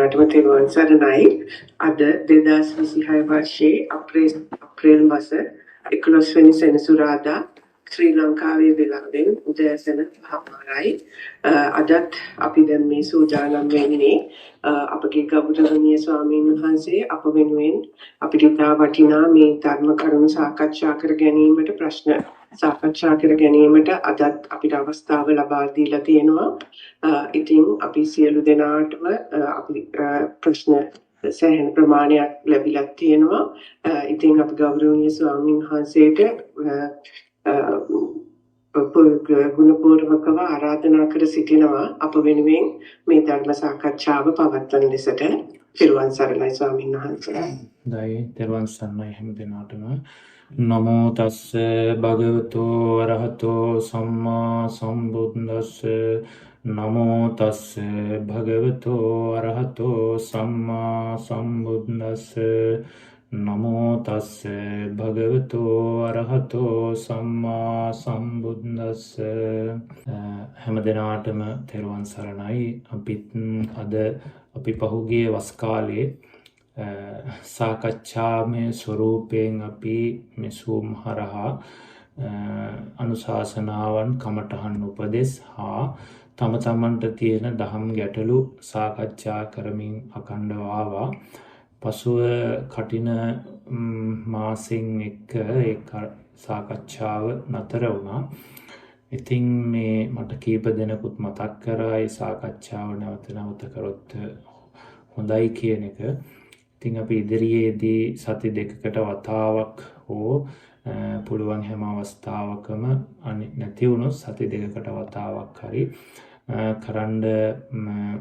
දෙනාටම තෙරුවන් සරණයි. අද 2026 වර්ෂයේ අප්‍රේල් මාස 11 වෙනි සෙනසුරාදා ශ්‍රී ලංකාවේ වෙලාවෙන් උදෑසන 5:00යි. අදත් අපි දැන් මේ සූදානම් වෙන්නේ අපගේ ගෞරවනීය ස්වාමීන් වහන්සේ අප වෙනුවෙන් අපිට ඉතා වටිනා මේ ධර්ම කරුණු සාකච්ඡා කර ගැනීමට ප්‍රශ්න සාකච්ඡා කර ගැනීමට අදත් අපිට අවස්ථාව ලබා දීලා තියෙනවා. ඉතින් අපි සියලු දෙනාටම අපි ප්‍රශ්න සෑහෙන ප්‍රමාණයක් ලැබිලා තියෙනවා. ඉතින් අපි ගෞරවනීය ස්වාමීන් වහන්සේට ගුණපූර්වකව ආරාධනා කර සිටිනවා අප වෙනුවෙන් මේ ධර්ම සාකච්ඡාව පවත්වන ලෙසට. තෙරුවන් සරණයි ස්වාමීන් වහන්සේ. දෛ තෙරුවන් සරණයි හැම දිනාටම. නමෝ තස්ස භගවතෝ අරහතෝ සම්මා සම්බුද්දස්ස. නමෝ තස්ස භගවතෝ අරහතෝ සම්මා සම්බුද්දස්ස. නමෝ තස්ස භගවතෝ අරහතෝ සම්මා සම්බුද්දස්ස. හැම දිනාටම තෙරුවන් සරණයි. අද අපි පහුගිය වස් කාලයේ සාකච්ඡාමය ස්වරූපයෙන් අපි මෙසූම් හරහා අනුශාසනාවන් කමටහන් උපදෙස් හා තම තමන්ට තියෙන දහම් ගැටලු සාකච්ඡා කරමින් අකණ්ඩව ආවා. පසුව කටින මාසෙන් එක්ක ඒ සාකච්ඡාව නතර වුණා. ඉතින් මේ මට කීප දෙනෙකුත් මතක් කරා ඒ සාකච්ඡාව නැවත කරොත් හොඳයි කියන එක. ඉතින් අපි ඉදිරියේදී සති දෙකකට වතාවක් හෝ පුළුවන් හැම අවස්ථාවකම නැති වුණොත් සති දෙකකට වතාවක් හරි කරන්න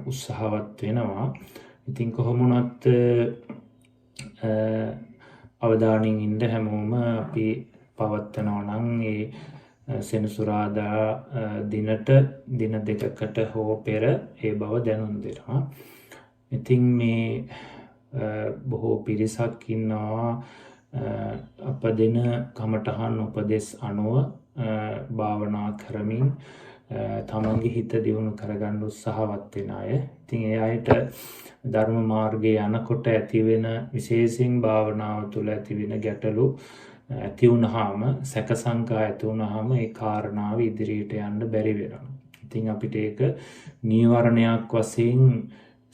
උත්සාහවත් වෙනවා. ඉතින් කොහොම වුණත් අවධානයෙන් ඉන්න හැමෝම අපි පවත්වනවා නම් ඒ සෙනසුරාදා දිනට දින දෙකකට හෝ පෙර ඒ බව දැනුම් දෙනවා. ඉතින් මේ බොහෝ පිරිසක් ඉන්නවා අප දෙන කමටහන් උපදෙස් අනුව භාවනා කරමින් තමන්ගේ හිත දියුණු කරගන්න උත්සාහවත් වෙන අය. ඉතින් ඒ අයට ධර්ම මාර්ගයේ යනකොට ඇතිවෙන විශේෂයෙන් භාවනාව තුළ ඇතිවෙන ගැටලු ඇති වුණාම සැක සංකා ඇති වුණාම ඒ කාරණාව ඉදිරියට යන්න බැරි වෙනවා. ඉතින් අපිට ඒක නීවරණයක් වශයෙන්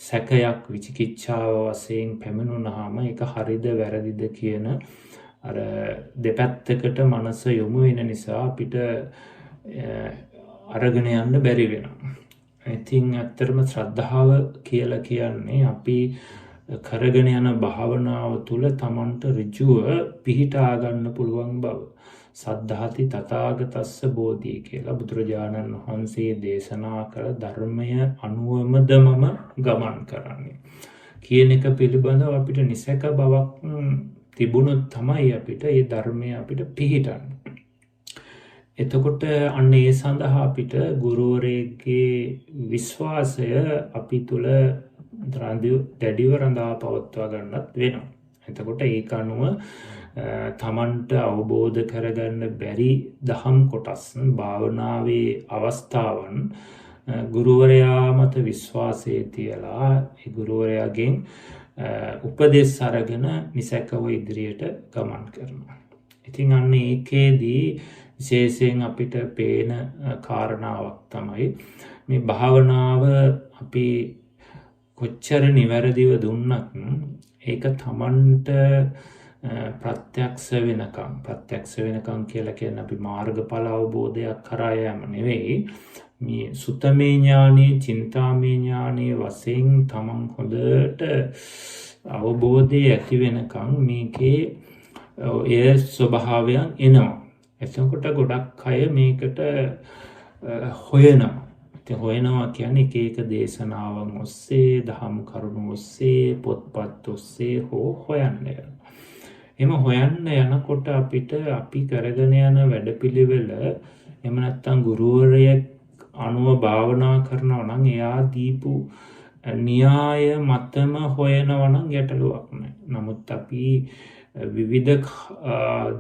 සැකයක් විචිකිච්ඡාව වශයෙන් පැමිණුණාම ඒක හරිද වැරදිද කියන අර දෙපැත්තකට මනස යොමු වෙන නිසා අපිට අරගෙන යන්න බැරි වෙනවා. ඉතින් ඇත්තටම ශ්‍රද්ධාව කියලා කියන්නේ අපි කරගෙන යන භාවනාව තුළ තමන්ට ඍජුව පිහිටා ගන්න පුළුවන් බව. සද්ධාති තථාගතස්ස බෝධිය කියලා බුදුරජාණන් වහන්සේ දේශනා කළ ධර්මය අනුවමදමම ගමන් කරන්නේ කියන එක පිළිබඳව අපිට නිසක බවක් තිබුණොත් තමයි අපිට මේ ධර්මය අපිට පිහිටන්නේ. එතකොට අන්න ඒ සඳහා අපිට ගුරුවරයෙක්ගේ විශ්වාසය අපි තුළ දැඩිව රඳා පවත්වා ගන්නත් වෙනවා. එතකොට ඒක අනුව තමන්ට අවබෝධ කරගන්න බැරි දහම් කොටස් භාවනාවේ අවස්ථාවන් ගුරුවරයා මත විශ්වාසය තියලා ඒ ගුරුවරයාගෙන් උපදෙස් අරගෙන නිසැකව ඉදිරියට ගමන් කරනවා. ඉතින් අන්න ඒකේදී විශේෂයෙන් අපිට පේන කාරණාවක් තමයි මේ භාවනාව අපි කොච්චර නිවැරදිව දුන්නත් ඒක තමන්ට ප්‍රත්‍යක්ෂ වෙනකම් කියලා කියන්නේ අපි මාර්ගඵල අවබෝධයක් කරා යෑම නෙවෙයි. මේ සුතමේ ඥානෙ, චින්තාමේ ඥානෙ වශයෙන් තමන් හොඳට අවබෝධය ඇති වෙනකම් මේකේ ඒ ස්වභාවයන් එනවා. එතකොට ගොඩක් අය මේකට හොයනවා. හොයනවා කියන්නේ එක එක දේශනාවන් ඔස්සේ, දහම් කරුණු ඔස්සේ, පොත්පත් ඔස්සේ හොයන්න යනවා. එම හොයන්න යනකොට අපිට අපි කරගෙන යන වැඩපිළිවෙල එහෙම නැත්නම් ගුරුවරයෙක් අනුව භාවනා කරනවා නම් එයා දීපු න්‍යාය මතම හොයනවා නම් ගැටලුවක් නැහැ. නමුත් අපි විවිධ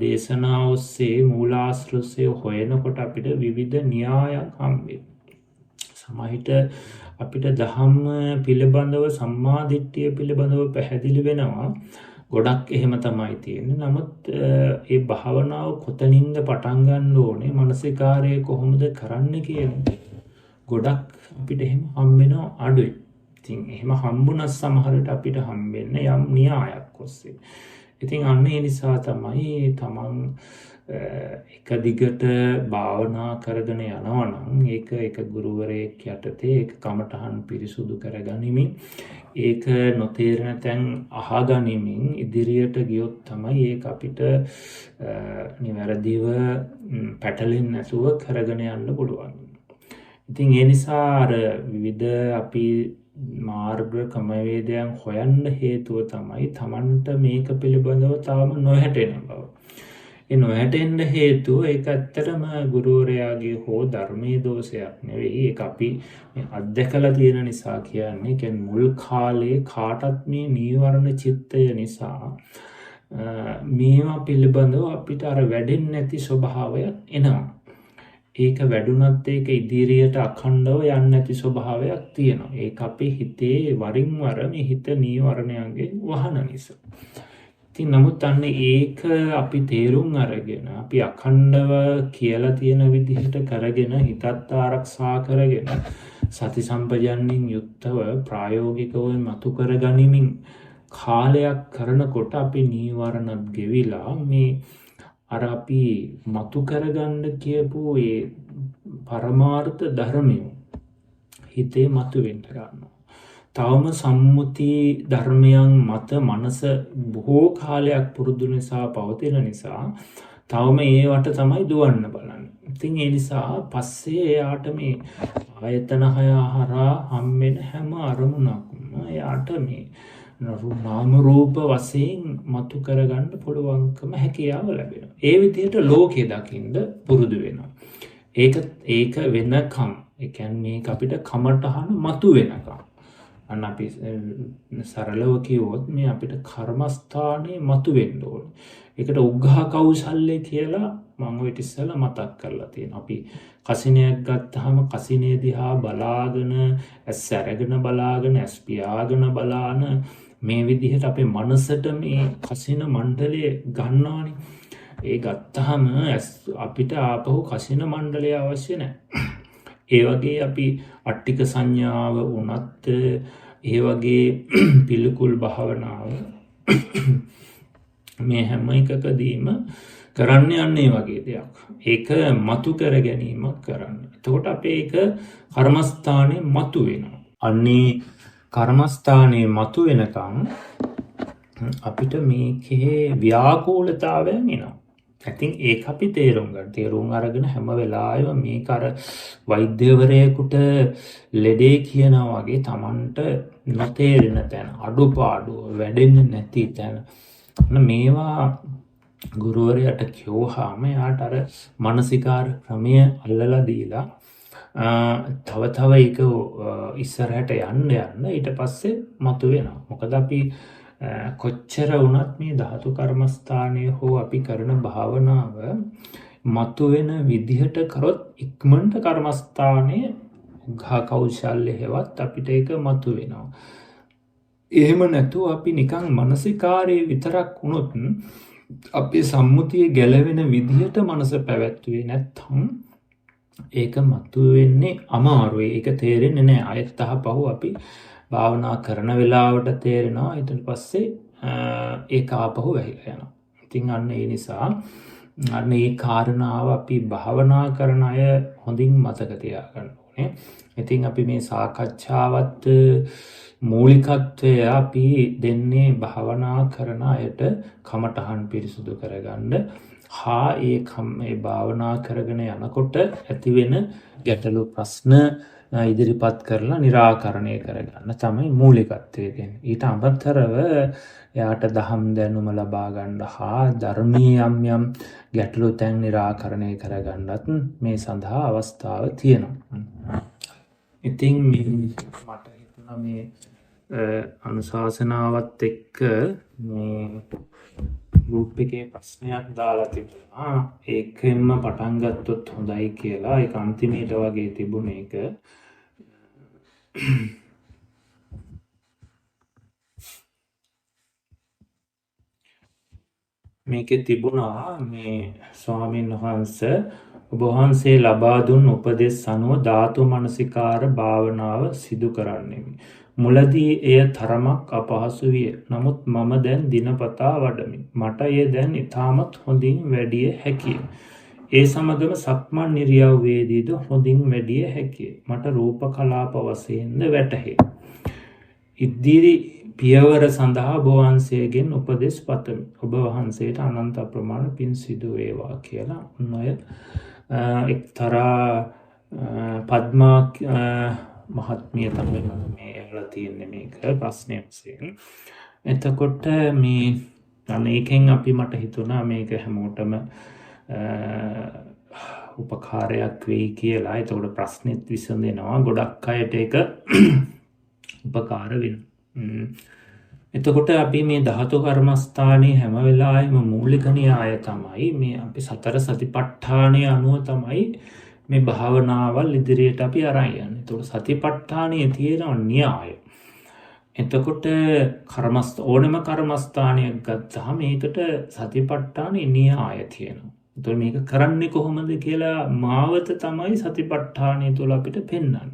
දේශනා ඔස්සේ මූලාශ්‍ර ඔස්සේ හොයනකොට අපිට විවිධ න්‍යායන් හම්බෙනවා. සමහිට අපිට දහම් පිළිබඳව සම්මාදිට්ඨිය පිළිබඳව පැහැදිලි වෙනවා. ගොඩක් එහෙම තමයි තියෙන්නේ. නමුත් ඒ භාවනාව කොතනින්ද පටන් ගන්න ඕනේ, මානසිකාරය කොහොමද කරන්න කියන්නේ ගොඩක් අපිට එහෙම හම්බෙනවා අඩුයි. ඉතින් එහෙම හම්බුණත් සමහරට අපිට හම්බෙන්නේ යම් න්‍යායක් ඔස්සේ. ඉතින් අන්න ඒ නිසා තමයි තමන් එක දිගට භාවනා කරගෙන යනවා නම් ඒක ගුරුවරයෙක් යටතේ ඒක කමටහන් පිරිසුදු කරගනිමින් ඒක නොතේරෙන තැන් අහගනිමින් ඉදිරියට ගියොත් තමයි ඒක අපිට නිවැරදිව පැටලෙන්නේ නැතුව කරගෙන යන්න පුළුවන්. ඉතින් ඒ නිසා අර විවිධ අපි මාර්ග ක්‍රමවේදයන් හොයන්න හේතුව තමයි තමන්ට මේක පිළිබඳව තාම නොහැටෙන බව. ඒ නොහැටෙන්න හේතුව ඒක ඇත්තටම ගුරුවරයාගේ හෝ ධර්මයේ දෝෂයක් නෙවෙයි. ඒක අපි අත්දැකලා තියෙන නිසා කියන්නේ. කියන්නේ මුල් කාලේ කාටත් මේ නීවරණ චිත්තය නිසා මේවා පිළිබඳව අපිට අර වැඩෙන්නේ නැති ස්වභාවයක් එනවා. ඒක වැඩුණත් ඒක ඉදිරියට අඛණ්ඩව යන්නේ නැති ස්වභාවයක් තියෙනවා. ඒක අපේ හිතේ වරින් වර මේ හිත නීවරණයන්ගෙන් වහන නිසා. ඉතින් නමුත් අන්න ඒක අපි තේරුම් අරගෙන අපි අඛණ්ඩව කියලා තියෙන විදිහට කරගෙන හිතත් ආරක්ෂා කරගෙන සති සම්පජන්ණින් යුක්තව ප්‍රායෝගිකව මතු කරගනිමින් කාලයක් කරනකොට අපි නීවරණත් ගෙවිලා මේ අර අපි මතු කරගන්න කියපු ඒ පරමාර්ථ ධර්මය හිතේ මතු වෙන්න ගන්නවා. තවම සම්මුති ධර්මයන් මත මනස බොහෝ කාලයක් පුරුදු නිසා පවතින නිසා තවම ඒවට තමයි දුවන්න බලන්නේ. ඉතින් ඒ නිසා පස්සේ එයාට මේ ආයතන හය හරහා හම්බෙන හැම අරමුණක්ම එයාට මේ නාම රූප වශයෙන් මතු කරගන්න පුළුවන්කම හැකියාව ලැබෙනවා. ඒ විදිහට ලෝකේ දකින්න පුරුදු වෙනවා. ඒක වෙනකම් ඒ කියන්නේ මේක අපිට කමටහන මතු වෙනකම්. අන්න අපි සරලව කිව්වොත් මේ අපිට කර්මස්ථානේ මතු වෙන්න ඕනේ. ඒකට උග්ඝා කෞශල්‍ය කියලා මම ඔය ඉතිස්සලා මතක් කරලා තියෙනවා. අපි කසිනයක් ගත්තාම කසිනේ දිහා බලාගෙන ඇස් අරගෙන බලාගෙන ඇස් පියාගෙන බලාන මේ විදිහට අපේ මනසට මේ කසින මණ්ඩලය ගන්නවානේ. ඒ ගත්තාම අපිට ආපහු කසින මණ්ඩලය අවශ්‍ය නැහැ. ඒ වගේ අපි අට්ටික සංඥාව වුණත් ඒ වගේ පිළිකුල් භාවනාව මේ හැම එකකදීම කරන්න යන්නේ වගේ දෙයක්. ඒක මතු කර ගැනීමක් කරන්න. එතකොට අපේ ඒක කර්මස්ථානේ මතු වෙනවා. අන්නේ කර්මස්ථානේ මතු වෙනකම් අපිට මේකේ ව්‍යාකූලතාවයන් එනවා. ඉතින් ඒක අපි තේරුම් අරගෙන හැම වෙලාවෙම මේක අර වෛද්‍යවරයෙකුට ලෙඩේ කියනවා වගේ Tamanට නොතේරෙන තැන අඩුපාඩු වැඩෙන්නේ නැති තැන මේවා ගුරුවරයාට කියවහම යාට අර මානසිකාර ක්‍රමය අල්ලලා දීලා තව ඒක ඉස්සරහට යන්න ඊට පස්සේ මතුවෙනවා. මොකද අපි කොච්චර වුණත් මේ ධාතු කර්මස්ථානය හෝ අපි කරන භාවනාව මතුවෙන විදිහට කරොත් ඉක්මනට කර්මස්ථානයේ උග්ඝා කෞශල්‍ය හේවත් අපිට ඒක මතුවෙනවා. එහෙම නැතුව අපි නිකන් මානසිකාරයේ විතරක් වුණොත් අපේ සම්මුතිය ගැලවෙන විදිහට මනස පැවැත්වුවේ නැත්නම් ඒක මතුවෙන්නේ අමාරුයි. ඒක තේරෙන්නේ නැහැ. ආයෙත් අහපහුව අපි භාවනා කරන වෙලාවට තේරෙනවා. ඊට පස්සේ ඒක ආපහු වැහිලා යනවා. ඉතින් අන්න ඒ නිසා අන්න ඒ කාරණාව අපි භාවනා කරන අය හොඳින් මතක තියාගන්න ඕනේ. ඉතින් අපි මේ සාකච්ඡාවත් මූලිකත්වය අපි දෙන්නේ භාවනා කරන අයට කමටහන් පිරිසුදු කරගන්න හා ඒ භාවනා කරගෙන යනකොට ඇතිවෙන ගැටලු ප්‍රශ්න ඉදිරිපත් කරලා निराකරණය කරගන්න තමයි මූලිකත්වය දෙන්නේ. ඊට අමතරව එයාට දහම් දැනුම ලබා ගන්න හා ධර්මීය යම් ගැටලු තැන් निराකරණය කරගන්නත් මේ සඳහා අවස්ථාව තියෙනවා. ඉතින් මට හිතුණා මේ අනුශාසනාවත් එක්ක මේ ගෲප් එකේ ප්‍රශ්නයක් දාලා තිබුණා. ඒකෙන්ම පටන් ගත්තොත් හොඳයි කියලා. ඒක අන්තිමේට වගේ තිබුණ එක. මේකේ තිබුණා මේ ස්වාමීන් වහන්සේ ඔබ වහන්සේ ලබා දුන් උපදෙස් අනුව ධාතු මනසිකාර භාවනාව සිදු කරන්නෙමි. මුලදී එය තරමක් අපහසු විය. නමුත් මම දැන් දිනපතා වඩමි. මට එය දැන් ඉතාමත් හොඳින් වැඩිය හැකිය. ඒ සමගම සක්මන් ඉරියව්වේදීද හොඳින් වැඩිය හැකිය. මට රූප කලාප වශයෙන්ද වැටහේ. ඉදිරි පියවර සඳහා ඔබ වහන්සේගෙන් උපදෙස් පතමි. ඔබ වහන්සේට අනන්ත අප්‍රමාණ පින් සිදු වේවා කියලා ඔය එක්තරා පද්මා මහත්මිය තමයි මේ ඇහලා තියෙන්නේ මේක ප්‍රශ්නයක් වශයෙන්. එතකොට මේ අනේකෙන් අපි මට හිතුණා මේක හැමෝටම උපකාරයක් වෙයි කියලා. එතකොට ප්‍රශ්නෙත් විසඳෙනවා. ගොඩක් අයට ඒක උපකාර වෙනවා. එතකොට අපි මේ ධාතු කර්මස්ථානයේ හැම වෙලාවෙම මූලික න්‍යාය තමයි මේ අපි සතර සතිපට්ඨානය අනුව තමයි මේ භාවනාවල් ඉදිරියට අපි අරන් යන්නේ. එතකොට සතිපට්ඨානයේ තියෙන න්‍යාය. එතකොට ඕනම කර්මස්ථානයක් ගත්තාම ඒකට සතිපට්ඨානයේ න්‍යාය තියෙනවා. එතකොට මේක කරන්නේ කොහොමද කියලා මාවත තමයි සතිපට්ඨානය තුළ අපිට පෙන්වන්නේ.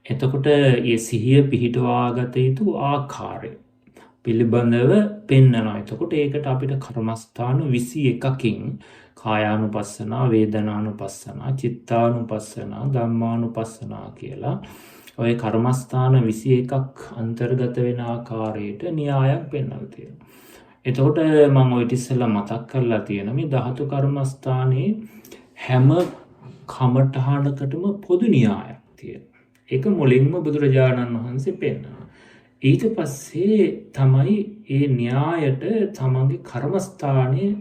එතකොට ඒ සිහිය පිහිටවාගත යුතු ආකාරය පිළිබඳව පෙන්වනවා. එතකොට ඒකට අපිට කර්මස්ථාන 21කින් කායානුපස්සනා, වේදනානුපස්සනා, චිත්තානුපස්සනා, ධම්මානුපස්සනා කියලා ඔය කර්මස්ථාන 21ක් අන්තර්ගත වෙන ආකාරයට න්‍යායක් පෙන්වලා තියෙනවා. එතකොට මම ඔය ඉතිස්සෙල්ලා මතක් කරලා තියෙන මේ ධාතු කර්මස්ථානයේ හැම කමඨහනකටම පොදු න්‍යායක් තියෙනවා. ඒක මුලින්ම බුදුරජාණන් වහන්සේ පෙන්වනවා. ඊට පස්සේ තමයි ඒ න්‍යායට තමන්ගේ කර්මස්ථානයේ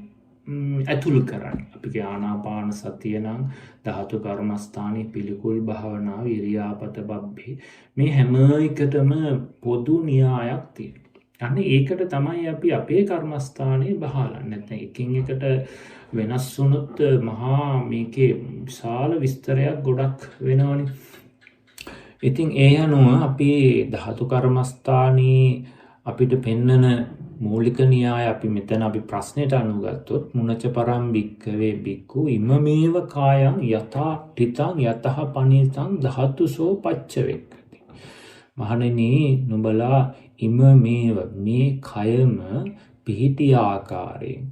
ඇතුළු කරන්නේ. අපි ආනාපාන සතිය නම් ධාතු කර්මස්ථානයේ පිළිකුල් භාවනාව, ඉරියාපත බබ්බේ මේ හැම එකටම පොදු න්‍යායක් තියෙනවා. අනේ ඒකට තමයි අපි අපේ කර්මස්ථානයේ බහලන්නේ. නැත්නම් එකින් එකට වෙනස් වුණොත් මහා මේකේ විශාල විස්තරයක් ගොඩක් වෙනවනේ. ඉතින් ඒ අනුව අපි ධාතු කර්මස්ථානයේ අපිට පෙන්නන මූලික න්‍යාය අපි මෙතන අපි ප්‍රශ්නෙට අනුගත්තොත් මුනච පරම් භික්ඛවේ භික්ඛු ඉමමේව කායං යථා ඨිතං යතහ පනිතං ධාතුසෝ පච්චවෙක්ඛති. මහණෙනි නුඹලා ඉමමේව මේ කයම පිහිටි ආකාරයෙන්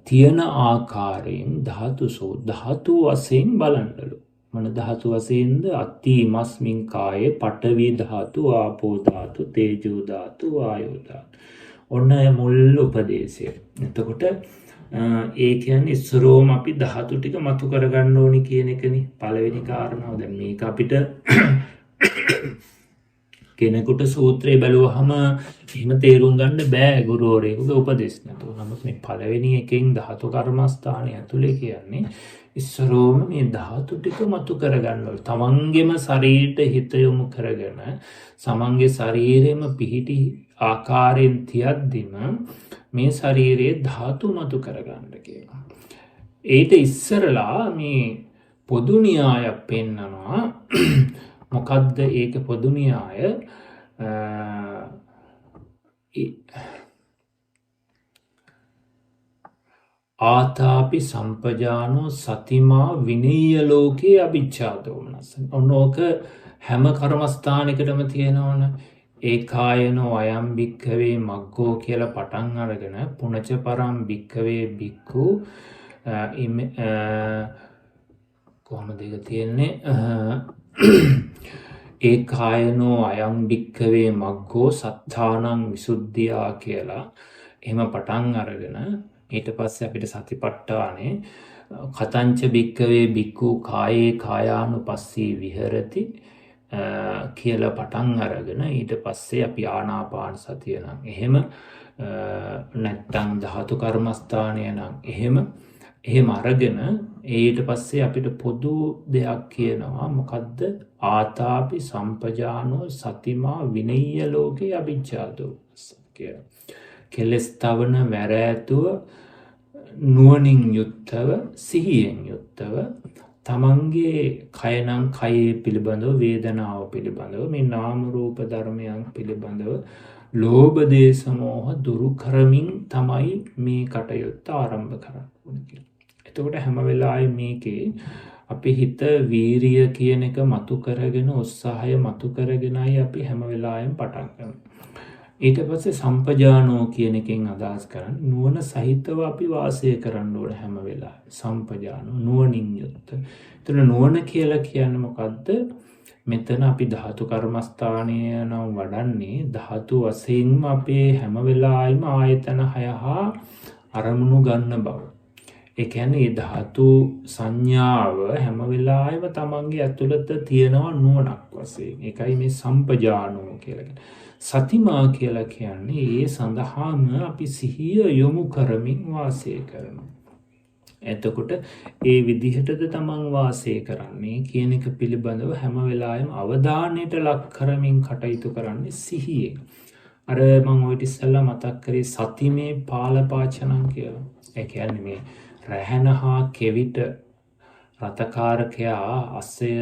තියෙන ආකාරයෙන් ධාතුසෝ ධාතු වශයෙන් බලන්නලු. මොන ධාතු වශයෙන්ද? අත්තිමස්මින් කායේ පඨවි ධාතු, ආපෝ ධාතු, තේජෝ ධාතු, වායෝ ධාතු. ඔන්න මුල් උපදේශය. එතකොට ඒ කියන්නේ ඉස්සරෝම අපි ධාතු ටික මතු කරගන්න ඕනි කියන එකනේ පළවෙනි කාරණාව. දැන් මේක අපිට කෙනෙකුට සූත්‍රය බැලුවහම එහෙම තේරුම් ගන්න බෑ ගුරුවරයෙකුගේ උපදෙස් නැතුව. නමුත් මේ පළවෙනි එකෙන් ධාතු කර්මස්ථානය ඇතුලේ කියන්නේ ඉස්සරෝම මේ ධාතු ටික මතු කරගන්න ඕනේ. තමන්ගේම ශරීරයට හිත යොමු කරගෙන සමන්ගේ ශරීරෙම පිහිටි ආකාරයෙන් තියද්දිම මේ ශරීරයේ ධාතු මතු කරගන්න කියනවා. ඊට ඉස්සරලා මේ පොදු න්‍යායක් පෙන්නනවා. මොකද්ද ඒක පොදු න්‍යාය? ආතාපි සම්පජානෝ සතිමා විනීය ලෝකේ අභිච්ඡා දෝමනස. ඔන්නෝක හැම කර්මස්ථානයකටම තියෙනවනේ. ඒකායනෝ අයම් භික්ඛවේ මග්ගෝ කියලා පටන් අරගෙන පුනච පරම් භික්ඛවේ භික්ඛු කොහොමද ඒක තියෙන්නේ? ඒකායනෝ අයම් භික්ඛවේ මග්ගෝ සත්තානං විසුද්ධියා කියලා එහෙම පටන් අරගෙන ඊට පස්සේ අපිට සතිපට්ඨානේ කතංච භික්ඛවේ භික්ඛු කායේ කායානුපස්සී විහෙරති කියලා පටන් අරගෙන ඊට පස්සේ අපි ආනාපාන සතිය නම් එහෙම නැත්තම් ධාතු කර්මස්ථානය නම් එහෙම අරගෙන ඊට පස්සේ අපිට පොදු දෙයක් කියනවා. මොකද්ද? ආතාපි සම්පජානෝ සතිමා විනීය ලෝකේ අභිජ්ජාදෝ කියලා. කෙලස් තවන වැරෑතුව නුවණින් යුක්තව සිහියෙන් යුක්තව තමන්ගේ කය නම් කයේ පිළිබඳව, වේදනාව පිළිබඳව, මේ නාම රූප ධර්මයන් පිළිබඳව ලෝභ දේශ මොහ දුරු කරමින් තමයි මේ කටයුත්ත ආරම්භ කරන්න ඕනේ කියලා. එතකොට හැම වෙලාවෙම මේකේ අපි හිත වීරිය කියන එක මතු කරගෙන, උත්සාහය මතු කරගෙනයි අපි හැම වෙලාවෙම පටන් ගන්න. ඊට පස්සේ සම්පජානෝ කියන එකෙන් අදහස් කරන්නේ නුවණ සහිතව අපි වාසය කරන්න ඕන හැම වෙලාවෙම. සම්පජානෝ නුවණින් යුක්ත. එතන නුවණ කියලා කියන්නේ මොකද්ද? මෙතන අපි ධාතු කර්මස්ථානය නම් වඩන්නේ ධාතු වශයෙන්ම අපේ හැම වෙලාවෙම ආයතන 6 හා අරමුණු ගන්න බව. ඒ කියන්නේ ධාතු සංඥාව හැම වෙලාවෙම තමන්ගේ ඇතුළත තියෙනවා නුවණක් වශයෙන්. ඒකයි මේ සම්පජානෝ කියලා කියන්නේ. සතිමා කියලා කියන්නේ ඒ සඳහාම අපි සිහිය යොමු කරමින් වාසය කරනවා. එතකොට ඒ විදිහටද තමන් වාසය කරන්නේ කියන එක පිළිබඳව හැම වෙලාවෙම අවධානයට ලක් කරමින් කටයුතු කරන්නේ සිහියෙන්. අර මම ඔය ඉස්සෙල්ලා මතක් කරේ සතිමේ පාලපාචනං කියලා. ඒ කියන්නේ මේ රැහන හා කෙවිත රතකාරකයා අස්සය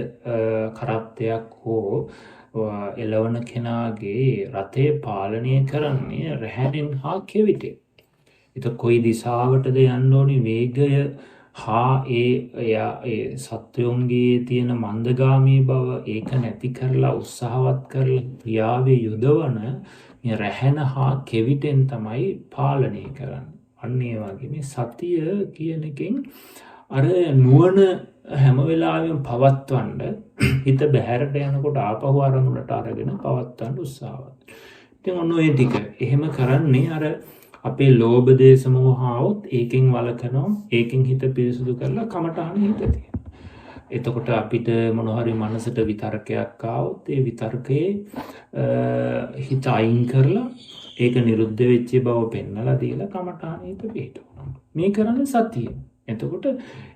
කරත්තයක් හෝ එළවන කෙනාගේ රථය පාලනය කරන්නේ රැහැනෙන් හා කෙවිතෙන්. එතකොට කොයි දිශාවටද යන්න ඕනි වේගය හා ඒ සත්වයන්ගේ තියෙන මන්දගාමී බව ඒක නැති කරලා උත්සාහවත් කරලා ක්‍රියාවේ යොදවන මේ රැහැන හා කෙවිතෙන් තමයි පාලනය කරන්නේ. අන්න ඒ වගේ මේ සතිය කියන එකෙන් අර නුවණ හැම වෙලාවෙම පවත්වන්න හිත බැහැරට යනකොට ආපහු අරමුණට අරගෙන පවත්වන්න උත්සාහවත්. ඉතින් ඔන්න ඔය ටික එහෙම කරන්නේ අර අපේ ලෝභ දේශ මොහ આવොත් ඒකෙන් වළකනවා. ඒකෙන් හිත පිරිසුදු කරලා කමඨාන හිත තියෙනවා. එතකොට අපිට මොන හරි මනසට විතර්කයක් ආවොත් ඒ විතර්කයේ හිත අයින් කරලා ඒක නිරුද්ධ වෙච්ච බව පෙන්නලා දීලා කමඨාන හිත පිටවනවා. මේ කරන්නේ සතිය. එතකොට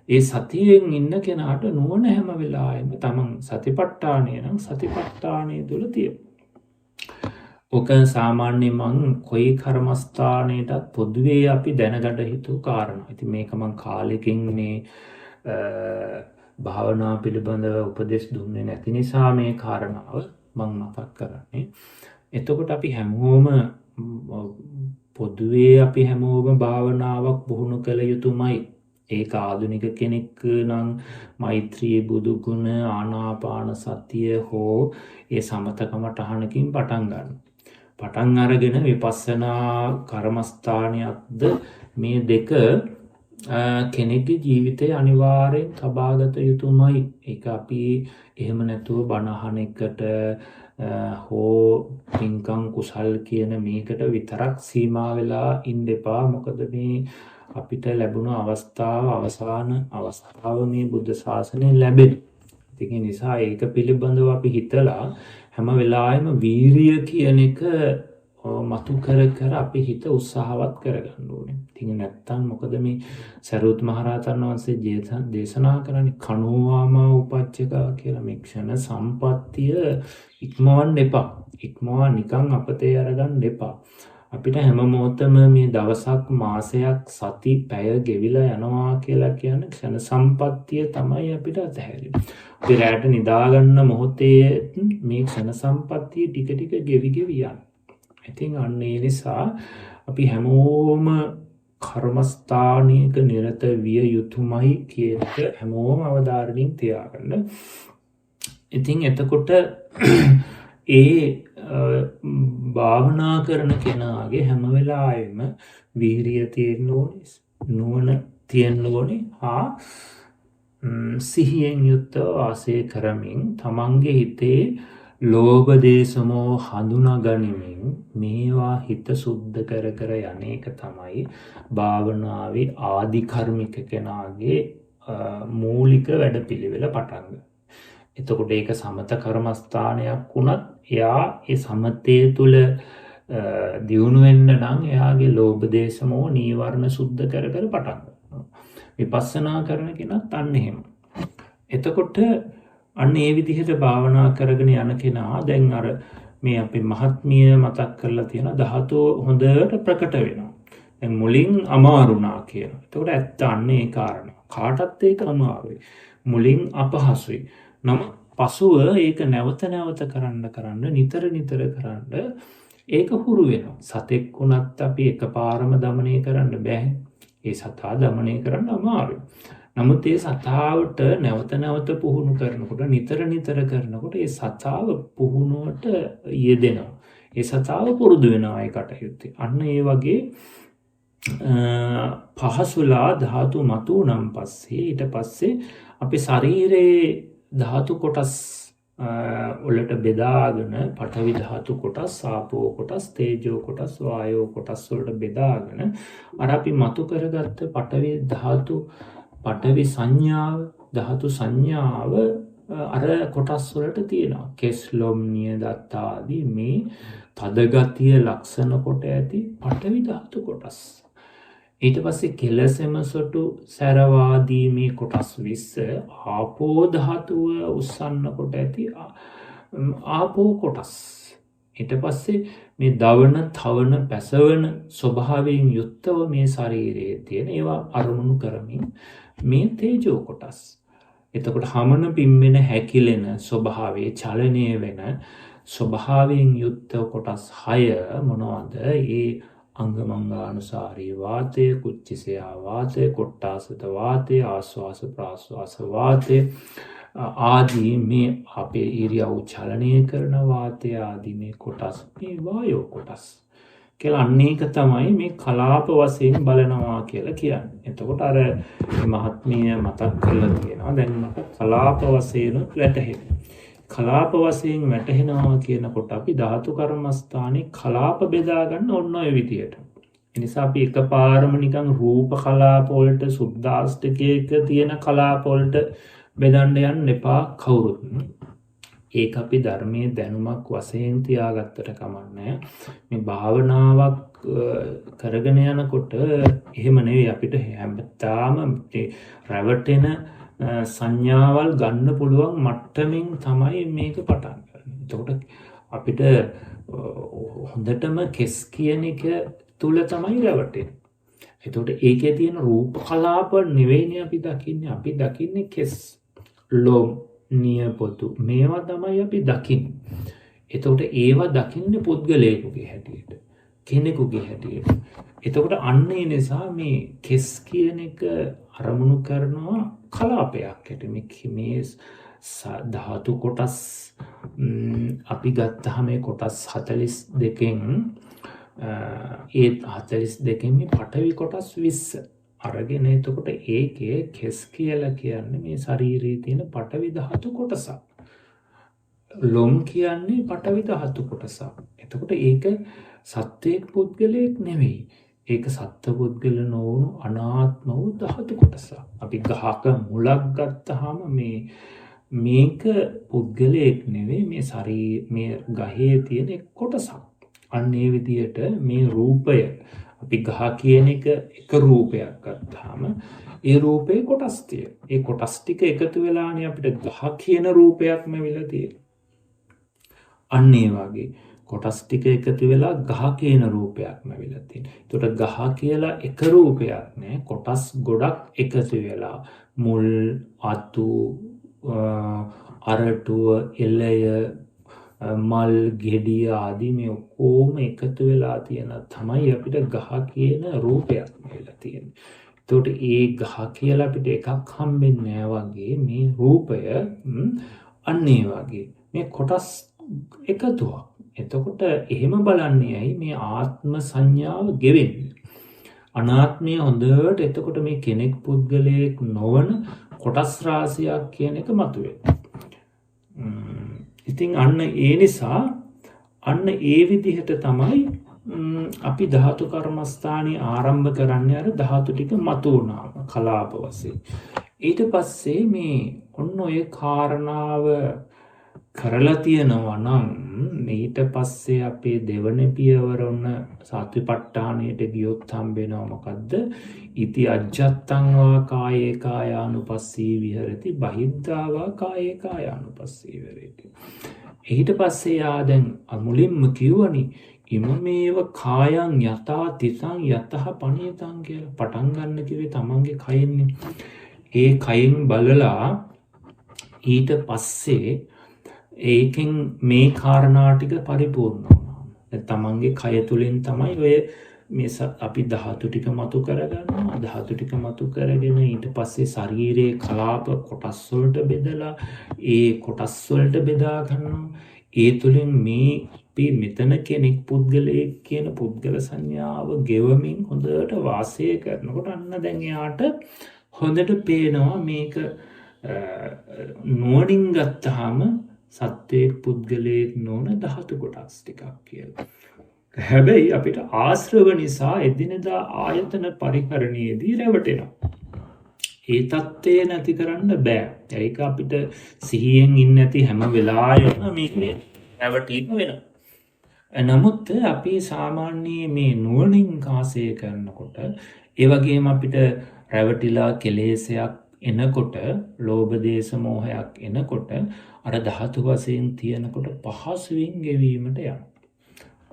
ඒ සතියෙන් ඉන්න කෙනාට නුවණ හැම වෙලාවෙම තමන් සතිපට්ඨානය නම් සතිපට්ඨානය තුල තියෙනවා. ඔක සාමාන්‍යයෙන් මං කොයි කර්මස්ථානයටත් පොදුවේ අපි දැනගන්න හිතුව කාරණා. ඉතින් මේක මං කාලෙකින් මේ භාවනා පිළිබඳව උපදෙස් දුන්නේ නැති නිසා මේ කාරණාව මං මතක් කරන්නේ. එතකොට අපි හැමෝම පොදුවේ අපි හැමෝම භාවනාවක් පුහුණු කළ යුතුමයි. ඒක ආධුනික කෙනෙක් නම් මෛත්‍රී බුදු ගුණ ආනාපාන සතිය හෝ ඒ සමතකමටහනකින් පටන් ගන්න. පටන් අරගෙන විපස්සනා කර්මස්ථානයක්ද මේ දෙක කෙනෙක්ගේ ජීවිතයේ අනිවාර්යෙන් තබාගත යුතුමයි. ඒක අපි එහෙම නැතුව බණ අහන එකට හෝ පින්කම් කුසල් කියන මේකට විතරක් සීමා වෙලා ඉන්න එපා. මොකද මේ අපිට ලැබුණු අවසාන අවස්ථාව මේ බුද්ධ ශාසනයෙන් ලැබෙන. ඒ නිසා ඒක පිළිබඳව අපි හිතලා හැම වෙලාවෙම වීරිය කියන එක මතු කර අපි හිත උත්සාහවත් කරගන්න ඕනේ. ඉතින් නැත්තම් මොකද මේ සරුවත් මහරහතන් වහන්සේ දේශනා කරන්නේ කනෝවාමා උපච්චක කියලා මේ ක්ෂණ සම්පත්තිය ඉක්මවන්න එපා. ඉක්මවා නිකන් අපතේ අරගන්න එපා. අපිට හැම මොහොතම මේ දවසක් මාසයක් සති පැය ගෙවිලා යනවා කියලා කියන්නේ ක්ෂණ සම්පත්තිය තමයි අපිට අතහැරෙන්නේ. අපි රැට නිදා ගන්න මොහොතේ මේ ක්ෂණ සම්පත්තිය ටික ටික ගෙවි යනවා. ඉතින් අන්න ඒ නිසා අපි හැමෝම කර්මස්ථානයක නිරත විය යුතුමයි කියන එක හැමෝම අවධාරණයෙන් තියාගන්න. ඉතින් එතකොට ඒ භාවනා කරන කෙනාගේ හැම වෙලාවෙම වීරිය තියෙන්න ඕනේ, නුවණ තියෙන්න ඕනේ හා සිහියෙන් යුක්තව වාසය කරමින් තමන්ගේ හිතේ ලෝභ දේශ මොහ හඳුනා ගනිමින් මේවා හිත සුද්ධ කර යන එක තමයි භාවනාවේ ආදි කර්මික කෙනාගේ මූලික වැඩපිළිවෙල පටන් ගන්න. එතකොට ඒක සමත කර්මස්ථානයක් වුණත් එයා ඒ සමතේ තුල දියුණු වෙන්න නම් එයාගේ ලෝභ දේශ මොහ නීවරණ සුද්ධ කර පටන් ගන්නවා. විපස්සනා කරන කෙනත් අන්න එහෙම. එතකොට අන්න ඒ විදිහට භාවනා කරගෙන යන කෙනා දැන් අර මේ අපේ මහත්මිය මතක් කරලා තියෙන ධාතුව හොඳට ප්‍රකට වෙනවා. දැන් මුලින් අමාරුණා කියලා. එතකොට ඇත්ත අන්න ඒ කාරණා. කාටත් ඒක අමාරුයි. මුලින් අපහසුයි. නමුත් පසුව ඒක නැවත නැවත කරන්න නිතර කරන්න ඒක හුරු වෙනවා. සතෙක් වුණත් අපි එකපාරම দমনය කරන්න බෑ. ඒ සතා দমনය කරන්න අමාරුයි. නමුත් ඒ සතාවට නැවත පුහුණු කරනකොට නිතර කරනකොට ඒ සතාව පුහුණුවට යෙදෙනවා. ඒ සතාව පුරුදු වෙනවා ඒ කටයුත්තේ. අන්න ඒ වගේ පහසුලා ධාතු මතුවනම් පස්සේ ඊට පස්සේ අපේ ශරීරයේ ධාතු කොටස් වලට බෙදාගෙන පඨවි ධාතු කොටස්, ආපෝ කොටස්, තේජෝ කොටස්, වායෝ කොටස් වලට බෙදාගෙන අර අපි මතු කරගත්ත පඨවි සංඥාව, ධාතු සංඥාව අර කොටස් වලට තියෙනවා. කෙස්, ලොම්, නිය, දත් ආදී මේ තදගතිය ලක්ෂණ කොට ඇති පඨවි ධාතු කොටස්. ඊට පස්සේ කෙලසෙම සොටු සැරවාදී මේ කොටස් 20 ආපෝ ධාතුව උස්සන්න කොට ඇති ආපෝ කොටස්. ඊට පස්සේ මේ දවන, තවන, පැසවන ස්වභාවයෙන් යුක්තව මේ ශරීරයේ තියෙන ඒවා අරමුණු කරමින් මේ තේජෝ කොටස්. එතකොට හමන පිම්මෙන හැකිලෙන ස්වභාවයේ චලනය වෙන ස්වභාවයෙන් යුක්ත කොටස් 6 මොනවද? ඒ අංගමංගානුසාරී වාතය, කුච්චිසයා වාතය, කොට්ටාසත වාතය, ආස්වාස ප්‍රාස්වාස වාතය ආදී මේ අපේ ඉරියව් චලනය කරන වාතය ආදී මේ කොටස් මේ වායෝ කොටස් කියලා. අන්න ඒක තමයි මේ කලාප වශයෙන් බලනවා කියලා කියන්නේ. එතකොට අර මහත්මිය මතක් කරලා තියෙනවා දැන් මට කලාප වශයෙන් වැටහෙනවා. කලාප වශයෙන් වැටහෙනවා කියනකොට අපි ධාතු කර්මස්ථානේ කලාප බෙදා ගන්න ඕන ඔය විදියට. ඒ නිසා අපි එකපාරම නිකන් රූප කලාප වලට සුද්ධාෂ්ටකයක තියෙන කලාප වලට බෙදන්න යන්න එපා කවුරුත්. ඒක අපි ධර්මයේ දැනුමක් වශයෙන් තියාගත්තට කමන්නේ. මේ භාවනාවක් කරගෙන යනකොට එහෙම නෙවෙයි අපිට හැමදාම රැවටෙන සංඥාවල් ගන්න පුළුවන් මට්ටමින් තමයි මේක පටන් ගන්න. එතකොට අපිට හොඳටම කෙස් කියන එක තුල තමයි රැවටෙන්නේ. එතකොට ඒකේ තියෙන රූප කලාප නෙවෙයිනේ අපි දකින්නේ. අපි දකින්නේ කෙස්, ලොම්, නියපොතු මේවා තමයි අපි දකින්නේ. එතකොට ඒවා දකින්නේ පුද්ගලයෙකුගේ හැටියට, කෙනෙකුගේ හැටියට. එතකොට අන්න ඒ නිසා මේ කෙස් කියන එක අරමුණු කරනවා කලාපයක් හැටියට. මේ ධාතු කොටස් අපි ගත්තාම මේ කොටස් 42කින් ඒ 42කින් මේ පඨවි කොටස් 20 අරගෙන එතකොට ඒකේ කෙස් කියලා කියන්නේ මේ ශරීරයේ තියෙන පඨවි ධාතු කොටසක්. ලොම් කියන්නේ පඨවි ධාතු කොටසක්. එතකොට ඒක සත්වයක් පුද්ගලයෙක් නෙවෙයි. ඒක සත්ව පුද්ගල නොවුණු අනාත්ම වූ ධාතු කොටසක්. අපි ගහක මුලක් ගත්තාම මේක පුද්ගලයෙක් නෙවෙයි මේ ගහේ තියෙන කොටසක්. අන්න ඒ විදිහට මේ රූපය අපි ගහ කියන එක රූපයක් ගත්තාම ඒ රූපේ කොටස් තියෙනවා. ඒ කොටස් ටික එකතු වෙලානේ අපිට ගහ කියන රූපයක්ම වෙලා තියෙන්නේ. අන්න ඒ වගේ කොටස් ටික එකතු වෙලා ගහ කියන රූපයක්ම වෙලා තියෙනවා. ඒකට ගහ කියලා එක රූපයක් නෑ. කොටස් ගොඩක් එකතු වෙලා මුල්, අතු, අරටුව, එළය, මල්, ගෙඩිය ආදී මේ ඔක්කොම එකතු වෙලා තියෙන තමයි අපිට ගහ කියන රූපයක් වෙලා තියෙන්නේ. එතකොට ඒ ගහ කියලා අපිට එකක් හම්බෙන්නේ නෑ වගේ මේ රූපය අන්න ඒ වගේ මේ කොටස් එකතුවක්. එතකොට එහෙම බලන්නේ ඇයි මේ ආත්ම සංඥාව ගෙවෙන්නේ. අනාත්මය හොඳට එතකොට මේ කෙනෙක් පුද්ගලයෙක් නොවන කොටස් රාශියක් කියන එක මතුවෙනවා. ඉතින් අන්න ඒ නිසා අන්න ඒ විදිහට තමයි අපි ධාතු කර්මස්ථානයේ ආරම්භ කරන්නේ අර ධාතු ටික මතු වුණාම කලාප වශයෙන්. ඊට පස්සේ මේ ඔන්න ඔය කාරණාව කරලා තියෙනවා නම් ඊට පස්සේ අපේ දෙවන පියවර ඔන්න සතිපට්ඨානයට ගියොත් හම්බෙනවා මොකද්ද? ඉති අජ්ජත්තං වා කායේ කායානුපස්සී විහෙරති බහිද්ධා වා කායේ කායානුපස්සී විහෙරති. ඊට පස්සේ යා දැන් මුලින්ම කියවනි ඉමමේව කායං යතා තිසං යතහ පණිතං කියලා පටන් ගන්න කිව්වේ තමන්ගේ කයෙන්නේ. ඒ කයෙන් බලලා ඊට පස්සේ ඒකෙන් මේ කාරණා ටික පරිපූර්ණ වුණා. තමන්ගේ කය තුලින් තමයි ඔය මේ අපි ධාතු ටික මතු කරගන්නවා. ධාතු ටික මතු කරගෙන ඊට පස්සේ ශරීරයේ කලාප කොටස් වලට බෙදලා ඒ කොටස් වලට බෙදා ගන්නවා. ඒ තුලින් මේ අපි මෙතන කෙනෙක් පුද්ගලයෙක් කියන පුද්ගල සංඥාව ගෙවමින් හොඳට වාසය කරනකොට අන්න දැන් එයාට හොඳට පේනවා මේක නුවණින් ගත්තාම සත්වයේ පුද්ගලයෙක් නොවන ධාතු කොටස් ටිකක් කියලා. හැබැයි අපිට ආශ්‍රව නිසා එදිනෙදා ආයතන පරිහරණයේදී රැවටෙනවා. ඒ தත්ත්වය නැති කරන්න බෑ. ඒක අපිට සිහියෙන් ඉන්නේ නැති හැම වෙලාවෙම මේකේ රැවටීම වෙනවා. නමුත් අපි සාමාන්‍ය මේ නුවණින් කාසය කරනකොට ඒ වගේම අපිට රැවටිලා කෙලෙසයක් එනකොට ලෝභ දේශ මොහයක් එනකොට අර ධාතු වශයෙන් තියනකොට පහසුවෙන් ගෙවීමට යනවා.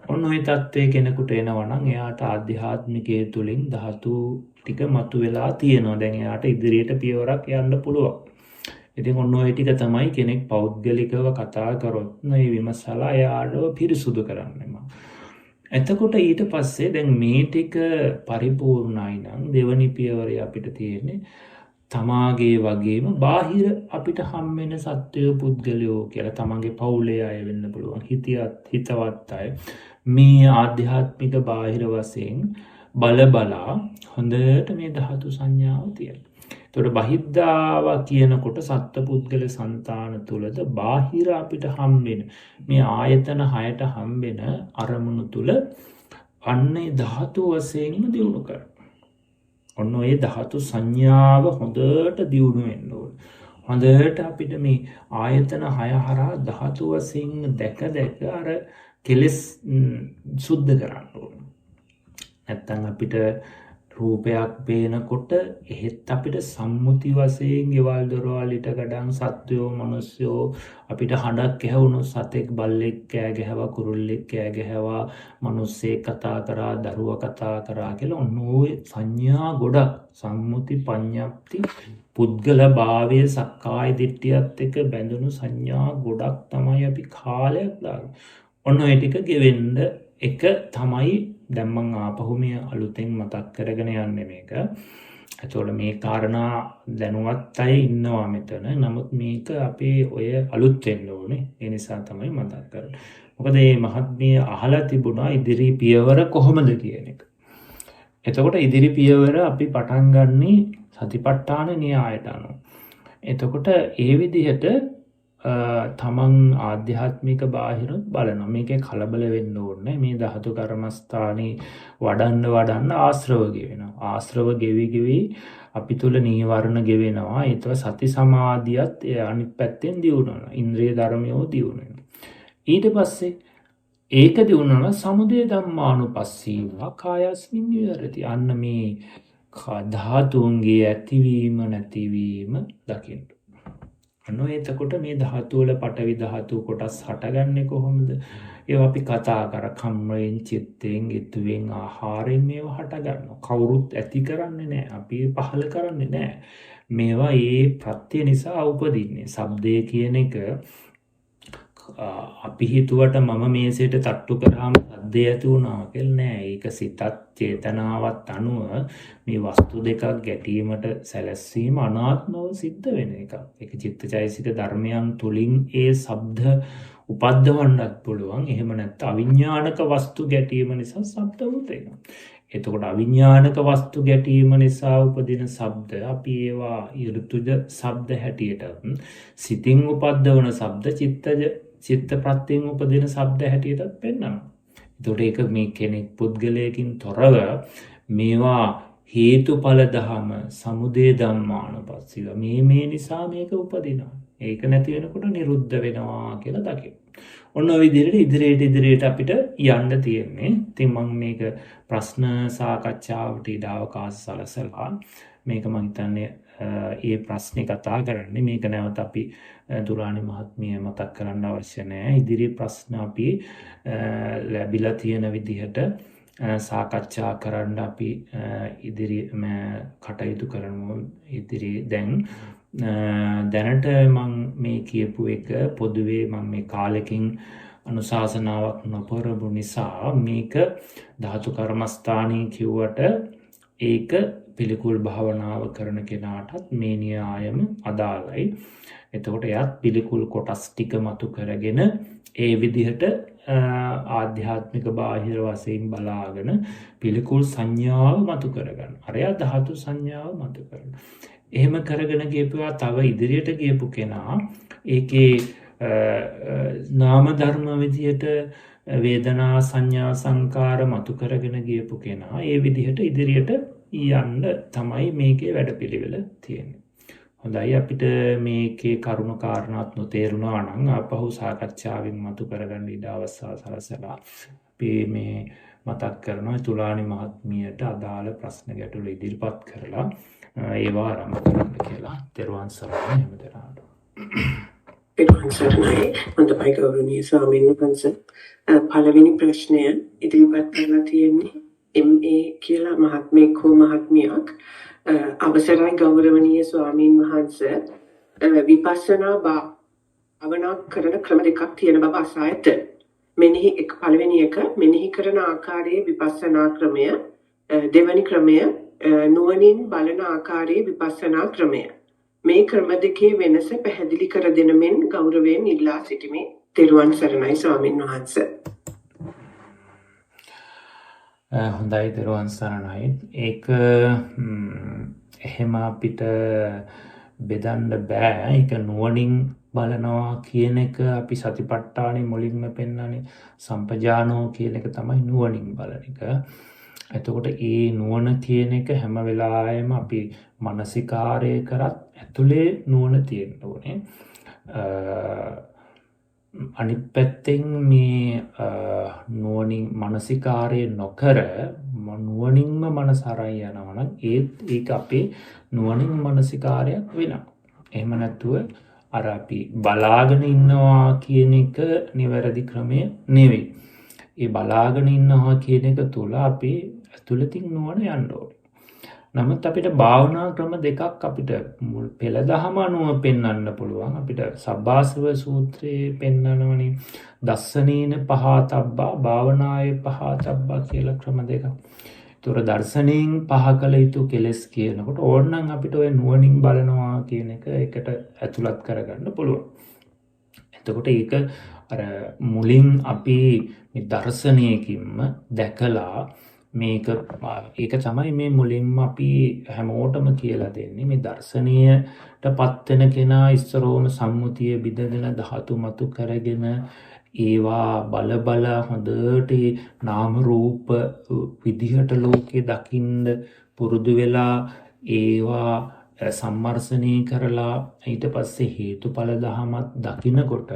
ඔන්න ඔය தත්ත්වයේ කෙනෙකුට එනවා නම් එයාට ආධ්‍යාත්මිකයේ තුලින් ධාතු ටික මතුවලා තියෙනවා. දැන් එයාට ඉදිරියට පියවරක් යන්න පුළුවන්. ඉතින් ඔන්න ඔය ටික තමයි කෙනෙක් පෞද්ගලිකව කතා කරොත් මේ විමසලා එයාට පිරිසුදු කරන්නෙම. එතකොට ඊට පස්සේ දැන් මේ ටික පරිපූර්ණයි නම් දෙවනි පියවරේ අපිට තියෙන්නේ තමාගේ වගේම බාහිර අපිට හම්බෙන සත්වය පුද්ගලයෝ කියලා තමන්ගේ පවුලේ අය වෙන්න පුළුවන්. හිතවත් අය මේ ආධ්‍යාත්මික බාහිර වශයෙන් බලා හොඳට මේ ධාතු සංඥාව තියෙනවා. එතකොට බහිද්ධාව කියනකොට සත්ත්ව පුද්ගල సంతාන තුලද බාහිර අපිට හම්බෙන මේ ආයතන 6ට හම්බෙන අරමුණු තුල අන්නේ ධාතු වශයෙන්ම දියුණු කරනවා. ඔන්න ඔය ධාතු සංඥාව හොඳට දියුණු වෙන්න ඕන. හොඳට අපිට මේ ආයතන 6 හරහා ධාතු වශයෙන් දැක අර කෙලස් සුද්ධ කරන්න ඕන. නැත්තම් අපිට රූපයක් පේනකොට එහෙත් අපිට සම්මුති වශයෙන් ගෙවල් දොරවල් ඊට ගඩන් සත්වයෝ මිනිස්සුયો අපිට හඬක් ඇහුණොත් සතෙක් බල්ලෙක් කෑ ගැහුවා කුරුල්ලෙක් කෑ ගැහුවා මිනිස්සෙක් කතා කරා දරුවා කතා කරා කියලා ඔන්න ඔය සංඥා ගොඩක් සම්මුති පඤ්ඤප්ති පුද්ගල භාවයේ සක්කාය දිට්ඨියත් එක්ක බැඳුණු සංඥා ගොඩක් තමයි අපි කාලයක් දාන්නේ. ඔන්න ඔය ටික ගෙවෙන්න එක තමයි දැන් මං ආපහු මේ අලුතෙන් මතක් කරගෙන යන්නේ මේක. එතකොට මේ කාරණා දැනුවත් අය ඉන්නවා මෙතන. නමුත් මේක අපේ ඔය අලුත් වෙන්න ඕනේ. ඒ නිසා තමයි මතක් කරන්නේ. මොකද මේ මහත්මිය අහලා තිබුණා ඉදිරි පියවර කොහොමද කියන එක. එතකොට ඉදිරි පියවර අපි පටන් ගන්නේ සතිපට්ඨාන න්‍යායට අනුව. එතකොට ඒ විදිහට තමන් ආධ්‍යාත්මික බාහිරත් බලනවා. මේකේ කලබල වෙන්න ඕනේ. මේ ධාතු කර්මස්ථානේ වඩන්න ආශ්‍රව ගෙවෙනවා. ආශ්‍රව ගෙවි අපි තුල නීවරණ ගෙවෙනවා. ඒතව සති සමාධියත් අනිත් පැත්තෙන් දියුණුවනවා. ඉන්ද්‍රිය ධර්මයෝ දියුණුවනවා. ඊට පස්සේ ඒක දියුණුවනවා සමුදය ධම්මානුපස්සීවා කායස්මින් විහෙරති. අන්න මේ ධාතුන්ගේ ඇතිවීම නැතිවීම දකින්න. අනෝ එතකොට මේ ධාතු වල පටවි ධාතු කොටස් හටගන්නේ කොහොමද? ඒවා අපි කතා කර කම්මයෙන් චිත්තයෙන් ඊතුවෙන් ආහාරයෙන් මේවා හටගන්නවා. කවුරුත් ඇති කරන්නේ නැහැ. අපි පහල කරන්නේ නැහැ. මේවා ඒ ප්‍රත්‍ය නිසා උපදින්නේ. ශබ්දය කියන එක අපි හිතුවට මම මේසෙට තට්ටු කරාම සද්දය ඇති වුණා කියලා නෑ. ඒක සිතත් චේතනාවත් අනුව මේ වස්තු දෙකක් ගැටීමට සැලැස්වීම අනාත්මව සිද්ධ වෙන එකක්. ඒක චිත්තචෛසික ධර්මයන් තුලින් ඒ ශබ්ද උපද්දවන්නත් පුළුවන්. එහෙම නැත්නම් අවිඥානික වස්තු ගැටීම නිසා ශබ්ද උපදිනවා. එතකොට අවිඥානික වස්තු ගැටීම නිසා උපදින ශබ්ද අපි ඒවා ඍතුජ ශබ්ද හැටියට සිතින් උපද්දවන ශබ්ද චිත්ත ප්‍රත්‍යයෙන් උපදින ශබ්ද හැටියටත් පෙන්වනවා. එතකොට ඒක මේ කෙනෙක් පුද්ගලයකින් තොරව මේවා හේතුඵල ධම සමුදය ධම්මානුපස්සීව මේ නිසා මේක උපදිනවා. ඒක නැති වෙනකොට නිරුද්ධ වෙනවා කියලා දකින්න. ඔන්න ඔය විදිහට ඉදිරියට අපිට යන්න තියෙන්නේ. ඉතින් මම මේක ප්‍රශ්න සාකච්ඡාවට ඉඩ අවකාශ සලසලා මේක මම හිතන්නේ ඒ ප්‍රශ්නේ කතා කරන්නේ. මේක නැවත අපි දුරාණි මහත්මිය මතක් කරන්න අවශ්‍ය නැහැ. ඉදිරි ප්‍රශ්න අපි ලැබිලා තියෙන විදිහට සාකච්ඡා කරන්න අපි ඉදිරි කටයුතු කරමු. ඉදිරි දැන් දැනට මං මේ කියපු එක පොදුවේ මං මේ කාලෙකින් අනුශාසනාවක් නොපරපු නිසා මේක ධාතු කර්මස්ථානී කිව්වට ඒක පිළිකුල් භාවනාව කරන කෙනාටත් මේ න්‍යායම අදාළයි. එතකොට එයත් පිළිකුල් කොටස් ටික මතු කරගෙන ඒ විදිහට ආධ්‍යාත්මික බාහිර වශයෙන් බලාගෙන පිළිකුල් සංඥාව මතු කරගන්න. අරයා ධාතු සංඥාව මතු කරන. එහෙම කරගෙන ගියපුවා තව ඉදිරියට ගියපු කෙනා ඒකේ නාම ධර්ම විදිහට වේදනා සංඥා සංකාර මතු කරගෙන ගියපු කෙනා ඒ විදිහට ඉදිරියට යන්න තමයි මේකේ වැඩපිළිවෙල තියෙන්නේ. හොඳයි අපිට මේකේ කරුණු කාරණාත් නොතේරුණා නම් ආපහු සාකච්ඡාවෙන් මතු කරගන්න ඉඩ අවස්ථාව සලසලා අපි මේ මතක් කරනවා තුලානි මහත්මියට අදාළ ප්‍රශ්න ගැටළු ඉදිරිපත් කරලා ඒවා ආරම්භ කරන්න කියලා. තෙරුවන් සරණයි හැමදෙනාට. තෙරුවන් සරණයි. හොඳයි ගෞරවනීය ස්වාමීන් වහන්සේ. පළවෙනි ප්‍රශ්නය ඉදිරිපත් කරලා තියෙන්නේ MA කියලා මහත්මයෙක් හෝ මහත්මියක් අවසරයි ගෞරවනීය ස්වාමීන් වහන්සේ විපස්සනා භාවනා කරන ක්‍රම දෙකක් තියෙන බව අසා ඇත. පළවෙනි එක මෙනෙහි කරන ආකාරයේ විපස්සනා ක්‍රමය, දෙවැනි ක්‍රමය නුවණින් බලන ආකාරයේ විපස්සනා ක්‍රමය. මේ ක්‍රම දෙකේ වෙනස පැහැදිලි කර දෙන මෙන් ගෞරවයෙන් ඉල්ලා සිටිමි. තෙරුවන් සරණයි ස්වාමීන් වහන්සේ. හොඳයි තෙරුවන් සරණයි. ඒක එහෙම අපිට බෙදන්න බෑ. ඒක නුවණින් බලනවා කියන එක අපි සතිපට්ඨානෙ මුලින්ම පෙන්නන්නේ. සම්පජානෝ කියන එක තමයි නුවණින් බලන එක. එතකොට ඒ නුවණ කියන එක හැම වෙලාවෙම අපි මානසිකාරය කරත් ඇතුලේ නුවණ තියෙන්න ඕනේ. අනිත් පැත්තෙන් මේ නුවණින් මානසිකාරය නොකර නුවණින්ම මනස අරන් යනවා නම් ඒක අපේ නුවණින් මානසිකාරයක් වෙනවා. එහෙම නැතුව අර අපි බලාගෙන ඉන්නවා කියන එක නිවැරදි ක්‍රමය නෙවෙයි. ඒ බලාගෙන ඉන්නවා කියන එක තුල අපි ඇතුළතින් නුවණ යන්න ඕනේ. නමුත් අපිට භාවනා ක්‍රම දෙකක් අපිට පෙළ දහම අනුව පෙන්වන්න පුළුවන්. අපිට සබ්බාසව සූත්‍රයේ පෙන්වනවනේ දස්සනීන පහතබ්බා භාවනායේ පහතබ්බා කියලා ක්‍රම දෙකක්. ඒතොර දර්ශනයෙන් පහ කළ යුතු කෙලෙස් කියනකොට ඕනනම් අපිට ඔය නුවණින් බලනවා කියන එක එකට ඇතුළත් කරගන්න පුළුවන්. එතකොට ඒක අර මුලින් අපි මේ දර්ශනයකින්ම දැකලා ඒක තමයි මේ මුලින්ම අපි හැමෝටම කියලා දෙන්නේ. මේ දර්ශනීයට පත්වෙන කෙනා ඉස්සරෝම සම්මුතිය බිඳගෙන ධාතු මතු කරගෙන ඒවා බල හොඳට නාම රූප විදිහට ලෝකේ දකින්න පුරුදු වෙලා ඒවා සම්මර්ෂණය කරලා ඊට පස්සේ හේතුඵල දහමත් දකින්නකොට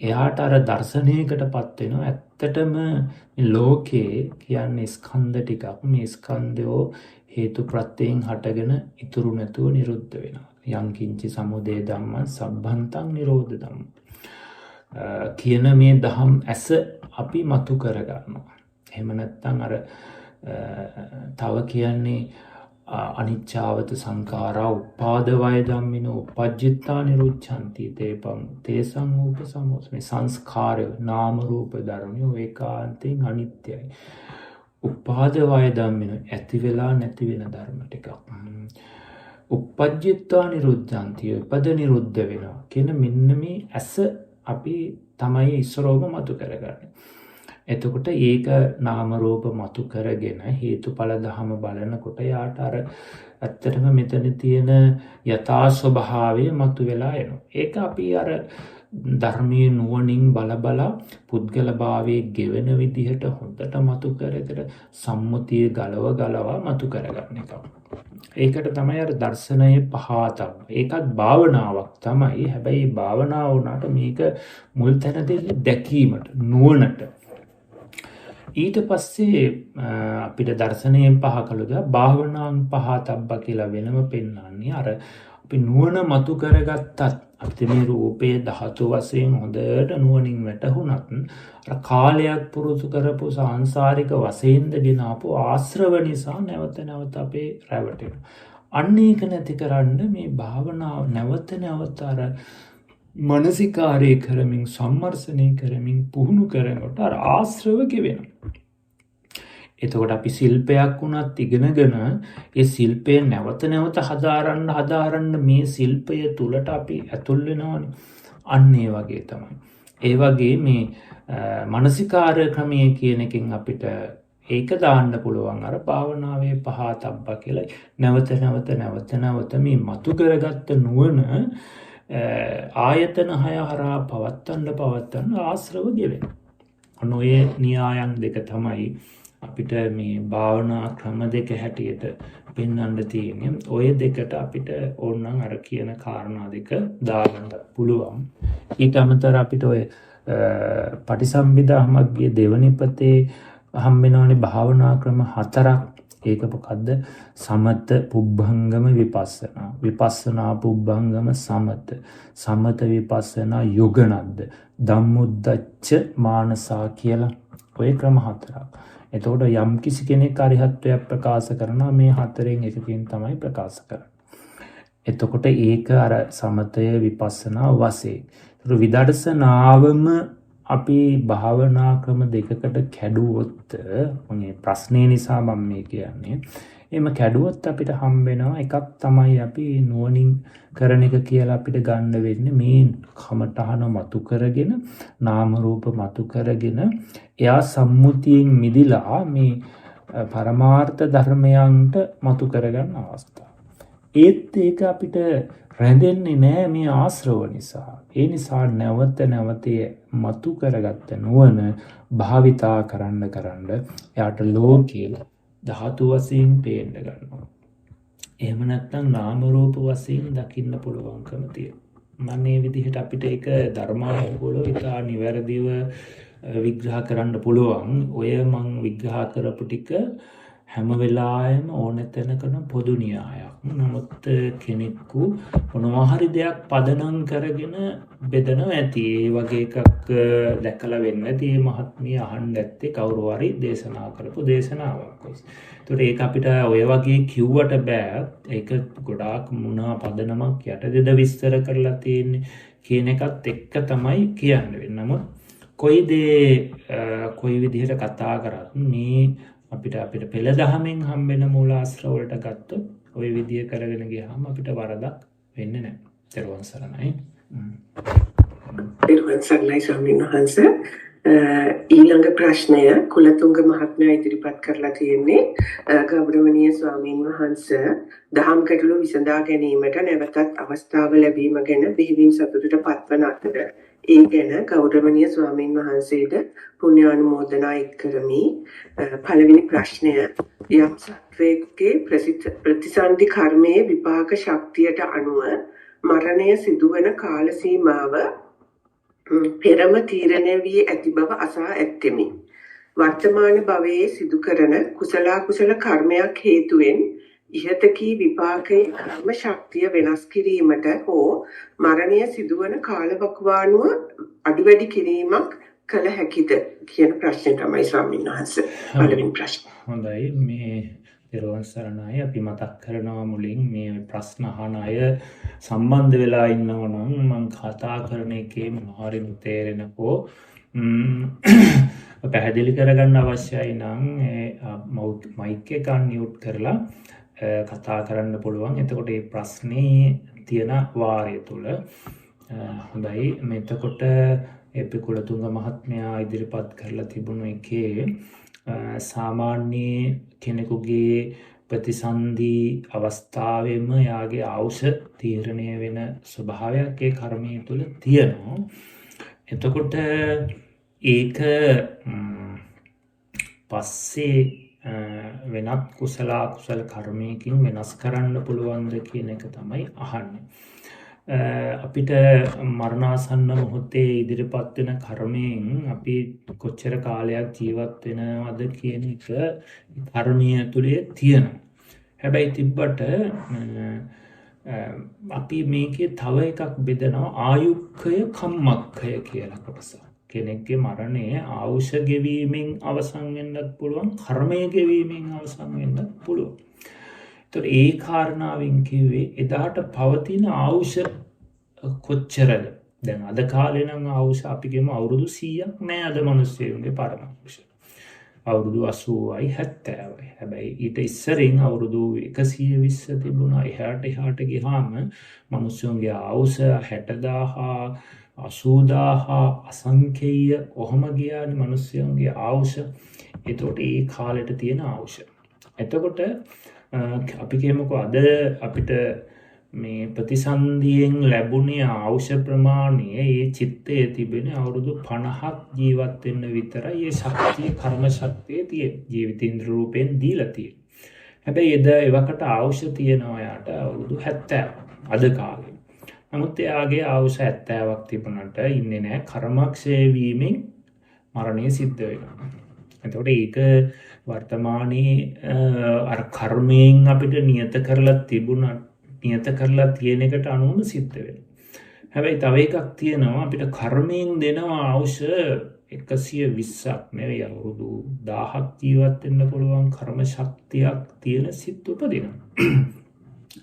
එයාට අර දර්ශනයකටපත් වෙනවා. ඇත්තටම මේ ලෝකේ කියන්නේ ස්කන්ධ ටිකක්. මේ ස්කන්ධයෝ හේතු ප්‍රත්‍යයෙන් හටගෙන ඉතුරු නැතුව නිරුද්ධ වෙනවා. යං කිංචි සමුදය ධම්මං සම්භන්තං නිරෝධ ධම්මං කියන මේ දහම් ඇස අපි මතු කරගන්නවා. එහෙම නැත්නම් අර තව කියන්නේ අනිච්චාවත සංඛාරා උපාද වය ධම්මිනෝ උපජ්ජිත්තා නිරුච්ඡanti තේසං උපසමෝස. මේ සංස්කාරය නාම රූප ධර්මෝ ඒකාන්තයෙන් අනිත්‍යයි. උපාද වය ධම්මිනෝ ඇති වෙලා නැති වෙන ධර්ම ටිකක්. උපජ්ජිත්තා නිරුද්ධanti උපද නිරුද්ධ වෙනවා කියන මෙන්න මේ ඇස අපි තමයි ඉස්සරෝම මතු කරගන්නේ. එතකොට ඒක නාම රූප මතු කරගෙන හේතුඵල ධම බලනකොට යාට අර ඇත්තටම මෙතන තියෙන යථා ස්වභාවය මතු වෙලා එනවා. ඒක අපි අර ධර්මයේ නුවණින් බල පුද්ගල භාවයේ ගෙවෙන විදිහට හොඳට මතු කරගෙන සම්මුතිය ගලවා මතු කරගන්න එක. ඒකට තමයි අර දර්ශනයේ පහතක්. ඒකත් භාවනාවක් තමයි. හැබැයි භාවනාව වුණාට මේක මුල් තැන දෙන්නේ දැකීමට, නුවණට. ඊට පස්සේ අපිට දර්ශනයෙන් පහ කළොත් භාවනාන් පහතබ්බ කියලා වෙනම පෙන්වන්නේ අර අපි නුවණ මතු කරගත්තත් අපිට මේ රූපයේ ධාතු වශයෙන් හොඳට නුවණින් වැටහුණත් අර කාලයක් පුරුදු කරපු සාංශාරික වශයෙන්ද ගෙන ආපු ආශ්‍රව නිසා නැවත අපේ රැවටෙනවා. අන්න ඒක නැති කරන්න මේ භාවනාව නැවත නැවත අර මනසිකාරය කරමින් සම්මර්ෂණය කරමින් පුහුණු කරනකොට අර ආශ්‍රව ගෙවෙනවා. එතකොට අපි ශිල්පයක් වුණත් ඉගෙනගෙන ඒ ශිල්පය නැවත නැවත හදාරන්න මේ ශිල්පය තුලට අපි ඇතුල් වෙනවනේ. අන්න ඒ වගේ තමයි. ඒ වගේ මේ මනසිකාර ක්‍රමය කියන එකෙන් අපිට ඒක දාන්න පුළුවන් අර භාවනාවේ පහතබ්බ කියලා නැවත මේ මතු කරගත්ත නුවණ ආයතන 6 හරහා පවත්තන්න ආශ්‍රව ගෙවෙන. අන්න ඔය න්‍යායන් දෙක තමයි අපිට මේ භාවනා ක්‍රම දෙක හැටියට පෙන්වන්න තියෙන්නේ. ඔය දෙකට අපිට ඕනනම් අර කියන කාරණා දෙක දාගන්න පුළුවන්. ඊට අමතරව අපිට ඔය පටිසම්භිදා මග්ගයේ දෙවනි පතේ හම්බෙනවනේ භාවනා ක්‍රම 4ක්. ඒක මොකද්ද? සමත පුබ්බංගම විපස්සනා, විපස්සනා පුබ්බංගම සමත, සමත විපස්සනා යොගනද්ද, ධම්මුද්දච්ච මානසා කියලා ඔය ක්‍රම 4ක්. එතකොට යම් කිසි කෙනෙක් අරිහත්ත්වයක් ප්‍රකාශ කරනවා මේ 4න් එකකින් තමයි ප්‍රකාශ කරන්නේ. එතකොට ඒක අර සමතය විපස්සනා වශයෙන්. ඒතර විදර්ශනාවම අපි භාවනා ක්‍රම දෙකකට කැඩුවොත් මගේ ප්‍රශ්නේ නිසා මම මේ කියන්නේ. එහෙම කැඩුවොත් අපිට හම්බ වෙනවා එකක් තමයි අපි නුවණින් කරන එක කියලා අපිට ගන්න වෙන්නේ මේ කමඨහන මතු කරගෙන නාම රූප මතු කරගෙන එයා සම්මුතියෙන් මිදිලා මේ පරමාර්ථ ධර්මයන්ට මතු කරගන්න අවස්ථාව. ඒත් ඒක අපිට රැඳෙන්නේ නෑ මේ ආශ්‍රව නිසා. ඒ නිසා නැවත මතු කරගත්ත නුවණ භාවිතා කරන්න එයාට ලෝකයේ ධාතු වශයෙන් පේන්න ගන්නවා. එහෙම නැත්නම් නාම රූප වශයෙන් දකින්න පුළුවන්කම තියෙනවා. මේ විදිහට අපිට ඒක ධර්මානුකූලව ඉතා නිවැරදිව විග්‍රහ කරන්න පුළුවන්. ඔය මං විග්‍රහ කරපු ටික හැම වෙලාවෙම ඕන තැනකන පොදු න්‍යායක්. නමුත් කෙනෙකු මොනවා හරි දෙයක් පදනම් කරගෙන බෙදනවා ඇති. ඒ වගේ එකක් දැකලා වෙන්න ඇති. මේ මහත්මිය අහන්න ඇත්තේ කවුරු හරි දේශනා කරපු දේශනාවක්. ඒතකොට ඒක අපිට ඔය වගේ කිව්වට බෑ. ඒක ගොඩාක් මුණා පදනමක් යටදෙද විස්තර කරලා තියෙන්නේ කියන එකත් එක්ක තමයි කියන්න වෙන්නේ. නමුත් කොයි විදිහට කතා කරත් මේ අපිට පෙළ දහමෙන් හම්බෙන මූලාශ්‍ර වලට ගත්තොත් ওই විදිය කරගෙන ගියාම අපිට වරදක් වෙන්නේ නැහැ. ත්‍රිවංශ සරණයි. ත්‍රිවංශ සරණයි ස්වාමීන් වහන්සේ. ඊළඟ ප්‍රශ්නය කුලතුංග මහත්මයා ඉදිරිපත් කරලා තියෙන්නේ ගෞරවනීය ස්වාමීන් වහන්සේ දහම් ගැටළු විසඳා ගැනීමට නැවතත් අවස්ථාව ලැබීම ගැන බෙහෙවින් සතුටට පත්වන අතර ඒ ගැන ගෞරවනීය ස්වාමීන් වහන්සේට පුණ්‍යානුමෝදනා කරමි. පළවෙනි ප්‍රශ්නය යම් සත්වයේ ප්‍රතිසන්දි කර්මයේ විපාක ශක්තියට අනුව මරණය සිදුවන කාල සීමාව පෙරම තීරණය වී ඇති බව අසා ඇත්තෙමි. වර්තමාන භවයේ සිදු කරන කුසල කර්මයක් හේතුවෙන් ඉහත කී විපාකයේ කර්ම ශක්තිය වෙනස් කිරීමට හෝ මරණය සිදුවන කාලවකවානුව අඩු වැඩි කිරීමක් කළ හැකිද කියන ප්‍රශ්නේ තමයි ස්වාමීන් වහන්සේ පළවෙනි ප්‍රශ්නේ. හොඳයි. මේ ත්‍රිවංශ සරණයි අපි මතක් කරනවා මුලින් මේ ප්‍රශ්න අහන අය සම්බන්ධ වෙලා ඉන්නවා නම් මම කතා කරන එකේ මොනවාරි තේරෙනකෝ පැහැදිලි කරගන්න අවශ්‍යයි නම් මයික් එක අන්මියුට් කරලා කතා කරන්න පුළුවන්. එතකොට මේ ප්‍රශ්නේ තියෙන වාරය තුල හොඳයි. මෙතකොට කුලතුංග මහත්මයා ඉදිරිපත් කරලා තිබුණු එකේ සාමාන්‍ය කෙනෙකුගේ ප්‍රතිසන්දි අවස්ථාවෙම යාගේ ආයුෂ තීරණය වෙන ස්වභාවයක් ඒ කර්මයේ තුල තියෙනවා. එතකොට ඒක පස්සේ වෙනත් කුසල කර්මයකින් වෙනස් කරන්න පුළුවන්ද කියන එක තමයි අහන්නේ. අපිට මරණාසන්න මොහොතේ ඉදිරිපත් වෙන කර්මයෙන් අපි කොච්චර කාලයක් ජීවත් වෙනවද කියන එක කර්මීය තුලේ තියෙනවා. හැබැයි තිබ්බට අපි මේකේ තව එකක් බෙදනවා ආයුක්කය කම්මක්කය කියලා කොටසක්. කෙනෙක්ගේ මරණය ආයුෂ ගෙවීමෙන් අවසන් වෙන්නත් පුළුවන්, කර්මය ගෙවීමෙන් අවසන් වෙන්නත් පුළුවන්. ඒතර ඒ කාරණාවෙන් කිව්වේ එදාට පවතින ආයුෂ කොච්චරද? දැන් අද කාලේ නම් ආයුෂ අපි කියමු අවුරුදු 100ක් නෑ අද මිනිස්සුන්ගේ පරමායුෂ. අවුරුදු 80යි 70යි. හැබැයි ඊට ඉස්සරින් අවුරුදු 120 තිබුණා. එහාට ගියාම මිනිස්සුන්ගේ ආයුෂ 60000 80,000 අසංඛේය කොහොම ගියානේ මිනිස්සුන්ගේ ආයුෂ. ඒතකොට ඒ කාලෙට තියෙන ආයුෂ. එතකොට අපි කියමුකෝ අද අපිට මේ ප්‍රතිසන්දියෙන් ලැබුණේ ආයුෂ ප්‍රමාණය ඒ චිත්තයේ තිබෙන අවුරුදු 50ක් ජීවත් වෙන්න විතරයි ඒ ශක්තිය කර්ම ශක්තිය තියෙන ජීවිතේන්ද්‍ර රූපයෙන් දීලා තියෙන. හැබැයි එවකට ආයුෂ තියෙනවා යාට අවුරුදු 70 අද කාලේ. නමුත් එයාගේ ආයුෂ 70ක් තිබුණාට ඉන්නේ නැහැ කර්මක්ෂය වීමෙන් මරණය සිද්ධ වෙනවා. එතකොට ඒක වර්තමානයේ අර කර්මයෙන් අපිට නියත කරලා තියෙන එකට අනුවම සිද්ධ වෙනවා. හැබැයි තව එකක් තියෙනවා අපිට කර්මයෙන් දෙනවා ආයුෂ 120ක් නෙවෙයි අවුරුදු 1000ක් ජීවත් වෙන්න පුළුවන් කර්ම ශක්තියක් තියෙන සිත් උපදිනවා.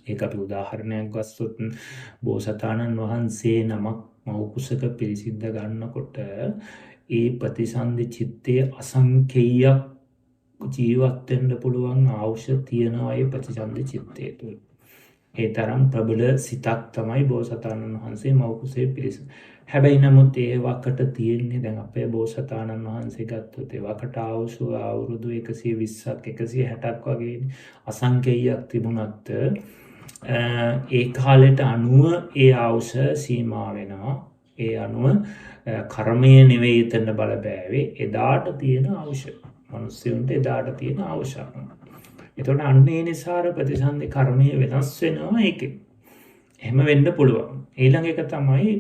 ඒක අපි උදාහරණයක් ගත්තොත් බෝසතාණන් වහන්සේ නමක් මව් කුසක පිරිසිද්ද ගන්නකොට ඒ ප්‍රතිසන්දි චිත්තයේ අසංඛේයයක් ජීවත් වෙන්න පුළුවන් ආයුෂ තියනවා ඒ ප්‍රතිසන්දි චිත්තයේ තුල. ඒ තරම් ප්‍රබල සිතක් තමයි බෝසතාණන් වහන්සේ මව් කුසේ පිරිස. හැබැයි නමුත් ඒ වකට තියෙන්නේ දැන් අපේ බෝසතාණන් වහන්සේ ගත්තොත් ඒ වකට ආයුෂ අවුරුදු 120ක් 160ක් වගේ අසංඛේයයක් තිබුණත් ඒ කාලෙට අනුව ඒ ආයුෂ සීමා වෙනවා. ඒ අනුව කර්මය නෙවෙයි එතන බලපෑවේ එදාට තියෙන ආයුෂ. මිනිස්සුන්ට එදාට තියෙන ආයුෂ. එතකොට අන්න ඒ නිසා ප්‍රතිසන්දි කර්මය වෙනස් වෙනවා ඒකේ. එහෙම වෙන්න පුළුවන්. ඊළඟ එක තමයි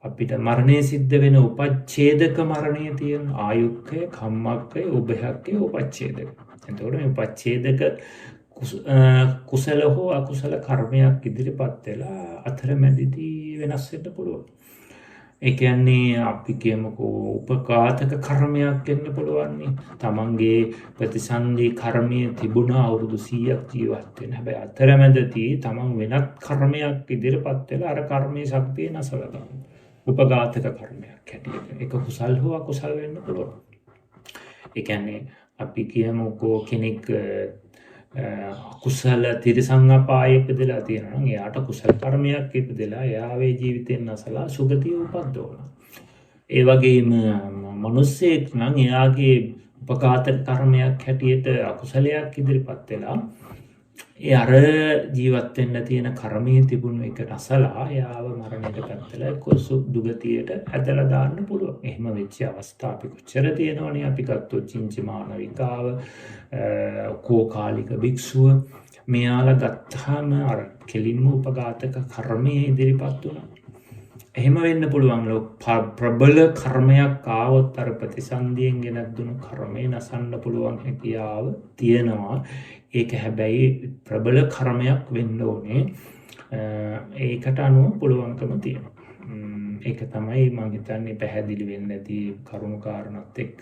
අපිට මරණය සිද්ධ වෙන උපච්ඡේදක මරණය තියෙන ආයුක්කය, කම්මක්කය, උභයක්කය, උපච්ඡේදක. එතකොට මේ උපච්ඡේදක කුසල හෝ අකුසල කර්මයක් ඉදිරිපත් වෙලා අතරමැදදී වෙනස් වෙන්න පුළුවන්. ඒ කියන්නේ අපි කියමුකෝ උපඝාතක කර්මයක් වෙන්න පුළුවන් නේ. තමන්ගේ ප්‍රතිසන්දි කර්මය තිබුණා අවුරුදු 100ක් ජීවත් වෙන්න. හැබැයි අතරමැදදී තමන් වෙනත් කර්මයක් ඉදිරිපත් වෙලා අර කර්මයේ ශක්තිය නැසලා ගන්නවා. උපඝාතක කර්මයක් හැටියට. ඒක කුසල් හෝ අකුසල් වෙන්න පුළුවන්. ඒ කියන්නේ අපි කියමුකෝ කෙනෙක් කුසල තිරසං අපායේ ඉපදලා තියෙනවා නම් එයාට කුසල කර්මයක් ඉපදලා එයාගේ ජීවිතෙන් නැසලා සුගතිය උපද්දවනවා. ඒ වගේම මිනිස්සෙක් නම් එයාගේ උපඝාතක කර්මයක් හැටියට අකුසලයක් ඉදිරිපත් වෙලා ඒ අර ජීවත් වෙන්න තියෙන කර්මයේ තිබුණු එක නැසලා එයාව මරණයට පැත්තලා කොසු දුගතියට ඇදලා දාන්න පුළුවන්. එහෙම වෙච්ච අවස්ථා අපි කොච්චර තියෙනවනේ. අපි ගත්තොත් චින්චි මානවිකාව, කෝකාලික භික්ෂුව මෙයාලා ගත්තාම අර කෙලින්ම උපඝාතක කර්මයේ ඉදිරිපත් වුණා. එහෙම වෙන්න පුළුවන්. ප්‍රබල කර්මයක් ආවොත් අර ප්‍රතිසන්දියෙන් ගෙනත් දුණු කර්මය නසන්න පුළුවන් හැකියාව තියෙනවා. ඒක හැබැයි ප්‍රබල කර්මයක් වෙන්න ඕනේ. ඒකට අනුව පුළුවන්කම තියෙනවා. ඒක තමයි මම හිතන්නේ පැහැදිලි වෙන්නේ නැති කරුණු කාරණාත් එක්ක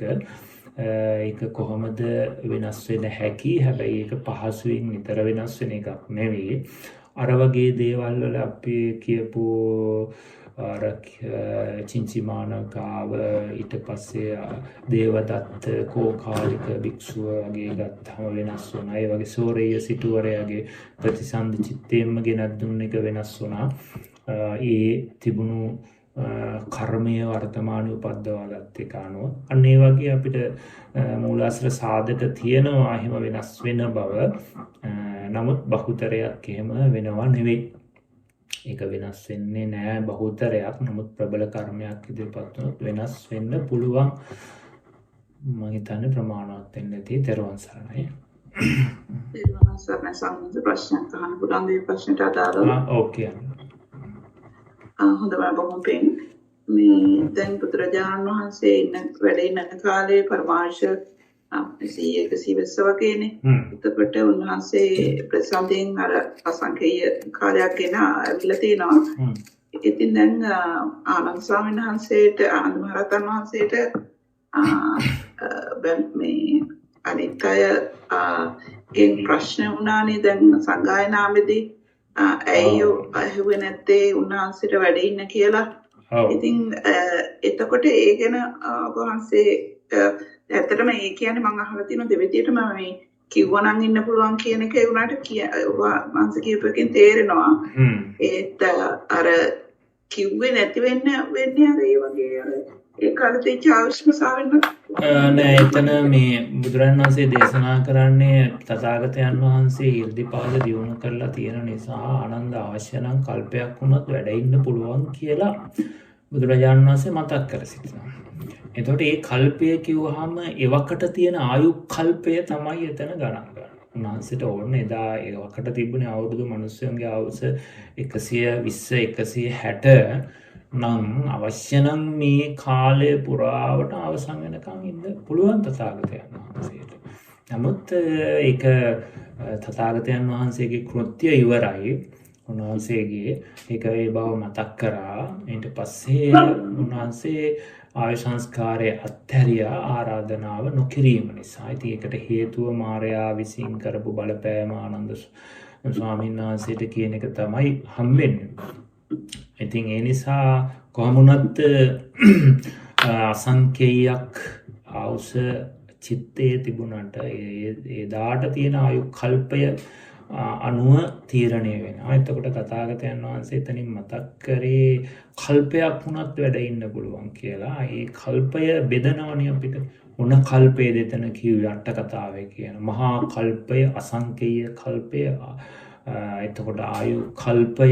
ඒක කොහොමද වෙනස් වෙන්න හැකි. හැබැයි ඒක පහසුවෙන් නිතර වෙනස් වෙන එකක් නෙවෙයි. අර වගේ දේවල් වල අපි කියපු අර චින්චිමානකාව ඊට පස්සේ දේවදත්ත කෝකාලික භික්ෂුව වගේ ගත්තම වෙනස් වුණා. ඒ වගේ සෝරේය සිටුවරයාගේ ප්‍රතිසන්දි චිත්තයෙන්ම ගෙනත් දුන්න එක වෙනස් වුණා. ඒ තිබුණු කර්මය වර්තමානයේ උපද්දවා ගත්ත එක අනුව අන්න ඒ වගේ අපිට මූලාශ්‍ර සාධක තියෙනවා එහෙම වෙනස් වෙන බව. නමුත් බහුතරයක් එහෙම වෙනවා නෙවෙයි. ඒක වෙනස් වෙන්නේ නැහැ බහුතරයක්. නමුත් ප්‍රබල කර්මයක් ඉදිරිපත් වුණොත් වෙනස් වෙන්න පුළුවන්. මම හිතන්නේ ප්‍රමාණවත් වෙන්නේ නැති තෙරුවන් සරණයි. තෙරුවන් සරණයි. සම්මුත ප්‍රශ්නයක් අහන්න පුළුවන්. මේ ප්‍රශ්නට අදාළව. ඕකේ. හොඳයි බොහොම පිං. මේ දැන් පුත්‍රජාන වහන්සේ වැඩ ඉන්න කාලේ පරමාර්ශ 120 වගේනේ. එතකොට උන්වහන්සේ ප්‍රතිසන්දියෙන් අර අසංඛේය කාලයක් ගෙන අවිලා තිනවා. ඉතින් දැන් ආනන්ද ස්වාමීන් වහන්සේට ආනන්ද මහරහතන් වහන්සේට මේ අනිත් අය ගෙන් ප්‍රශ්න වුණානේ දැන් සංගායනාවේදී ඇයි ඇහුවේ නැත්තේ උන්වහන්සේට වැඩ ඉන්න කියලා. ඉතින් එතකොට ඒ ගැන වහන්සේ ඇත්තටම ඒ කියන්නේ මම අහලා තියෙන දෙවිදියටම මේ කිව්වනම් ඉන්න පුළුවන් කියන එක ඒ උනාට වහන්සේ කියපේකෙන් තේරෙනවා. ඒත් අර කිව්වේ නැති වෙන්නේ අර ඒ වගේ ඒ කාලේ චාවිස්මසාවෙන්න නෑ එතන මේ බුදුරජාණන් වහන්සේ දේශනා කරන්නේ තථාගතයන් වහන්සේ 이르දිපාද දියුණු කරලා තියෙන නිසා ආනන්ද අවශ්‍ය නම් කල්පයක් වුණත් වැඩ ඉන්න පුළුවන් කියලා බුදුරජාණන් වහන්සේ මතක් කර සිටිනවා. එතකොට මේ කල්පය කිව්වහම එවකට තියෙන ආයු කල්පය තමයි එතන ගණන් ගන්න. උන්වහන්සේට ඕන එදා එවකට තිබුණේ අවුරුදු මිනිස්සුන්ගේ ආයුෂ 120 160 නම් අවශ්‍ය නම් මේ කාලය පුරාවට අවසන් වෙනකන් ඉන්න පුළුවන් තථාගතයන් වහන්සේට. නමුත් ඒක තථාගතයන් වහන්සේගේ කෘත්‍ය ඉවරයි. උන්වහන්සේගේ ඒක ඒ බව මතක් කරා. ඊට පස්සේ උන්වහන්සේ ආයු සංස්කාරය අත්හැරියා ආරාධනාව නොකිරීම නිසා. ඉතින් ඒකට හේතුව මාරයා විසින් කරපු බලපෑම ආනන්ද ස්වාමීන් වහන්සේට කියන එක තමයි හම්බෙන්නේ. ඉතින් ඒ නිසා කොහොමුණත් අසංකේයයක් ආවුස චිත්තයේ තිබුණට එදාට තියෙන ආයු කල්පය අනුව තීරණය වෙනවා. එතකොට තථාගතයන් වහන්සේ එතනින් මතක් කරේ කල්පයක් වුණත් වැඩ ඉන්න පුළුවන් කියලා. ඒ කල්පය බෙදනවනේ අපිට. මොන කල්පයේද එතන කිව්වේ අට කතාවේ කියන මහා කල්පය, අසංකේය කල්පය, එතකොට ආයු කල්පය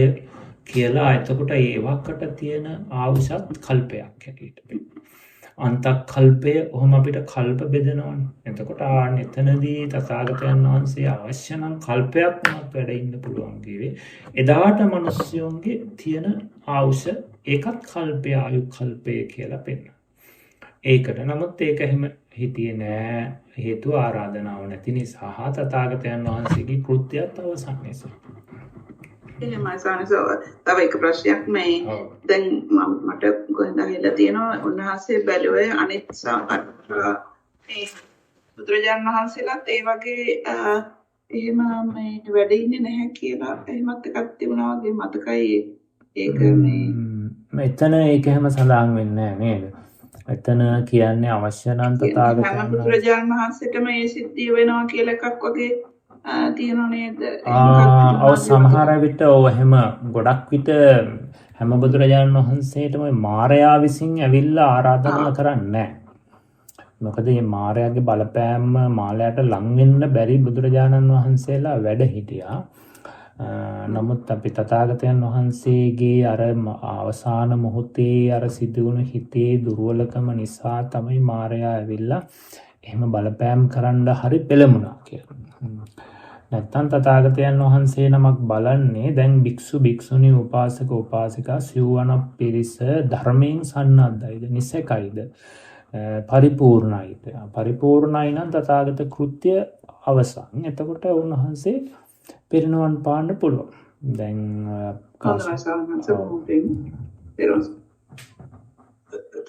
කියලා. එතකොට ඒ වකට තියෙන ආවුසත් කල්පයක් හැටියට අන්තක් කල්පය ඔහොම අපිට කල්ප බෙදනවනේ. එතකොට එතනදී තථාගතයන් වහන්සේ අවශ්‍ය නම් කල්පයක් වුණත් වැඩ ඉන්න පුළුවන් කිව්වේ. එදාට මිනිස්සුන්ගේ තියෙන ආවුස ඒකත් කල්පය ආයු කල්පය කියලා පෙන්නනවා. ඒකට නමුත් ඒක එහෙම හිතියේ නෑ. හේතුව ආරාධනාව නැති නිසා තථාගතයන් වහන්සේගේ කෘත්‍යයත් අවසන් නිසා. එහෙමයි සානසව. තව එක ප්‍රශ්නයක් මේ දැන් මට කොහෙන්ද ඇහිලා තියෙනවා උන්වහන්සේ බැලුවේ අනිත් මේ බුදුරජාණන් වහන්සේලාත් ඒ වගේ එහෙම මේ වැඩ ඉන්නේ නැහැ කියලා එහෙමත් එකක් තිබුණා වගේ මතකයි. ඒක මේ මෙතන ඒක එහෙම සඳහන් වෙන්නේ නැහැ නේද? එතන කියන්නේ අවශ්‍ය නම් තථාගතයන් බුදුරජාණන් වහන්සේටම මේ සිද්ධිය වෙනවා කියලා එකක් වගේ තියෙනව නේද? ඔව් සමහර විට ඔව් එහෙම ගොඩක් විට හැම බුදුරජාණන් වහන්සේටම මාරයා විසින් ඇවිල්ලා ආරාධනා කරන්නේ නැහැ. මොකද මේ මාරයාගේ බලපෑම මාළයාට ලං වෙන්න බැරි බුදුරජාණන් වහන්සේලා වැඩ හිටියා. නමුත් අපි තථාගතයන් වහන්සේගේ අර අවසාන මොහොතේ අර සිදුවුණු හිතේ දුර්වලකම නිසා තමයි මාරයා ඇවිල්ලා එහෙම බලපෑම් කරන්න හරි පෙළඹුණා කියලා. නැත්තම් තථාගතයන් වහන්සේ නමක් බලන්නේ දැන් භික්ෂු භික්ෂුණී උපාසක උපාසිකා සිව්වන පිරිස ධර්මයෙන් සන්නද්ධයිද නිසකයිද පරිපූර්ණයිද පරිපූර්ණයි නම් තථාගත කෘත්‍ය අවසන්. එතකොට උන්වහන්සේ පිරිනවන් පාන්න පුළුවන්. දැන්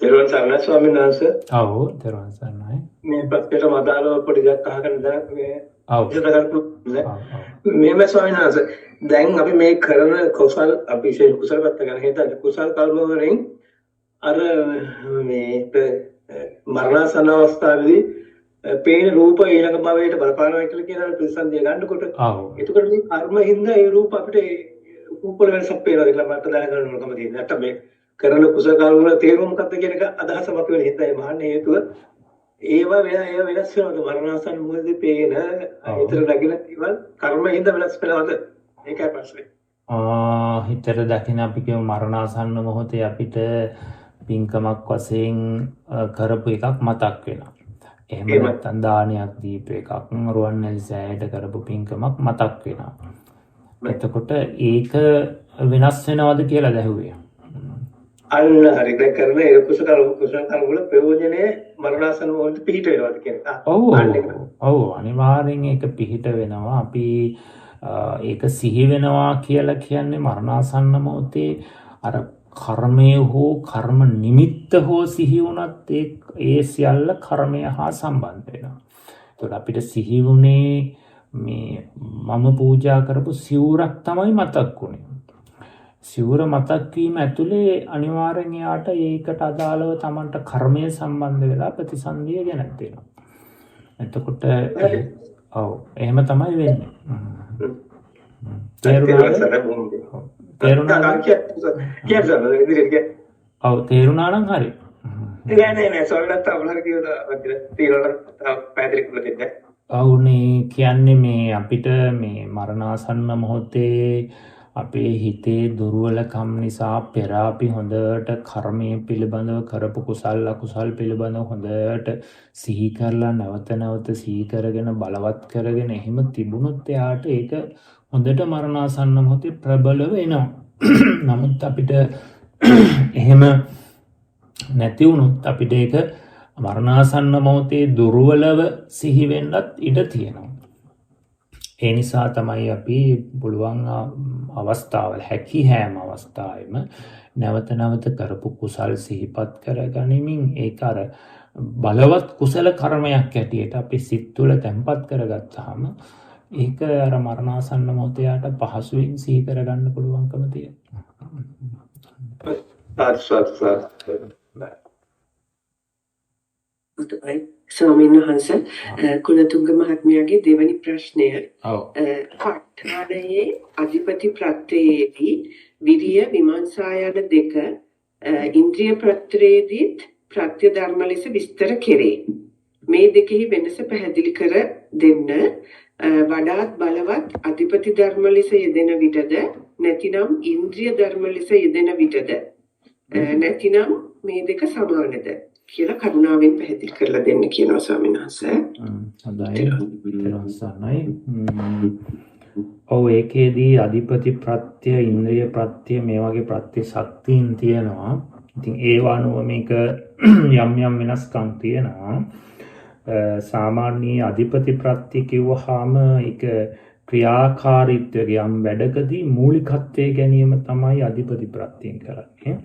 තෙරුවන් සරණයි ස්වාමීන් වහන්සේ. ඔව් තෙරුවන් සරණයි. මේ ප්‍රශ්නෙට මදාලව පොඩි දෙයක් අහගෙන දැන් මේම ස්වාමීන් වහන්සේ දැන් අපි මේ කරන කුසල් අපි විශේෂ කුසල පැත්ත ගැන හිතන්නේ කුසල් කර්ම වලින් අර මේ මරණාසන්න අවස්ථාවේදී පේන රූප ඊළඟ භවයට බලපානවා කියලා කියන ප්‍රතිසන්දිය ගන්නකොට එතකොට මේ කර්ම හින්දා ඒ රූප අපිට රූප වල වෙනසක් පේනවා කියලා මට දැනගන්න ඕනකම තියෙනවා. නැත්නම් මේ කරන කුසල කර්ම වල තේරුම මොකක්ද කියන එක අදහස මත වෙන හින්දා මේ මහන්නේ හේතුව ඒවා වෙනස් වෙනවද මරණාසන්න මොහොතේ පේන හිතට දකින ඒවා කර්ම හින්දා වෙනස් වෙනවද? ඒකයි ප්‍රශ්නේ. හිතට දකින අපි කියමු මරණාසන්න මොහොතේ අපිට පින්කමක් වශයෙන් කරපු එකක් මතක් වෙනවා. එහෙම නැත්නම් දානයක් දීප එකක් රුවන්වැලි සෑයට කරපු පින්කමක් මතක් වෙනවා. එතකොට ඒක වෙනස් වෙනවද කියලා දැහුවේ. අන්න හරි දැන් කරන ඒ කුසල කර්ම වල ප්‍රයෝජනේ මරණාසන්න මොහොතේ පිහිට වෙනවද කියන එක. ඔව් අනිවාර්යෙන් ඒක පිහිට වෙනවා. අපි ඒක සිහි වෙනවා කියලා කියන්නේ මරණාසන්න මොහොතේ අර කර්මය හෝ කර්ම නිමිත්ත හෝ සිහි වුණත් ඒ සියල්ල කර්මය හා සම්බන්ධ වෙනවා. එතකොට අපිට සිහි වුණේ මේ මම පූජා කරපු සිවුරක් තමයි මතක් වුණේ. සිවුර මතක් වීම ඇතුලේ අනිවාර්යෙන් යාට ඒකට අදාළව Tamanට කර්මය සම්බන්ධ වෙලා ප්‍රතිසන්දිය ගෙනත් වෙනවා. එතකොට ඔව් එහෙම තමයි වෙන්නේ. තේරුණා නම් හරි. ඔව්නේ කියන්නේ මේ අපිට මේ මරණාසන්න මොහොතේ අපේ හිතේ දුර්වලකම් නිසා පෙර අපි හොඳට කර්මයේ පිළිබඳව කරපු කුසල් අකුසල් පිළිබඳව හොඳට සිහි කරලා නැවත සිහි කරගෙන බලවත් කරගෙන එහෙම තිබුණොත් එයාට ඒක හොඳට මරණාසන්න මොහොතේ ප්‍රබලව එනවා. නමුත් අපිට එහෙම නැති වුණොත් අපිට ඒක මරණාසන්න මොහොතේ දුර්වලව සිහි වෙන්නත් ඉඩ තියෙනවා. ඒ නිසා තමයි අපි පුළුවන් අවස්ථාවල හැකි හැම අවස්ථාවෙම නැවත කරපු කුසල් සිහිපත් කරගනිමින් ඒක අර බලවත් කුසල කර්මයක් ඇටියට අපි සිත් තුළ තැන්පත් කරගත්තාම ඒක අර මරණාසන්න මොහොතේට පහසුවෙන් සිහි කරගන්න පුළුවන්කම තියෙනවා. ස්වාමීන් වහන්සේ කුලතුංග මහත්මයාගේ දෙවැනි ප්‍රශ්නය ප ဋ ාණයේ අධිපති ප්‍රත්‍යයේදී විරිය විමර්ශා යන දෙක ඉන්ද්‍රිය ප්‍රත්‍යයේදීත් ප්‍රත්‍ය ධර්ම ලෙස විස්තර කෙරේ. මේ දෙකෙහි වෙනස පැහැදිලි කර දෙන්න. වඩාත් බලවත් අධිපති ධර්ම ලෙස යෙදෙන විටද නැතිනම් ඉන්ද්‍රිය ධර්ම ලෙස යෙදෙන විටද නැතිනම් මේ දෙක සමානද කියලා කරුණාවෙන් පැහැදිලි කරලා දෙන්න කියනවා ස්වාමීන් වහන්සේ. ඔව් ඒකේදී අධිපති ප්‍රත්‍ය ඉන්ද්‍රිය ප්‍රත්‍ය මේ වගේ ප්‍රත්‍ය ශක්තියින් තියෙනවා. ඉතින් ඒව අනුව මේක යම් වෙනස්කම් තියෙනවා. සාමාන්‍ය අධිපති ප්‍රත්‍ය කිව්වහම ඒක ක්‍රියාකාරීත්වයේ යම් වැඩකදී මූලිකත්වයේ ගැනීම තමයි අධිපති ප්‍රත්‍යයෙන් කරන්නේ.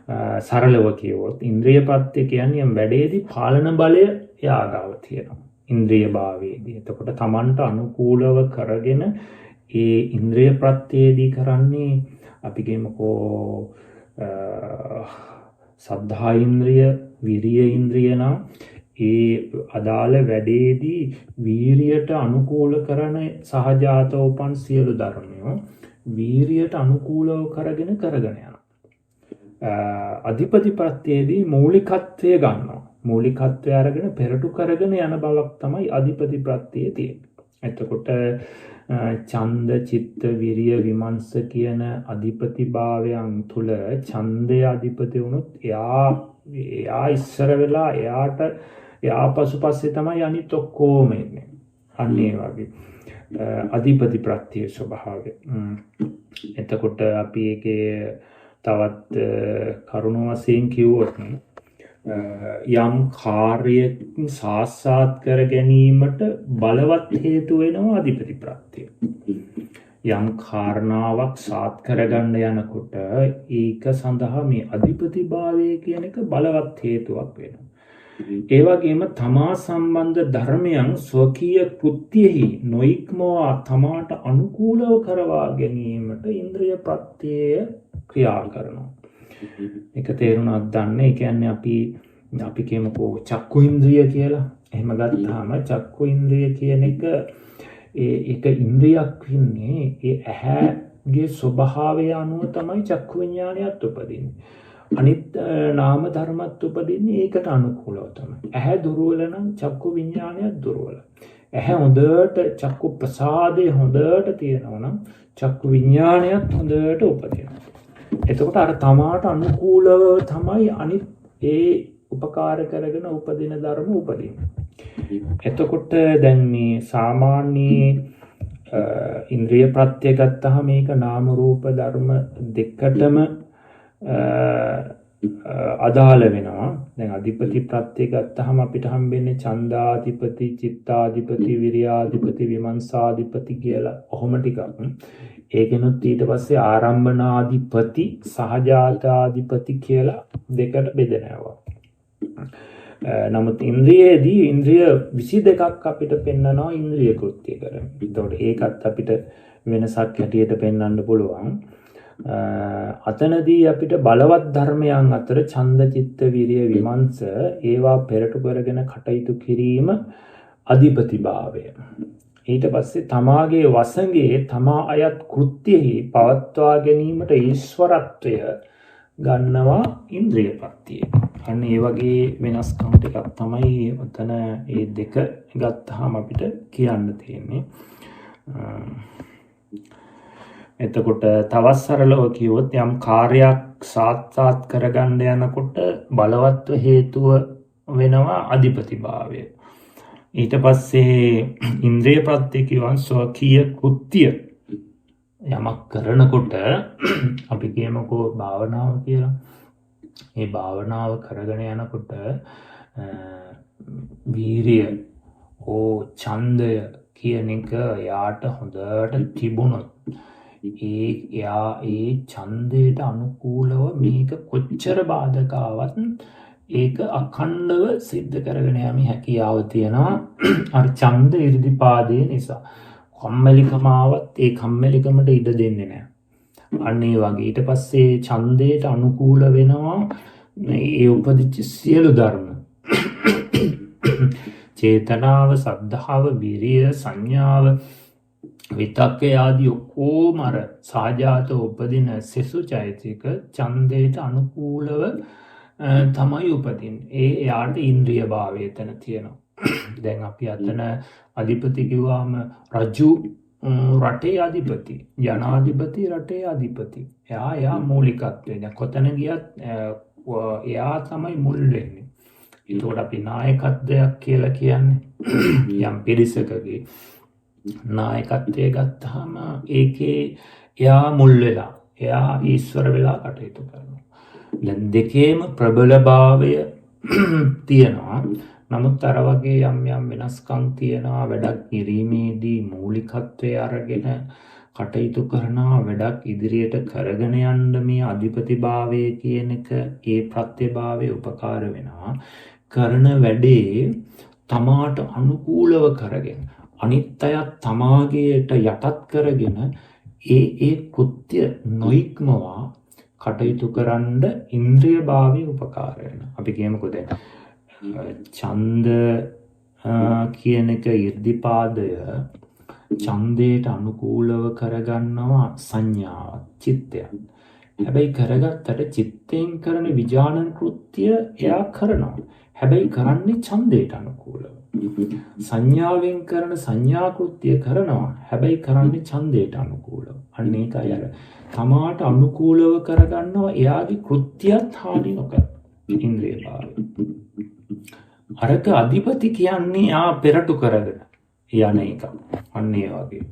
සරලව කියවොත් ඉන්ද්‍රිය ප්‍රත්‍ය කියන්නේ යම් වැඩේදී පාලන බලය යාගාව තියෙනවා. ඉන්ද්‍රිය භාවයේදී. එතකොට Tamanට අනුකූලව කරගෙන ඒ ඉන්ද්‍රිය ප්‍රත්‍යයේදී කරන්නේ අපි කියමුකෝ සද්ධා ඉන්ද්‍රිය, විරිය ඉන්ද්‍රිය නම් ඒ අදාළ වැඩේදී වීරියට අනුකූල කරන සහජාතව උපන් සියලු ධර්මයෝ වීරියට අනුකූලව කරගෙන යනවා. අධිපති ප්‍රත්‍යයේදී මූලිකත්වය ගන්නවා. මූලිකත්වය අරගෙන පෙරටු කරගෙන යන බවක් තමයි අධිපති ප්‍රත්‍යයේ තියෙන්නේ. එතකොට ඡන්ද, චිත්ත, විරිය, විමර්ශ කියන අධිපති භාවයන් තුල ඡන්දය අධිපති වුණොත් එයා ඉස්සර වෙලා එයා පසුපස්සේ තමයි අනිත් ඔක්කොම එන්නේ. අන්න ඒ වගේ අධිපති ප්‍රත්‍යයේ ස්වභාවය. එතකොට අපි ඒකේ තවත් කරුණ වශයෙන් කිව්වොත් යම් කාර්යයක් සාක්ෂාත් කර ගැනීමට බලවත් හේතු වෙනවා අධිපති ප්‍රත්‍යය. යම් කාරණාවක් සාත් කරගන්න යනකොට ඒක සඳහා මේ අධිපති භාවය කියන එක බලවත් හේතුවක් වෙනවා. ඒ වගේම තමා සම්බන්ධ ධර්මයන් ස්වකීය කෘත්‍යෙහි නොඉක්මවා තමාට අනුකූලව කරවා ගැනීමට ඉන්ද්‍රිය ප්‍රත්‍යය ක්‍රියා කරනවා. ඒක තේරුණාද දන්නේ? ඒ කියන්නේ අපි කියමුකෝ චක්කු ඉන්ද්‍රිය කියලා. එහෙම ගත්තාම චක්කු ඉන්ද්‍රිය කියන එක ඒක ඉන්ද්‍රියක් වෙන්නේ ඒ ඇහැගේ ස්වභාවය අනුව තමයි චක්කු විඥානයත් උපදින්නේ. අනිත් නාම ධර්මත් උපදින්නේ ඒකට අනුකූලව තමයි. ඇහැ දුර්වල නම් චක්කු විඥානයත් දුර්වල. ඇහැ හොඳට චක්කු ප්‍රසාදේ හොඳට තියෙනවා නම් චක්කු විඥානයත් හොඳට උපදිනවා. එතකොට අර තමාට අනුකූලව තමයි අනිත් ඒ උපකාර කරගෙන උපදින ධර්ම උපදින්නේ. එතකොට දැන් මේ සාමාන්‍ය ඉන්ද්‍රිය ප්‍රත්‍ය ගත්තහම මේක නාම රූප ධර්ම දෙකටම අදාළ වෙනවා. දැන් අධිපති ප්‍රත්‍ය ගත්තහම අපිට හම්බෙන්නේ ඡන්දාධිපති, චිත්තාධිපති, විරියාධිපති, විමර්ශාධිපති කියලා ඔහොම ටිකක්. ඒකෙනුත් ඊට පස්සේ ආරම්භනාධිපති, සහජාතාධිපති කියලා දෙකට බෙදෙනවා. නමුත් ඉන්ද්‍රියේදී ඉන්ද්‍රිය 22ක් අපිට පෙන්වනවා ඉන්ද්‍රිය කෘත්‍ය කර. ඒතකොට ඒකත් අපිට වෙනසක් හැටියට පෙන්වන්න පුළුවන්. අතනදී අපිට බලවත් ධර්මයන් අතර ඡන්ද චිත්ත විරිය විමංශ ඒවා පෙරටු කරගෙන කටයුතු කිරීම අධිපතිභාවය. ඊට පස්සේ තමාගේ වසඟේ තමා අයත් කෘත්‍යෙහි පවත්වා ගැනීමට ඊශ්වරත්වය ගන්නවා ඉන්ද්‍රියපත්තිය. අන්න ඒ වගේ වෙනස්කම් ටිකක් තමයි ඔතන ඒ දෙක ගත්තාම අපිට කියන්න තියෙන්නේ. එතකොට තවත් සරලව කිව්වොත් යම් කාර්යයක් සාක්ෂාත් කරගන්න යනකොට බලවත්ව හේතුව වෙනවා අධිපතිභාවය. ඊට පස්සේ ඉන්ද්‍රිය ප්‍රත්‍ය කියවන් ස්වකීය කෘත්‍ය යමක් කරනකොට අපි කියමුකෝ භාවනාව කියලා. මේ භාවනාව කරගෙන යනකොට වීරිය ඡන්දය කියන එක යාට හොඳට තිබුණොත් ඒ ඡන්දයට අනුකූලව මේක කොච්චර බාධකාවත් ඒක අඛණ්ඩව සිද්ධ කරගෙන යමි හැකියාව තියෙනවා අර ඡන්ද 이르දිපාදේ නිසා. කම්මැලිකම ආවත් ඒ කම්මැලිකමට ඉඩ දෙන්නේ නැහැ. අන්න ඒ වගේ ඊට පස්සේ ඡන්දයට අනුකූල වෙනවා ඒ උපදිච්ච සියලු ධර්ම. චේතනාව, සද්ධාව, විරිය, සංඥාව, විතක්කය ආදී ඔක්කොම අර සාජාත උපදින සෙසු චෛතසික ඡන්දයට අනුකූලව තමයි උපදින්නේ. එයාට ඉන්ද්‍රිය භාවය එතන තියෙනවා. දැන් අපි අතන අධිපති කිව්වම රජු රටේ අධිපති, ජනාධිපති රටේ අධිපති. එයා මූලිකත්වය. දැන් කොතන ගියත් එයා තමයි මුල් වෙන්නේ. ඒකට අපි නායකත්වයක් කියලා කියන්නේ යම් පිරිසකගේ නායකත්වය ගත්තාම ඒකේ එයා මුල් වෙලා, එයා ඊශ්වර වෙලා කටයුතු කරනවා. දැන් දෙකේම ප්‍රබලභාවය තියෙනවා. නමුත් අර වගේ යම් වෙනස්කම් තියෙනවා. වැඩක් කිරීමේදී මූලිකත්වය අරගෙන කටයුතු කරනවා. වැඩක් ඉදිරියට කරගෙන යන්න මේ අධිපතිභාවය කියන එක ඒ ප්‍රත්‍යභාවය උපකාර වෙනවා. කරන වැඩේ තමාට අනුකූලව කරගෙන අනිත් අයත් තමාගේට යටත් කරගෙන ඒ කෘත්‍ය නොඉක්මවා කටයුතු කරන්න ඉන්ද්‍රිය භාවය උපකාර වෙනවා. අපි කියමුකෝ දැන් ඡන්ද කියන එක 이르දිපාදය ඡන්දයට අනුකූලව කරගන්නවා සංඥාව, චිත්තය. හැබැයි කරගත්තට චිත්තයෙන් කරන විඥාන කෘත්‍ය එයා කරනවා. හැබැයි කරන්නේ ඡන්දයට අනුකූලව. සංඥාවෙන් කරන සංඥා කෘත්‍ය කරනවා. හැබැයි කරන්නේ ඡන්දයට අනුකූලව. අන්න ඒකයි අර තමාට අනුකූලව කරගන්නවා. එයාගේ කෘත්‍යයත් හානි නොකර ඉන්ද්‍රිය භාවය. අරක අධිපති කියන්නේ පෙරටු කරගෙන යන එක. අන්න ඒ වගේ.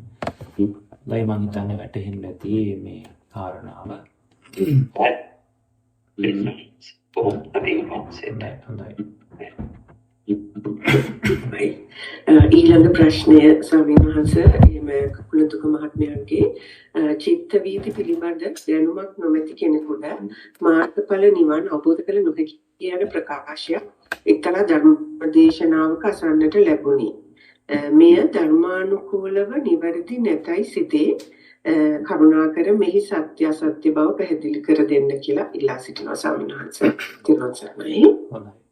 ලයි මං හිතන්නේ වැටහෙන්නේ නැති මේ කාරණාව. ඊළඟ ප්‍රශ්නය ස්වාමීන් වහන්සේ එහෙම කුලතුක මහත්මයාගේ චිත්ත වීති පිළිබඳ දැනුමක් නොමැති කෙනෙකුට මාර්ගඵල නිවන් අවබෝධ කළ නොහැකි කියන ප්‍රකාශයක් එක්තරා ධර්ම දේශනාවක අසන්නට ලැබුණි. මෙය ධර්මානුකූලව නිවැරදි නැතයි සිතේ. කරුණාකර මෙහි සත්‍ය අසත්‍ය බව පැහැදිලි කර දෙන්න කියලා ඉල්ලා සිටිනවා ස්වාමීන් වහන්සේ. තිරුවන් සරණයි.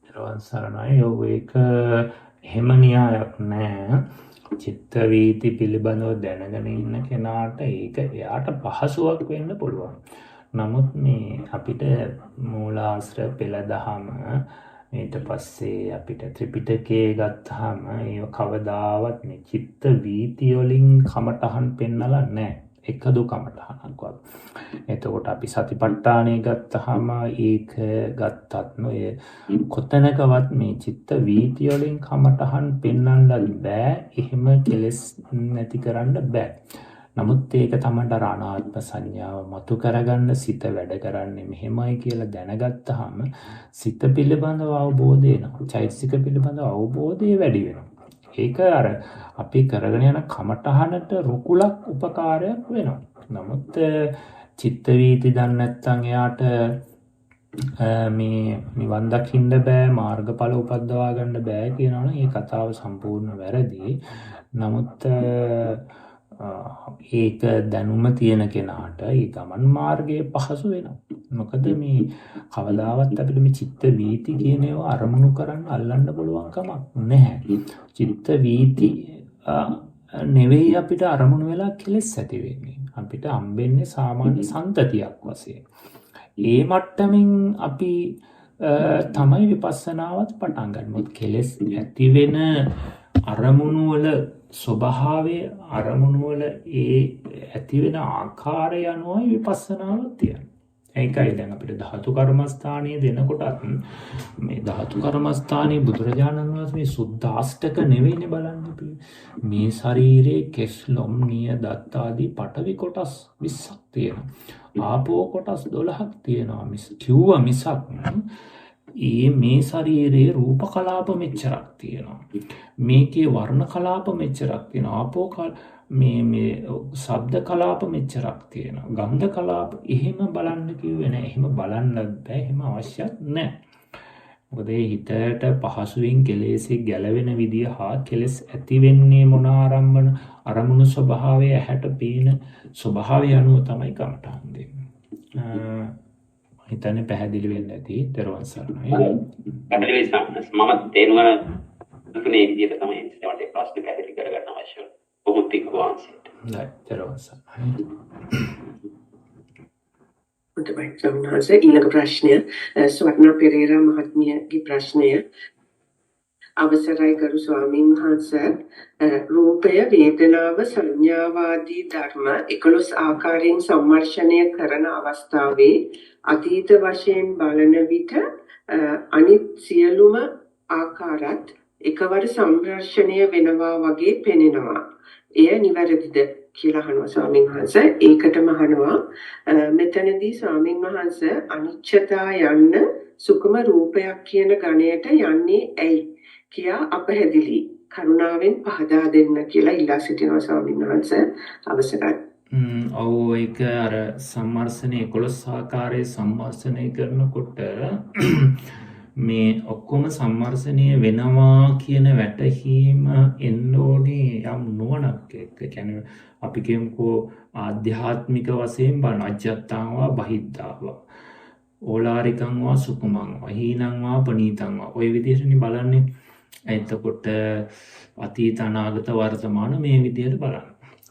තිරුවන් සරණයි. ඒක එහෙම න්‍යායක් නෑ. චිත්ත වීති පිළිබඳව දැනගෙන ඉන්න කෙනාට ඒක එයාට පහසුවක් වෙන්න පුළුවන්. නමුත් මේ අපිට මූලාශ්‍ර පෙළ දහම ඊට පස්සේ අපිට ත්‍රිපිටකයේ ගත්තාම ඒ කවදාවත් මේ චිත්ත වීති වලින් කමටහන් පෙන්නලා නැහැ. එකදු කමටහනක්වත්. එතකොට අපි සතිපට්ඨානය ගත්තාම ඒක ගත්තත් නොය කොතනකවත් මේ චිත්ත වීති වලින් කමටහන් පෙන්වන්න බෑ. එහෙම කෙලස් නැති කරන්න බෑ. නමුත් ඒක තමයි අනාත්ම සංඥාව මතු කරගන්න සිත වැඩ කරන්නේ මෙහෙමයි කියලා දැනගත්තාම සිත පිළිබඳව අවබෝධය එනවා. චෛතසික පිළිබඳව අවබෝධය වැඩි වෙනවා. ඒක අර අපි කරගෙන යන කමටහනට රුකුලක් උපකාරයක් වෙනවා. නමුත් චිත්ත වීති දන්නේ නැත්නම් එයාට මේ නිවන් දකින්න බෑ මාර්ගඵල උපද්දවා ගන්න බෑ කියනවනම් ඒ කතාව සම්පූර්ණ වැරදි. නමුත් ඒක දැනුම තියෙන කෙනාට ඒ ගමන් මාර්ගයේ පහසු වෙනවා. මොකද මේ කවදාවත් අපිට මේ චිත්ත වීති කියන ඒවා අරමුණු කරන්න අල්ලන්න පුළුවන් කමක් නැහැ. චිත්ත වීති නෙවෙයි අපිට අරමුණු වෙලා කෙලෙස් ඇති වෙන්නේ. අපිට හම්බෙන්නේ සාමාන්‍ය සන්තතියක් වශයෙන්. ඒ මට්ටමින් අපි තමයි විපස්සනාවත් පටන් ගන්න. කෙලෙස් ඇති වෙන අරමුණු වල ස්වභාවය අරමුණු වල ඒ ඇති වෙන ආකාරය අනුවයි විපස්සනාවත් තියෙන්නේ. ඒකයි දැන් අපිට ධාතු කර්මස්ථානයේ දෙනකොටත් මේ ධාතු කර්මස්ථානයේ බුදුරජාණන් වහන්සේ මේ සුද්ධාෂ්ටක නෙවෙයිනේ බලන්නේ. මේ ශරීරයේ කෙස් ලොම් නිය දත් ආදී පටවි කොටස් 20ක් තියෙනවා. ආපෝ කොටස් 12ක් තියෙනවා. කිව්වා මිසක් මේ ශරීරයේ රූප කලාප මෙච්චරක් තියෙනවා. මේකේ වර්ණ කලාප මෙච්චරක් තියෙනවා. ආපෝ මේ ශබ්ද කලාප මෙච්චරක් තියෙනවා. ගන්ධ කලාප එහෙම බලන්න කිව්වේ නෑ. එහෙම බලන්නත් බෑ. එහෙම අවශ්‍යත් නෑ. මොකද ඒ හිතට පහසුවෙන් කෙලෙස් ගැලවෙන විදිය හා කෙලෙස් ඇති වෙන්නේ මොන අරමුණු ස්වභාවය ඇහැට පේන ස්වභාවය අනුව තමයි කමටහන් දෙන්නේ. හිතන්නේ පැහැදිලි වෙන්න ඇති. දරුවන් සරණයි. පැහැදිලි මම තේරුම් ගන්න තුනේ විදියට තමයි ඒකට ප්‍රශ්න පැහැදිලි කරගන්න අවශ්‍ය. බොහොම තික්වාන්සිට. දරුවන් සරණයි. හොඳයි සම්මාස ඊළඟ ප්‍රශ්නය ස්වර්ණ පෙරේරා මහත්මියගේ ප්‍රශ්නය. අවසරයි ගරු ස්වාමීන් වහන්සේ රූපය වේදනාව සංඥාවාදී ධර්ම 11 ආකාරයෙන් සම්මර්ෂණය කරන අවස්ථාවේ අතීත වශයෙන් බලන විට අනිත් සියලුම ආකාරات එකවර සම්මර්ෂණය වෙනවා වගේ පෙනෙනවා. එය නිවැරදිද කියලා අහනවා ස්වාමීන් වහන්සේ. ඒකටම අහනවා මෙතනදී ස්වාමීන් වහන්සේ අනිච්චතා යන්න සුකුම රූපයක් කියන ගණයට යන්නේ ඇයි කියා අපහැදිලි කරුණාවෙන් පහදා දෙන්න කියලා ඉල්ලා සිටිනවා ස්වාමීන් වහන්සේ. අවසරයි. ඔව් ඒක අර සම්මර්ෂණය 11 ආකාරයේ සම්මර්ෂණය කරනකොට මේ ඔක්කොම සම්මර්ෂණය වෙනවා කියන වැටහීම එන්න ඕනේ යම් නුවණක් එක්ක. කියන්නේ අපි කියමුකෝ ආධ්‍යාත්මික වශයෙන් බලන අජ්ජත්තාවා බහිද්ධාවා ඕලාරිකං වා සුකුමං වා හීනං වා පනීතං වා ඔය විදිහටනේ බලන්නේ. එතකොට අතීත අනාගත වර්තමාන මේ විදිහට බලන්න.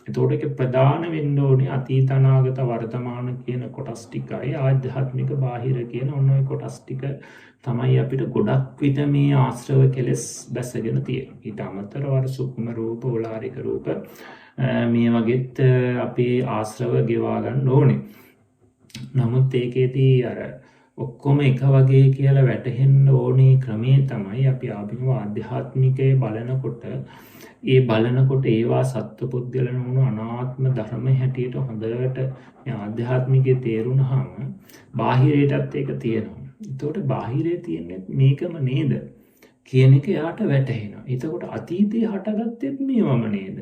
එතකොට ඒක ප්‍රධාන වෙන්න ඕනේ අතීත අනාගත වර්තමාන කියන කොටස් ටිකයි ආධ්‍යාත්මික බාහිර කියන ඔන්න ඔය කොටස් ටික තමයි අපිට ගොඩක් විට මේ ආශ්‍රව කෙලෙස් දැසගෙන තියෙන්නේ. ඊට අමතරව අර සුකුම රූප ඕලාරික රූප මේ වගේත් අපේ ආශ්‍රව ගෙවා ගන්න ඕනේ. නමුත් ඒකේදී අර ඔක්කොම එක වගේ කියලා වැටහෙන්න ඕනේ ක්‍රමේ තමයි අපි ආභිනව ආධ්‍යාත්මිකයේ බලනකොට බලනකොට ඒවා සත්පුද්ගලන වුණු අනාත්ම ධර්ම හැටියට හොඳට මේ ආධ්‍යාත්මිකයේ තේරුණාම බාහිරයටත් ඒක තියෙනවා. එතකොට බාහිරේ තියෙන්නේ මේකම නේද කියන එක යාට වැටහෙනවා. එතකොට අතීතයේ හටගත්තෙත් මේවම නේද?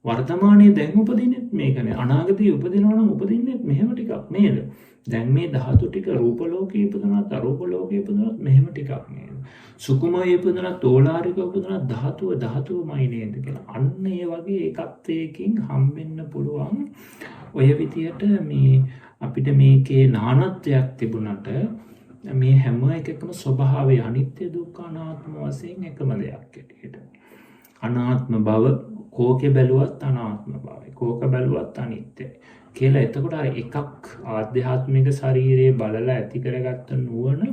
වර්තමානයේ දැන් උපදින්නෙත් මේකනේ. අනාගතයේ උපදිනවා නම් උපදින්නෙත් මෙහෙම ටිකක් නේද? දැන් මේ ධාතු ටික රූප ලෝකේ ඉපදුනත් අරූප ලෝකේ ඉපදුනත් මෙහෙම ටිකක් නේද? සුකුමයේ ඉපදුනත් ඕලාරික ඉපදුනත් ධාතුවමයි නේද කියලා. අන්න ඒ වගේ එකත්වයකින් හම්බෙන්න පුළුවන් ඔය විදියට මේ අපිට මේකේ නානත්වයක් තිබුණට මේ හැම එකකම ස්වභාවය අනිත්‍ය දුක්ඛ අනාත්ම වශයෙන් එකම දෙයක් ඇටියට. අනාත්ම බව කෝකේ බැලුවත් අනාත්ම බවයි. කෝක බැලුවත් අනිත්‍යයි. කියලා එතකොට අර එකක් ආධ්‍යාත්මික ශරීරයේ බලලා ඇති කරගත්ත නුවණ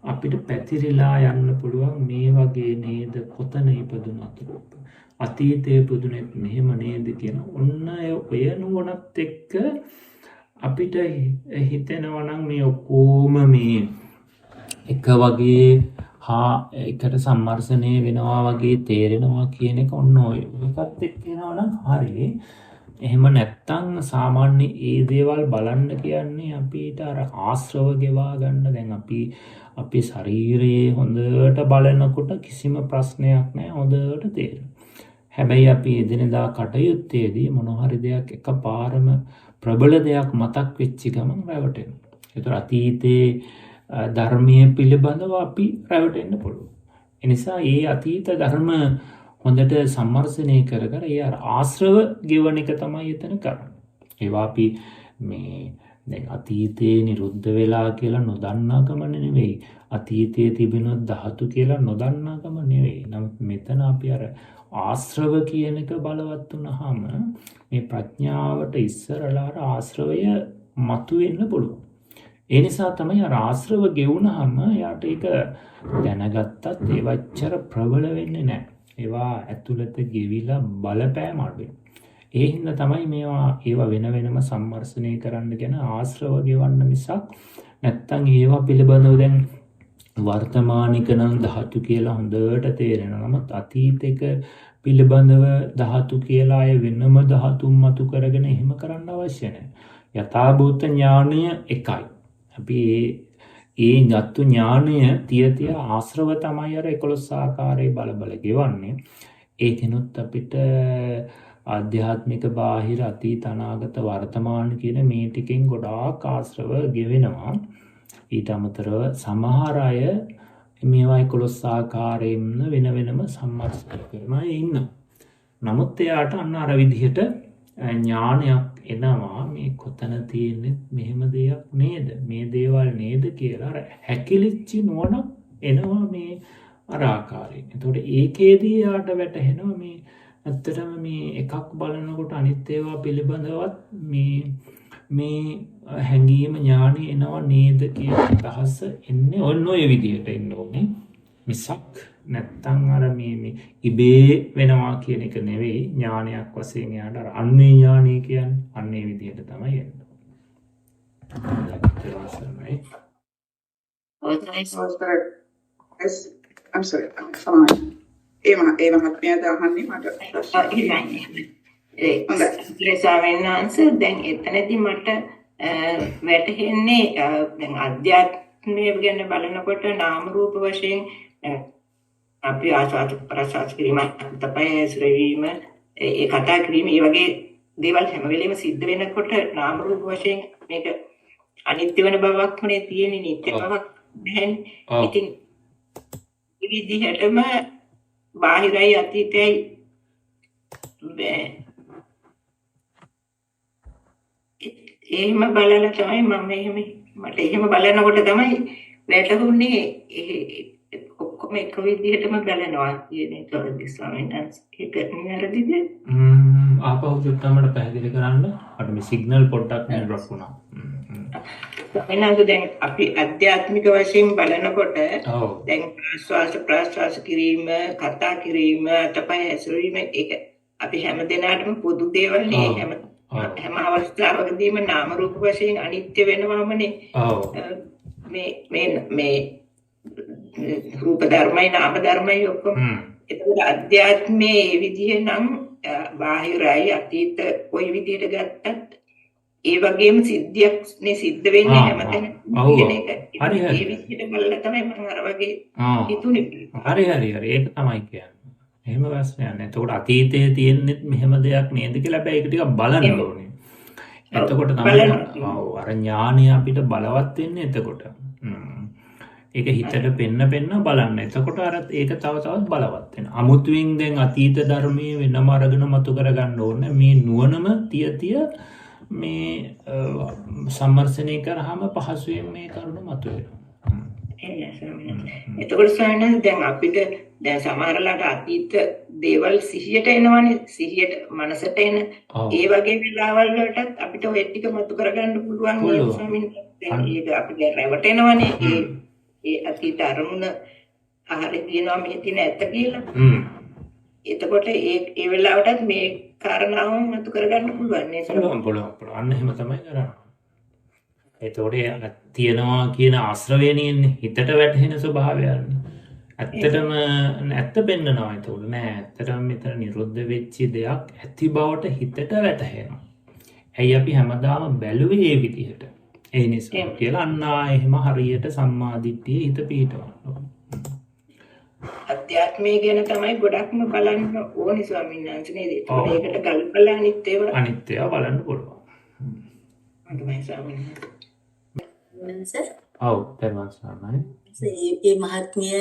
අපිට පැතිරිලා යන්න පුළුවන් මේ වගේ නේද කොතන ඉපදුනත් රූප අතීතයේ ඉපදුනෙත් මෙහෙම නේද කියන ඔන්න ඔය නුවණත් එක්ක අපිට හිතෙනවා නම් මේ ඔක්කොම මේ එක වගේ එකට සම්මර්ෂණය වෙනවා වගේ තේරෙනවා කියන එක ඔන්න ඔය එකත් එක්ක එනවා නම් හරියි. එහෙම නැත්තම් සාමාන්‍ය ඒ දේවල් බලන්න කියන්නේ අපිට අර ආශ්‍රව ගෙවා ගන්න. දැන් අපි ශරීරයේ හොඳට බලනකොට කිසිම ප්‍රශ්නයක් නැහැ, හොඳට තේරෙනවා. හැබැයි අපි එදිනෙදා කටයුත්තේදී මොන හරි දෙයක් එකපාරම ප්‍රබල දෙයක් මතක් වෙච්ච ගමන් රැවටෙනවා. ඒතර අතීතේ ධර්මය පිළිබඳව අපි රැවටෙන්න පුළුවන්. එනිසා ඒ අතීත ධර්ම හොඳට සම්මර්ෂණය කර ඒ ආශ්‍රව ගෙවන එක තමයි එතන කරන්නේ. ඒවා අපි මේ දැන් අතීතයේ නිරුද්ධ වෙලා කියලා නොදන්නාකම නෙවෙයි. අතීතයේ තිබෙන ධාතු කියලා නොදන්නාකම නෙවෙයි. නමුත් මෙතන අපි අර ආශ්‍රව කියන එක බලවත් වුණාම මේ ප්‍රඥාවට ඉස්සරලා ආශ්‍රවය මතුවෙන්න පුළුවන්. ඒ නිසා තමයි අර ආශ්‍රව ගෙවුනහම යාට ඒක දැනගත්තත් ඒ වච්චර ප්‍රබල වෙන්නේ නැහැ. ඒවා ඇතුළත ගෙවිලා බලපෑම අඩුයි. ඒ හින්දා තමයි ඒවා වෙන වෙනම සම්මර්ෂණය කරන්න ගැන ආශ්‍රව ගෙවන්න මිසක් නැත්තම් ඒවා පිළිබඳව දැන් වර්තමානික නම් ධාතු කියලා හොඳට තේරෙනවා. නමුත් අතීතයක පිළිබඳව ධාතු කියලා අය වෙනම ධාතුන් මතු කරගෙන එහෙම කරන්න අවශ්‍ය නැහැ. යථාභූත ඥානය එකයි. අපි ඒ ගත්තු ඥානය තිය ආශ්‍රව තමයි අර 11 ආකාරයේ බල ගෙවන්නේ. ඒකෙනුත් අපිට ආධ්‍යාත්මික බාහිර අතීත අනාගත වර්තමාන කියන මේ ටිකෙන් ගොඩාක් ආශ්‍රව ගෙවෙනවා. ඊට අමතරව සමහර අය මේවා 11 ආකාරයෙන්ම වෙන වෙනම සම්මර්ෂණය කරනවා ඉන්නවා. නමුත් එයාට අන්න අර විදිහට ඥානයක් එනවා මේ කොතන තියෙන්නේ මෙහෙම දෙයක් නේද මේ දේවල් නේද කියලා අර හැකිලිච්ච නුවණක් එනවා මේ අර ආකාරයෙන්. එතකොට ඒකේදී යාට වැටහෙනවා මේ ඇත්තටම මේ එකක් බලනකොට අනිත් ඒවා පිළිබඳවත් මේ හැඟීම ඥානෙ එනවා නේද කියන අදහස එන්නේ ඔන්න ඔය විදිහට එන්න ඕනේ. මිසක් නැත්තම් අර මේ ඉබේ වෙනවා කියන එක නෙවෙයි ඥානයක් වශයෙන් යාට අර අන්නේ ඥානය කියන්නේ අන්නේ විදිහට තමයි එන්නේ. I'm sorry. Fine. ඒ මහත්මයාද අහන්නේ මට ස්වාමීන් වහන්සේ දැන් එතනදී මට වැටහෙන්නේ දැන් අධ්‍යාත්මය ගැන බලනකොට නාම රූප වශයෙන් අපි ආසාව ප්‍රසාර කිරීම තමයි ශ්‍රේවීම ඒ කතා කිරීම මේ වගේ දේවල් හැම වෙලෙම සිද්ධ වෙනකොට නාම රූප වශයෙන් මේක අනිත්‍ය වෙන බවක් මොනේ තියෙන්නේ නිත්‍ය බවක් නැහැ. ඉතින් මේ විදිහටම බාහිරයි අතීතයයි එහෙම බලලා තමයි මට එහෙම බලනකොට තමයි වැටහුන්නේ ඔක්කොම එක විදිහටම බලනවා කියන එක ස්වාමීන් වහන්සේ ඒක නිවැරදිද? ආපහු චුට්ටමඩ පැහැදිලි කරන්න. අර මේ සිග්නල් පොඩ්ඩක් ඩ්‍රොප් වුණා. එහෙනම් දැන් අපි අධ්‍යාත්මික වශයෙන් බලනකොට දැන් ප්‍රාශ්වාස කිරීම කතා කිරීම තමයි ඇසුරීම ඒක අපි හැම දිනකටම පොදු දේවල් නේ හැම අවස්ථාවකදීම නාම රූප වශයෙන් අනිත්‍ය වෙනවමනේ. මේ රූප ධර්මයි නාම ධර්මයි ඔක්කොම. ඒකවල අධ්‍යාත්මයේ මේ විදිහ නම් බාහිරයි අතීත කොයි විදිහට ගත්තත් ඒ වගේම සිද්ධියක් නේ සිද්ධ වෙන්නේ හැමතැනම කියන එක. හරි ඒ විදිහට බලලා තමයි මම අර වගේ හිතුනේ. හරි ඒක තමයි කියන්නේ. එහෙම ප්‍රශ්නයක් නැහැ. එතකොට අතීතයේ තියෙන්නේ මෙහෙම දෙයක් නේද කියලා හැබැයි ඒක ටිකක් බලන්න ඕනේ. එතකොට තමයි අර ඥානය අපිට බලවත් වෙන්නේ එතකොට. ඒක හිතට පෙන්න බලන්න. එතකොට අර ඒක තව තවත් බලවත් වෙනවා. අමුතුවෙන් දැන් අතීත ධර්මයේ වෙනම අරගෙන මතු කරගන්න ඕනේ. මේ නුවණම තිය මේ සම්මර්ෂණය කරාම පහසුවෙන් මේ කරුණ මතුවෙනවා. එතකොට සයන්ස් දැන් අපිට දැන් සමහරලාට අතීත දේවල් සිහියට එනවනේ සිහියට මනසට එන ඒ වගේ වෙලාවල් වලටත් අපිට ඔය ටික මතු කරගන්න පුළුවන් නේද ස්වාමීන් වහන්සේ? ඒක අපිට රැවටෙනවනේ ඒ අතීත අරමුණ අහලේ තියෙනවා මේ තියෙන ඇත්ත කියලා. එතකොට ඒ වෙලාවටත් මේ කාරණාව මතු කරගන්න පුළුවන් නේද? පුළුවන්. අන්න එහෙම තමයි කරන්නේ. එතකොට තියනවා කියන ආශ්‍රවයනියන්නේ හිතට වැටහෙන ස්වභාවයන්නේ. ඇත්තටම ඇත්ත පෙන්නනවා. එතකොට නෑ ඇත්තටම මෙතන නිරුද්ධ වෙච්ච දෙයක් ඇති බවට හිතට වැටහෙනවා. ඇයි අපි හැමදාම බැලුවේ මේ විදිහට? ඒ නිසා කියලා අන්නා එහෙම හරියට සම්මාදිට්ඨිය හිත පිහිටවන්න. අධ්‍යාත්මය ගැන තමයි ගොඩක්ම බලන්න ඕනේ ස්වාමීන් වහන්සේ නේද? ඒකට ගල්පලා අනිත්‍යව බලන්න පුළුවන්. තමයි ස්වාමීන් වහන්සේ. ඔව් තෙරුවන් සරණයි. ඒ මහත්මිය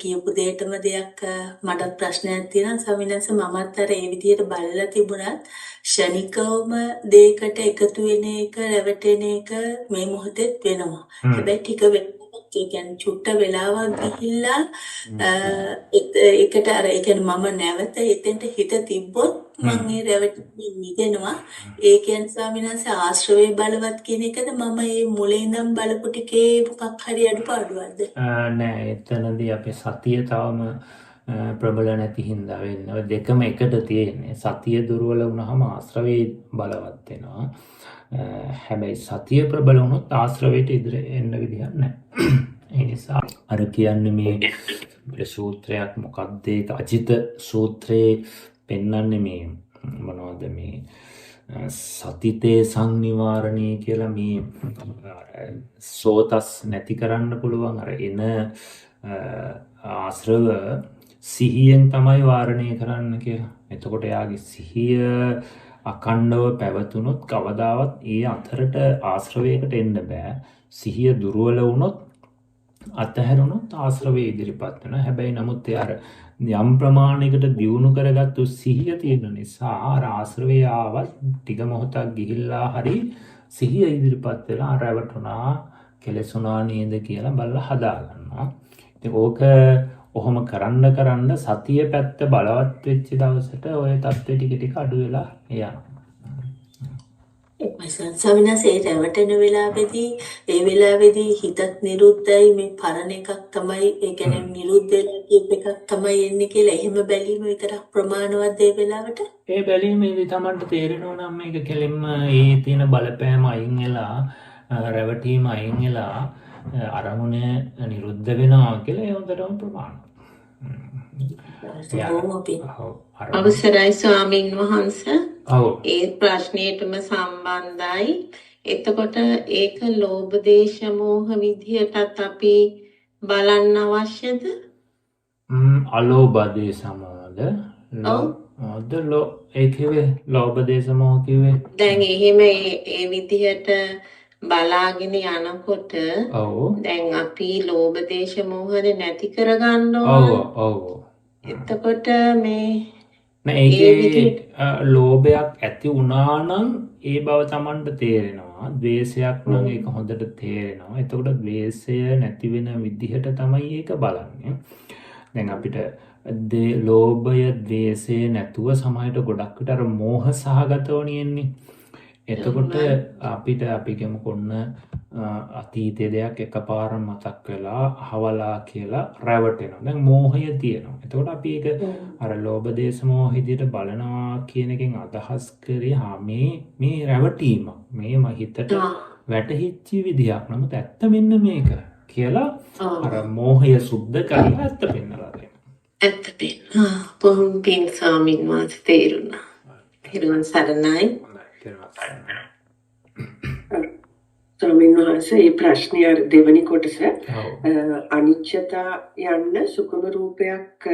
කියපු දෙයටම දෙයක් මටත් ප්‍රශ්නයක් තියෙනවා ස්වාමීන් වහන්සේ. මමත් අර ඒ විදිහට බලලා තිබුණත් ක්ෂණිකවම දෙයකට එකතු වෙන එක රැවටෙන එක මේ මොහොතේ වෙනවා. හැබැයි ටික වෙලාවක් ඒ කියන්නේ චුට්ට වෙලාවක් ගිහිල්ලා ඒකට අර ඒ කියන්නේ මම නැවත එතෙන්ට හිත තිබ්බොත් මම ඒ රැවටෙන්නේ මිදෙනවා. ඒ කියන්නේ ස්වාමීන් වහන්සේ ආශ්‍රවේ බලවත් කියන එකද මම මේ මුලින් ඉඳන් බලපු ටිකේ මොකක් හරි අඩුපාඩුවක්ද? නෑ එතනදී අපේ සතිය තවම ප්‍රබල නැති හින්දා වෙන්නේ. ඔය දෙකම එකට තියෙන්නේ. සතිය දුර්වල වුණාම ආශ්‍රවේ බලවත් වෙනවා. හැබැයි සතිය ප්‍රබල වුණොත් ආශ්‍රවයට ඉදිරිය එන්න විදිහක් නැහැ. ඒ නිසා අර කියන්නේ මේ සූත්‍රයක් මොකක්ද ඒක අජිත සූත්‍රයේ පෙන්වන්නේ මේ මොනවද මේ සතිතේ සංනිවාරණී කියලා මේ සෝතස් නැති කරන්න පුළුවන් අර එන ආශ්‍රව සිහියෙන් තමයි වාරණය කරන්න කියලා. එතකොට එයාගේ සිහිය අකණ්ඩව පැවතුනොත් කවදාවත් ඒ අතරට ආශ්‍රවයකට එන්න බෑ. සිහිය දුර්වල වුණොත් අතහැරුණොත් ආශ්‍රවය ඉදිරිපත් වෙනවා. හැබැයි නමුත් එයාර යම් ප්‍රමාණයකට දියුණු කරගත්තු සිහිය තියෙන නිසා ආශ්‍රවය ආවත් ටික මොහොතක් ගිහිල්ලා හරි සිහිය ඉදිරිපත් වෙලා රැවටුණා කෙලෙසුණා නේද කියලා බලලා හදා ගන්නවා. ඉතින් ඕක ඔහොම කරන්න සතිය පැත්ත බලවත් වෙච්ච දවසට ඔය තත්ත්වෙ ටික අඩු වෙලා යනවා. ස්වාමීන් වහන්සේ රැවටෙන වෙලාවේදී හිතත් නිරුද්ධයි මේ පරණ එකක් තමයි ඒ කියන්නේ නිරුද්ධ වෙලා කියප එකක් තමයි එන්නේ කියලා එහෙම බැලීම විතරක් ප්‍රමාණවත් ඒ වෙලාවට ඒ බැලීමේදී තමන්ට තේරෙනවා නම් මේක කෙලින්ම ඒ තියෙන බලපෑම අයින් වෙලා රැවටීම අයින් වෙලා අරමුණ නිරුද්ධ වෙනවා කියලා ඒ හොඳටම ප්‍රමාණවත්. අවසරයි ස්වාමින් වහන්සේ. ඒ ප්‍රශ්නයටම සම්බන්ධයි. එතකොට ඒක ලෝභ දේශ මොහ විදියටත් අපි බලන්න අවශ්‍යද? අලෝභ දේශ මොහද? ඒකේ ලෝභ දේශ මොහ කිව්වේ දැන් එහෙම ඒ විදියට බලාගෙන යනකොට දැන් අපි ලෝභ දේශ මොහද නැති කරගන්න ඕන. එතකොට ඒකේ ලෝභයක් ඇති වුණා නම් ඒ බව තමන්ට තේරෙනවා. ද්වේෂයක් නම් ඒක හොඳට තේරෙනවා. එතකොට ද්වේෂය නැති වෙන විදිහට තමයි ඒක බලන්නේ. දැන් අපිට ලෝභය ද්වේෂය නැතුව සමහරට ගොඩක් විට අර මෝහ සහගතව නියන්නේ. එතකොට අපිට අපි කෙමකොන්න අතීතයේ දෙයක් එකපාර මතක් වෙලා හවලා කියලා රැවටෙනවා. දැන් මෝහය තියෙනවා. එතකොට අපි ඒක අර ලෝභ දේශ මොහ විදියට බලනවා කියන එකෙන් අදහස් කරේ මේ රැවටීම මේ හිතට වැටහිච්ච විදියක්. නමුත් ඇත්ත මෙන්න මේක කියලා අර මෝහය සුද්ධ කරලා ඇත්ත පෙන්නලා දෙනවා. ඇත්ත පෙන්න. බොහොම පිං ස්වාමීන් වහන්සේ තේරුණා. තේරුවන් සරණයි. ස්වාමීන් වහන්සේ මේ ප්‍රශ්නේ දෙවෙනි කොටස අනිච්චතා යන්න සුකුම රූපයක්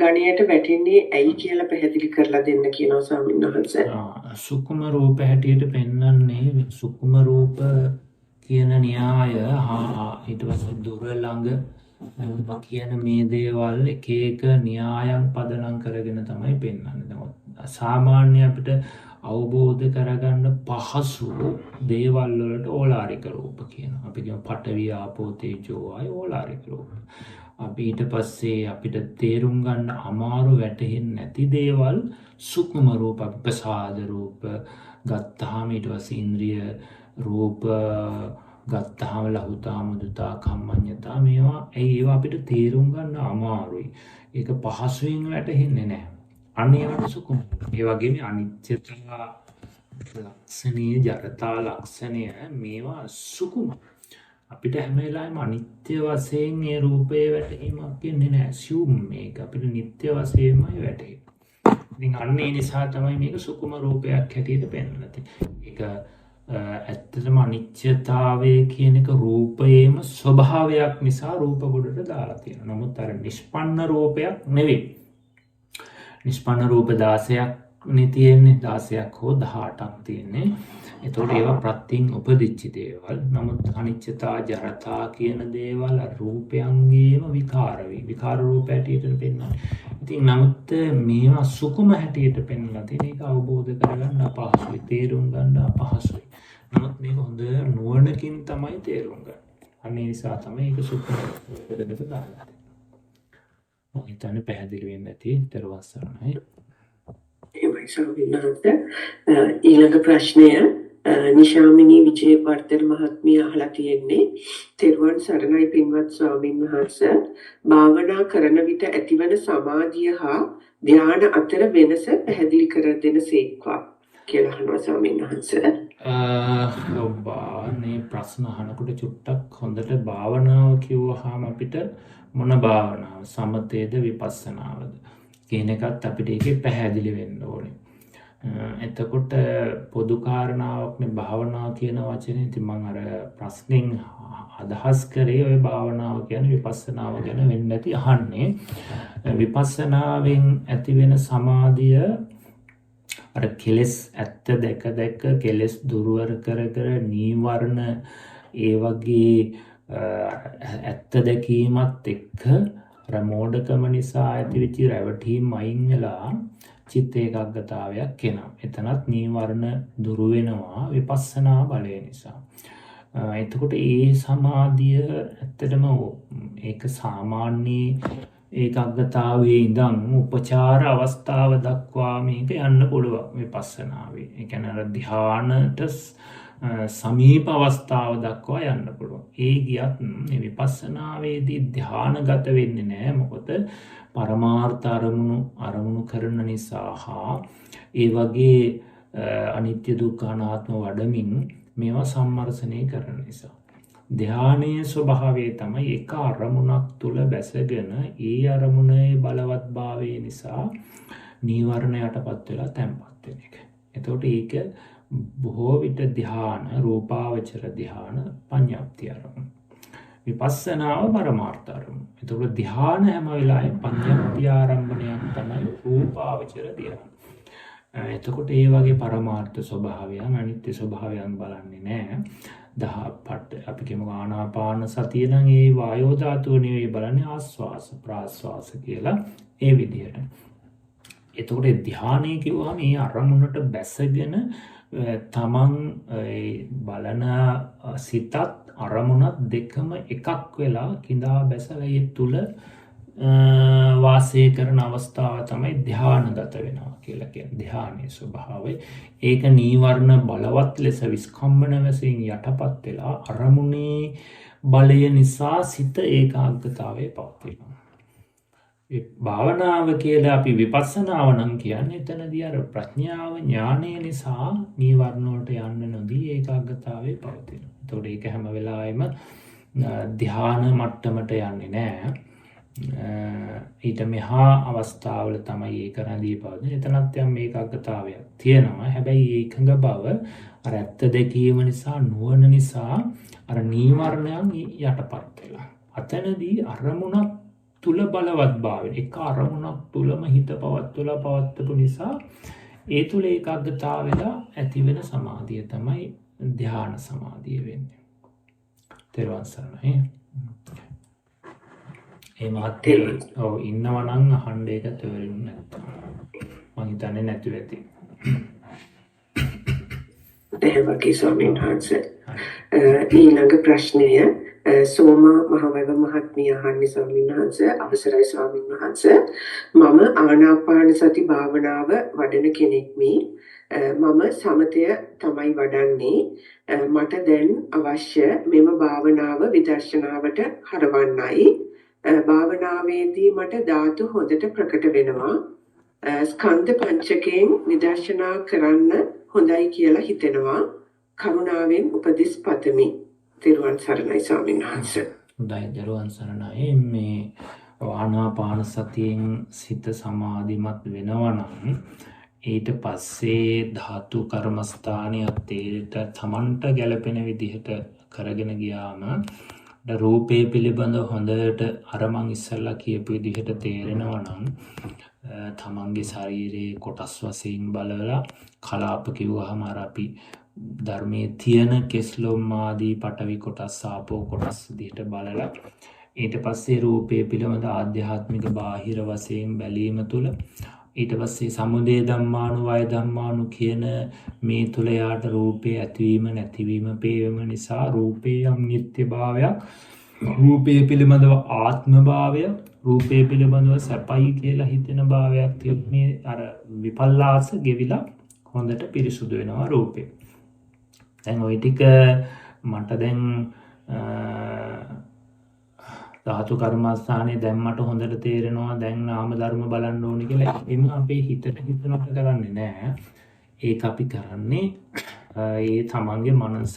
ගණයට වැටෙන්නේ ඇයි කියලා පැහැදිලි කරලා දෙන්න කියනවා ස්වාමීන් වහන්සේ. සුකුම රූප හැටියට පෙන්වන්නේ සුකුම රූප කියන න්‍යාය ඊට පස්සේ දුර ළඟ කියන මේ දේවල් එක එක න්‍යායන් පදනම් කරගෙන තමයි පෙන්වන්නේ. සාමාන්‍ය අපිට අවබෝධ කරගන්න පහසු දේවල් වලට ඕලාරික රූප කියනවා. අපි කියමු පඨවි ආපෝ තේජෝ ආය ඕලාරික රූප. අපි ඊට පස්සේ අපිට තේරුම් ගන්න අමාරු වැටහෙන්නේ නැති දේවල් සුකුම රූප, ප්‍රසාද රූප ගත්තාම ඊට පස්සේ ඉන්ද්‍රිය රූප ගත්තාම ලහුතා මුදුතා කම්මඤ්ඤතා ඒවා අපිට තේරුම් ගන්න අමාරුයි. ඒක පහසුවෙන් වැටහෙන්නේ නැහැ. අනේවට සුකුම. ඒ වගේම අනිත්‍යතා ලක්ෂණීය ජරතා ලක්ෂණය මේවා සුකුම. අපිට හැම වෙලාවෙම අනිත්‍ය වශයෙන් මේ රූපේ වැටීමක් ඉන්නේ නැහැ. assume මේක අපිට නිට්ටය වශයෙන්මයි වැටෙන්නේ. ඉතින් අන්න ඒ නිසා තමයි මේක සුකුම රූපයක් හැටියට පෙන්වලා තියෙන්නේ. ඒක ඇත්තටම අනිත්‍යතාවය කියන එක රූපයේම ස්වභාවයක් නිසා රූප ගොඩට දාලා තියෙනවා. නමුත් අර නිෂ්පන්න රූපයක් නෙවෙයි. නිෂ්පන්න රූප 16ක් නේ තියෙන්නේ. 16ක් හෝ 18ක් තියෙන්නේ. එතකොට ඒවා ප්‍රත්‍යයෙන් උපදිච්ච දේවල්. නමුත් අනිච්චතා ජරතා කියන දේවල් රූපයන්ගේම විකාර රූප හැටියට පෙන්වන්නේ. ඉතින් නමුත් මේවා සුකුම හැටියට පෙන්වලා තියෙන එක අවබෝධ කරගන්න අපහසුයි, තේරුම් ගන්න අපහසුයි. නමුත් මේක හොඳ නුවණකින් තමයි තේරුම් ගන්න. අනේ නිසා තමයි ඒක සුකුම දෙකට දාලා තියෙන්නේ. මම හිතන්නේ පැහැදිලි වෙන්නේ නැති දරුවන් සරණයි. එහෙමයි ස්වාමීන් වහන්සේ. ඊළඟ ප්‍රශ්නය නිශාමිනී විජේවර්ධන මහත්මිය අහලා තියෙන්නේ තෙරුවන් සරණයි පින්වත් ස්වාමීන් වහන්සේ, භාවනා කරන විට ඇතිවන සමාධිය හා ධ්‍යාන අතර වෙනස පැහැදිලි කර දෙනසේක්වා කියලා අහනවා ස්වාමීන් වහන්සේ. ඔබනේ ප්‍රශ්න අහනකොට චුට්ටක් හොඳට භාවනාව කිව්වහම අපිට මොන භාවනාව, සමතේද විපස්සනාවද කියන එකත් අපිට ඒකේ පැහැදිලි වෙන්න ඕනේ. එතකොට පොදු කාරණාවක්නේ භාවනාව කියන වචනේ. ඉතින් මම අර ප්‍රශ්نين අදහස් කරේ ওই භාවනාව කියන්නේ විපස්සනාව ගැන වෙන්නේ නැති අහන්නේ. විපස්සනාවෙන් ඇති වෙන සමාධිය අර කෙලස් ඇත්ත දැක කෙලස් දුර්වර කර නීවරණ ඒ වගේ ඇත්ත දැකීමත් එක්ක අර මෝඩකම නිසා ඇතිවෙච්ච රැවටීම් අයින් වෙලා චිත්ත ඒකාග්‍රතාවයක් එනවා. එතනත් නීවරණ දුරු වෙනවා විපස්සනා බලය නිසා. එතකොට ඒ සමාධිය ඇත්තටම ඒක සාමාන්‍ය ඒකාග්‍රතාවයේ ඉඳන් උපචාර අවස්ථාව දක්වා මේක යන්න පුළුවන් විපස්සනාවේ. ඒ කියන්නේ අර ධ්‍යානට සමීප අවස්ථාව දක්වා යන්න පුළුවන්. ඒ ගියත් මේ විපස්සනාවේදී ධ්‍යානගත වෙන්නේ නැහැ. මොකද පරමාර්ථ අරමුණු කරන නිසා හා ඒ වගේ අනිත්‍ය දුක්ඛ අනාත්ම වඩමින් මේවා සම්මර්ෂණය කරන නිසා. ධ්‍යානයේ ස්වභාවය තමයි එක අරමුණක් තුල බැසගෙන ඒ අරමුණේ බලවත්භාවය නිසා නීවරණ යටපත් වෙලා තැම්පත් වෙන එක. එතකොට ඒක බොහෝ විට ධ්‍යාන, රූපාවචර ධ්‍යාන, පඤ්ඤාප්ති අරමුණ. විපස්සනාව පරමාර්ථ අරමුණ. එතකොට ධ්‍යාන හැම වෙලාවෙම පඤ්ඤාප්ති ආරම්භණයක් තමයි රූපාවචර ධ්‍යාන. එතකොට ඒ වගේ පරමාර්ථ ස්වභාවයන්, අනිත්‍ය ස්වභාවයන් බලන්නේ නැහැ. අපි කියමු ආනාපාන සතිය නම් ඒ වායෝ ධාතුව නෙවෙයි බලන්නේ ආස්වාස ප්‍රාස්වාස කියලා ඒ විදිහට. එතකොට ධ්‍යානය කිව්වම මේ අරමුණට බැසගෙන තමන් බලන සිතත් අරමුණත් දෙකම එකක් වෙලා කිඳා බැසලා ඒ තුල වාසය කරන අවස්ථාව තමයි ධ්‍යානගත වෙනවා කියලා කියන්නේ. ධ්‍යානයේ ස්වභාවය ඒක නීවරණ බලවත් ලෙස විස්කම්බන වශයෙන් යටපත් වෙලා අරමුණේ බලය නිසා සිත ඒකාග්‍රතාවයේ පවතිනවා. භාවනාව කියලා අපි විපස්සනාව නම් කියන්නේ එතනදී අර ප්‍රඥාව ඥානය නිසා නීවරණ වලට යන්න නොදී ඒකාග්‍රතාවයේ පවතිනවා. ඒතකොට ඒක හැම වෙලාවෙම ධ්‍යාන මට්ටමට යන්නේ නැහැ. ඊට මෙහා අවස්ථාවල තමයි ඒක රැඳී පවතින. එතනත් යම් ඒකාග්‍රතාවයක් තියෙනවා. හැබැයි ඒකඟ බව අර ඇත්ත දැකීම නිසා නුවණ නිසා අර නීවරණයන් යටපත් වෙලා. අතනදී අරමුණක් තුල බලවත් භාවය. එක අරමුණක් තුලම හිත පවත්වපු නිසා ඒ තුල ඒකාග්‍රතාවෙලා ඇති වෙන සමාධිය තමයි ධ්‍යාන සමාධිය වෙන්නේ. තෙරුවන් සරණයි. ඒ මාත්‍ය ඉන්නවා නම් අහන්න ඒක තේරෙන්නේ නැත්තම් මම හිතන්නේ නැතුව ඇති. එහෙමයි ස්වාමීන් වහන්සේ. ඊළඟ ප්‍රශ්නය සෝමා මහවැව මහත්මිය අහන්නේ ස්වාමීන් වහන්සේ. අවසරයි ස්වාමීන් වහන්සේ. මම ආනාපාන සති භාවනාව වඩන කෙනෙක්මි. මම සමතය තමයි වඩන්නේ. මට දැන් අවශ්‍ය මෙම භාවනාව විදර්ශනාවට හරවන්නයි. භාවනාවේදී මට ධාතු හොඳට ප්‍රකට වෙනවා. ස්කන්ධ පංචකයෙන් විදර්ශනා කරන්න හොඳයි කියලා හිතෙනවා. කරුණාවෙන් උපදෙස් පතමි. තෙරුවන් සරණයි ස්වාමීන් වහන්සේ. හොඳයි තෙරුවන් සරණයි. මේ ආනාපාන සතියෙන් සිත සමාධිමත් වෙනවා නම් ඊට පස්සේ ධාතු කර්මස්ථානියත් ඒට තමන්ට ගැළපෙන විදිහට කරගෙන ගියාම රූපේ පිළිබඳ හොඳට අර මං ඉස්සල්ලා කියපු විදිහට තේරෙනවා නම් තමන්ගේ ශරීරයේ කොටස් වශයෙන් බලලා කලාප කිව්වහම අර අපි ධර්මයේ තියෙන කෙස්ලොම් ආදී පටවි කොටස් ආපෝ කොටස් විදිහට බලලා ඊට පස්සේ රූපය පිළිබඳ ආධ්‍යාත්මික බාහිර වශයෙන් බැලීම තුළ ඊට පස්සේ සමුදය ධම්මානු වය ධම්මානු කියන මේ තුළ යාට රූපේ ඇතිවීම නැතිවීම පේවීම නිසා රූපේ යම් නිත්‍ය භාවයක් රූපය පිළිබඳව ආත්ම භාවය රූපය පිළිබඳව සැපයි කියලා හිතෙන භාවයක් තියෙන මේ අර විපල්ලාස ගෙවිලා හොඳට පිරිසුදු වෙනවා රූපේ. දැන් ওই ටික මට දැන් ධාතු කර්මස්ථානයේ දැන් මට හොඳට තේරෙනවා දැන් නාම ධර්ම බලන්න ඕනේ කියලා. එimhe අපේ හිතට හිතනට කරන්නේ නැහැ. ඒක අපි කරන්නේ ඒ තමන්ගේ මනස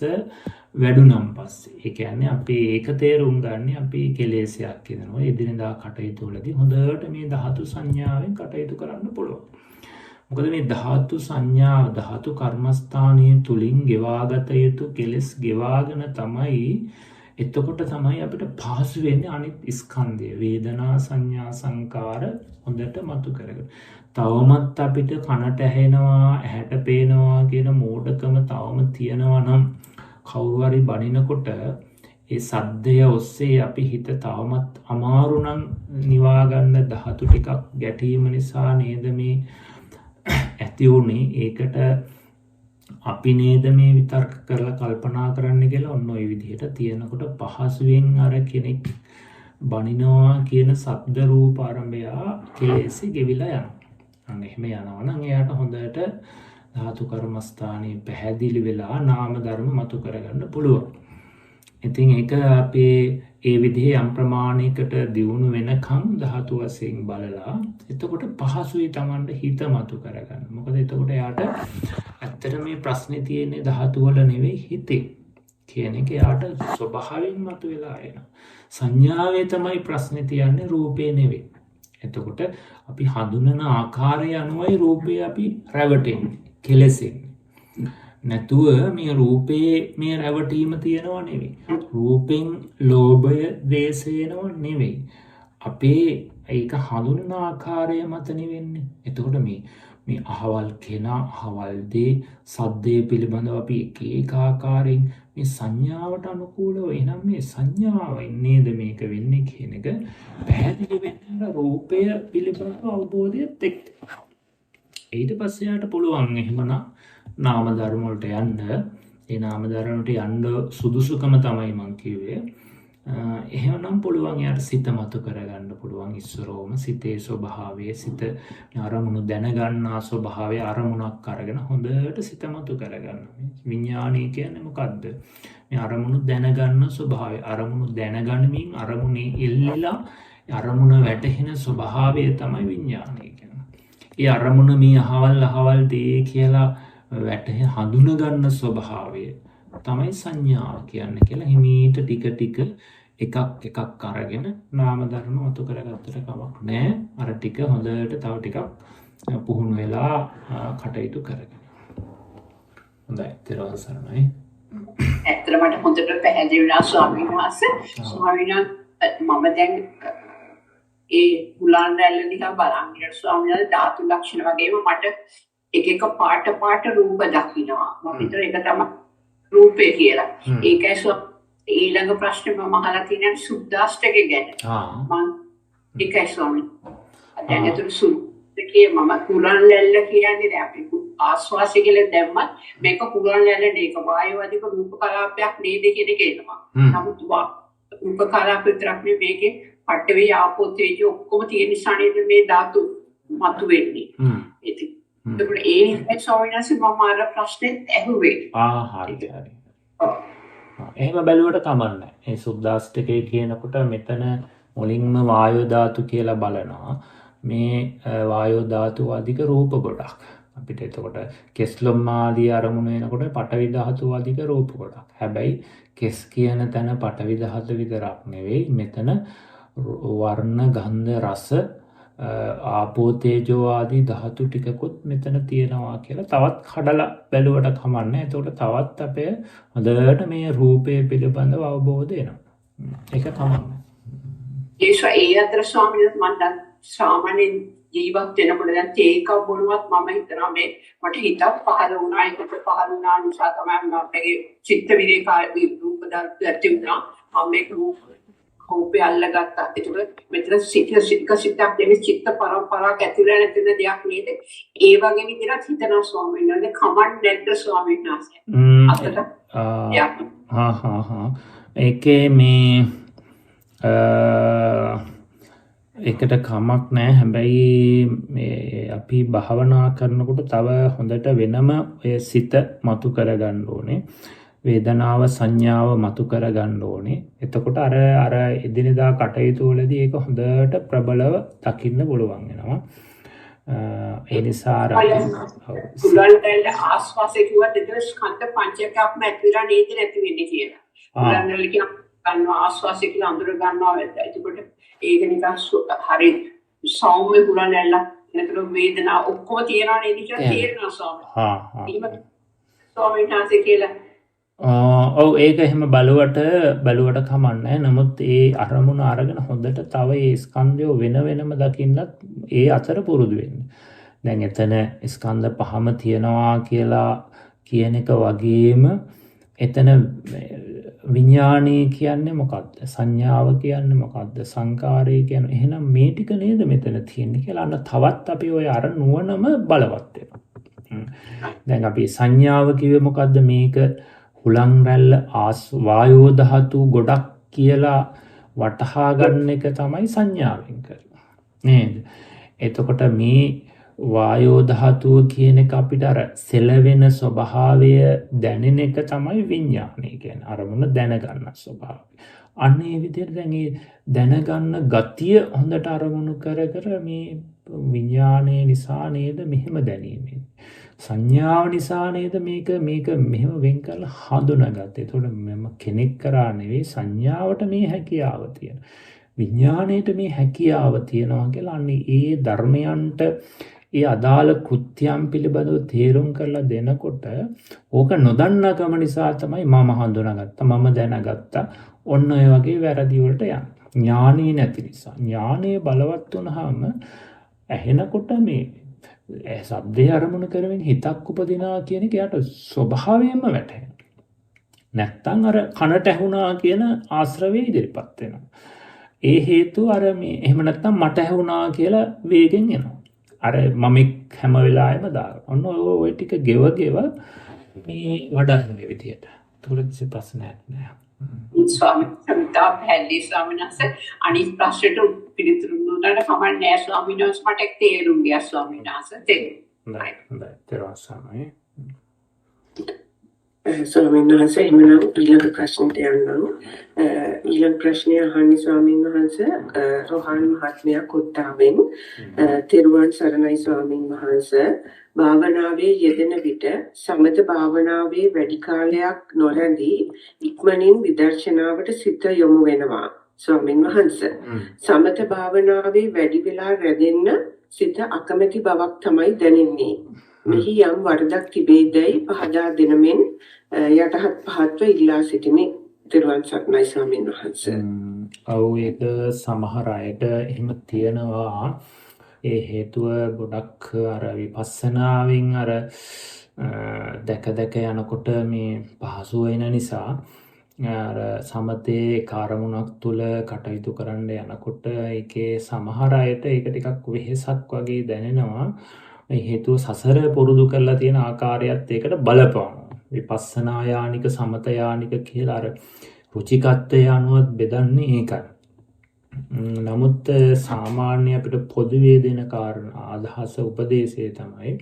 වැඩුණම් පස්සේ. ඒ කියන්නේ අපි ඒක තේරුම් ගන්න අපි කෙලෙසයක් කියනවා. එදිනෙදා කටයුතු වලදී හොඳට මේ ධාතු සංඥාවෙන් කටයුතු කරන්න පුළුවන්. මොකද මේ ධාතු සංඥාව ධාතු කර්මස්ථානයේ තුලින් ගෙවාගත යුතු කෙලෙස් ගෙවාගෙන තමයි එතකොට තමයි අපිට පහසු වෙන්නේ අනිත් ස්කන්ධය වේදනා සංඥා සංකාර හොඳට මතු කරගන්න. තවමත් අපිට කනට ඇහෙනවා ඇහැට පේනවා කියන මෝඩකම තවම තියෙනවා නම් කවුරු හරි බනිනකොට ඒ සද්දය ඔස්සේ අපි හිත තවමත් අමාරු නම් නිවා ගන්න ධාතු ටිකක් ගැටීම නිසා නේද මේ ඇති උනේ. ඒකට අපි නේද මේ විතර්ක කරලා කල්පනා කරන්න කියලා ඔන්න ඔය විදිහට තියෙනකොට පහසුවෙන් අර කෙනෙක් බනිනවා කියන ශබ්ද රූප ආරම්භය කෙලෙසි ගෙවිලා යනවා. අන්න එහෙම යනවා නම් එයාට හොඳට ධාතු කර්මස්ථානයේ පැහැදිලි වෙලා නාම ධර්ම මතු කරගන්න පුළුවන්. ඉතින් ඒක අපේ ඒ විදිහේ යම් ප්‍රමාණයකට දියුණු වෙනකම් ධාතු වශයෙන් බලලා එතකොට පහසුයි Tamanට හිත මතු කරගන්න. මොකද එතකොට එයාට ඇත්තට මේ ප්‍රශ්නේ තියෙන්නේ ධාතු වල නෙවෙයි හිතේ කියන එක එයාට ස්වභාවයෙන් මතු වෙලා එනවා. සංඥාවේ තමයි ප්‍රශ්නේ තියන්නේ රූපේ නෙවෙයි. එතකොට අපි හඳුනන ආකාරය අනුවයි රූපේ අපි රැවටෙන්නේ කෙලෙසෙන්නේ. නැතුව මේ රූපේ මේ රැවටීම තියනවා නෙවෙයි. රූපෙන් ලෝභය දේශේනව නෙවෙයි. අපේ ඒක හඳුනන ආකාරය මත නෙවෙන්නේ. එතකොට මේ අහවල් කෙනා අහවල් දේ සද්දේ පිළිබඳව අපි එක ආකාරයෙන් මේ සංඥාවට අනුකූලව එනම් මේ සංඥාවෙන් නේද මේක වෙන්නේ කියන එක පැහැදිලි වෙන්න රූපය පිළිබඳව අවබෝධයත් එක්ක. ඊට පස්සේ යාට පුළුවන් එහෙමනම් නාම ධර්ම වලට යන්න. ඒ නාම ධර්ම වලට යන්න සුදුසුකම තමයි මම කිව්වේ. එහෙමනම් පුළුවන් යාට සිත මතු කරගන්න පුළුවන් ඉස්සරෝම සිතේ ස්වභාවය සිත අරමුණු දැනගන්නා ස්වභාවය අරමුණක් අරගෙන හොඳට සිත මතු කරගන්න. විඥානය කියන්නේ මොකද්ද? මේ අරමුණු දැනගන්න ස්වභාවය අරමුණු දැනගනිමින් අරමුණේ එල්ලලා අරමුණ වැටහෙන ස්වභාවය තමයි විඥානය කියන්නේ. ඒ අරමුණ මේ අහවල් දේ කියලා වැටහෙ හඳුන ගන්න ස්වභාවය තමයි සංඥාව කියන්නේ කියලා හිමීට ටික එකක් අරගෙන නාම ධර්ම මතු කරගත්තට කමක් නැහැ. අර ටික හොඳට තව ටිකක් පුහුණු වෙලා කටයුතු කරගෙන. හොඳයි ඊට සරණයි. ඇත්තටම මට හොඳට පැහැදිලි වුණා ස්වාමීන් වහන්සේ. ස්වාමීන් වහන්සේ මම දැන් ඒ මුලාන් රැල්ල දිහා බලන් ඉන්න ස්වාමීන් වහන්සේ ධාතු ලක්ෂණ වගේම මට එක පාට රූප දකින්නවා. මම හිතන එක තමයි රූපේ කියලා. ඒකයි ඊළඟ ප්‍රශ්නේ මම අහලා තියෙන සුද්දාෂ්ටකය ගැන. මම ඒකයි ස්වාමීන් වහන්සේ. දැන් ඒතර සුද්දකේ මම කුලන් ලැල්ල කියන්නේ දැන් අපි ආස්වාසි කියලා දැම්මත් මේක කුලන් ලැල්ල නෙක වායු අධික රූප කලාපයක් නේද කියන එක එනවා. නමුත් රූප කලාප විතරක් නෙවෙයි මේකේ පඨවි ආපෝ තේජෝ ඔක්කොම තියෙන නිසා නේද මේ ධාතු මතු වෙන්නේ. ඒකේ ඒ සෝවිනස් මම අර ප්‍රශ්නෙත් ඇහුවේ. හරි. එහෙම බැලුවට කමන්නේ. ඒ සුද්දාෂ්ටකය කියනකොට මෙතන මුලින්ම වායෝ ධාතු කියලා බලනවා. මේ වායෝ ධාතු අධික රූප ගොඩක්. අපිට එතකොට කෙස්ලොම් ආදී අරමුණු වෙනකොට පඨවි ධාතු අධික රූප ගොඩක්. හැබැයි කෙස් කියන තැන පඨවි ධාතු විතරක් නෙවෙයි. මෙතන වර්ණ ගන්ධ රස ආපෝ තේජෝ ආදී ධාතු ටිකකුත් මෙතන තියෙනවා කියලා තවත් කඩලා බැලුවට කමන්නේ. එතකොට තවත් අපේ හොඳට මේ රූපය පිළිබඳව අවබෝධ එනවා. ඒක තමයි. ඒ අතර ස්වාමීන් වහන්සේ මම සාමාන්‍යයෙන් ජීවත් වෙනකොට දැන් තේ එකක් බොනවත් මම හිතනවා මේ මට හිතක් පහළ වුණා ඒක පහළ වුණා නිසා තමයි මගේ චිත්ත විරේකී රූප දැක්ටි වුණා මම මේක රූපේ අල්ලගත්තා ඒක මෙතන සිතක් දෙවි චිත්ත පරම්පරාවක් ඇතුළේ නැතින දෙයක් නේද ඒ වගේ විදිහට හිතනවා ස්වාමීන් වහන්සේ කමෙන්ට් නැද්ද ස්වාමීන් වහන්සේ අතට ඒකේ මේ එකට කමක් නෑ හැබැයි මේ අපි භාවනා කරනකොට තව හොඳට වෙනම ඔය සිත මතු කරගන්න ඕනේ වේදනාව සංඥාව මතු කරගන්න ඕනේ එතකොට අර එදිනෙදා කටයුතු වලදී ඒක හොඳට ප්‍රබලව දකින්න පුළුවන් වෙනවා ඒ නිසා කුලන්ටල් ආස්වාසේ කිව්වත් ඒක ස්කන්ධ පංචකයක්ම ඇතුළේ නේද නැති වෙන්නේ කියලා කුලන්ටල් ගන්නවා ආස්වාසේ කියලා අඳුර ගන්නවා වෙද්ද එතකොට ඒක නිකන් හරි සෞම්‍ය කුලන්ටල් නැතර වේදනා ඔක්කොම තියනවා නේද කියලා තේරෙනවා ස්වාමී ස්වාමීන් වහන්සේ කියලා ඔව් ඒක එහෙම බලුවට කමන්නේ නමුත් ඒ අරමුණ අරගෙන හොඳට තව ඒ ස්කන්ධය වෙන වෙනම දකින්නත් ඒ අතර පුරුදු වෙන්න. දැන් එතන ස්කන්ධ පහම තියනවා කියලා කියන එක වගේම එතන විඥානය කියන්නේ මොකක්ද? සංඥාව කියන්නේ මොකක්ද? සංකාරය කියන්නේ එහෙනම් මේ ටික නේද මෙතන තියෙන්නේ කියලා අන්න තවත් අපි ඔය අර නුවණම බලවත් වෙනවා. දැන් අපි සංඥාව කිව්වේ මොකද්ද මේක හුලං රැල්ල වායෝ ධාතු ගොඩක් කියලා වටහා ගන්න එක තමයි සංඥාවෙන් කරන්නේ නේද? එතකොට මේ වායෝ ධාතුව කියන එක අපිට අර සෙලවෙන ස්වභාවය දැනෙන එක තමයි විඥානය කියන්නේ අරමුණ දැනගන්න ස්වභාවය. අන්න ඒ විදිහට දැන් මේ දැනගන්න ගතිය හොඳට අරමුණු කර මේ විඥානයේ නිසා නේද මෙහෙම දැනීමෙන් සංඥාව නිසා නේද මේක මෙහෙම වෙන් කරලා හඳුනාගත්තේ. ඒතකොට මම කෙනෙක් කරා නෙවෙයි සංඥාවට මේ හැකියාව තියෙන. විඥාණයට මේ හැකියාව තියෙනවා කියලා අන්නේ ඒ ධර්මයන්ට ඒ අදාළ කෘත්‍යම් පිළිබඳව තේරුම් කරලා දෙනකොට ඕක නොදන්නාකම නිසා තමයි මම හඳුනාගත්තා මම දැනගත්තා ඔන්න ඔය වගේ වැරදි වලට යන්නේ. ඥානෙ නැති නිසා. ඥානෙ බලවත් වුණාම ඇහෙනකොට මේ සබ්දේ අරමුණු කරමින් හිතක් උපදිනවා කියන එක යට ස්වභාවයෙන්ම වැටහෙනවා. නැත්තම් අර කනට ඇහුණා කියන ආශ්‍රවය ඉදිරිපත් වෙනවා. ඒ හේතුව අර මේ එහෙම නැත්තම් මට ඇහුණා කියලා වේගෙන් එනවා. අර මම හැම වෙලාවෙම දානවා. ඔන්න ඔය ටික ගෙව මේ වඩන්නේ විදියට. ඒකට ප්‍රශ්නයක් නෑ. ස්වාමීන් වහන්සේ පැහැදිලි ස්වාමීන් වහන්සේ අනිත් ප්‍රශ්නට පිළිතුරු දුන්නාට කමක් නෑ ස්වාමීන් වහන්සේ මට තේරුම් ගියා ස්වාමීන් වහන්සේ ස්වාමීන් වහන්සේ එහෙනම් ඊළඟ ප්‍රශ්නට යන්නම්. ඊළඟ ප්‍රශ්නය අහන්නේ ස්වාමීන් වහන්සේ රෝහන් මහත්මයා කොට්ටාවෙන් තෙරුවන් සරණයි ස්වාමීන් වහන්සේ භාවනාවේ යෙදෙන විට සමත භාවනාවේ වැඩි කාලයක් නොරැඳී ඉක්මනින් විදර්ශනාවට සිත යොමු වෙනවා ස්වාමීන් වහන්සේ. සමත භාවනාවේ වැඩි වෙලා රැඳෙන්න සිත අකමැති බවක් තමයි දැනෙන්නේ. මෙහි යම් වරදක් තිබේදයි පහදා දෙනමින් යටහත් පහත්ව ඉල්ලා සිටිමි. තෙරුවන් සරණයි ස්වාමීන් වහන්සේ. ඔව් ඒක සමහර අයට එහෙම තියෙනවා. ඒ හේතුව ගොඩක් අර විපස්සනාවෙන් අර දැක යනකොට මේ පහසු වෙන නිසා අර සමතේ කාර්මුණක් තුල කටයුතු කරන්න යනකොට ඒකේ සමහර අයට ඒක ටිකක් වෙහෙසක් වගේ දැනෙනවා. මේ හේතුව සසර පුරුදු කරලා තියෙන ආකාරයත් ඒකට බලපානවා. විපස්සනා යානික සමත යානික කියලා අර රුචිකත්වය අනුව බෙදන්නේ ඒකයි. නමුත් සාමාන්‍ය අපිට පොදුවේ දෙන කාරණා අදහස උපදේශය තමයි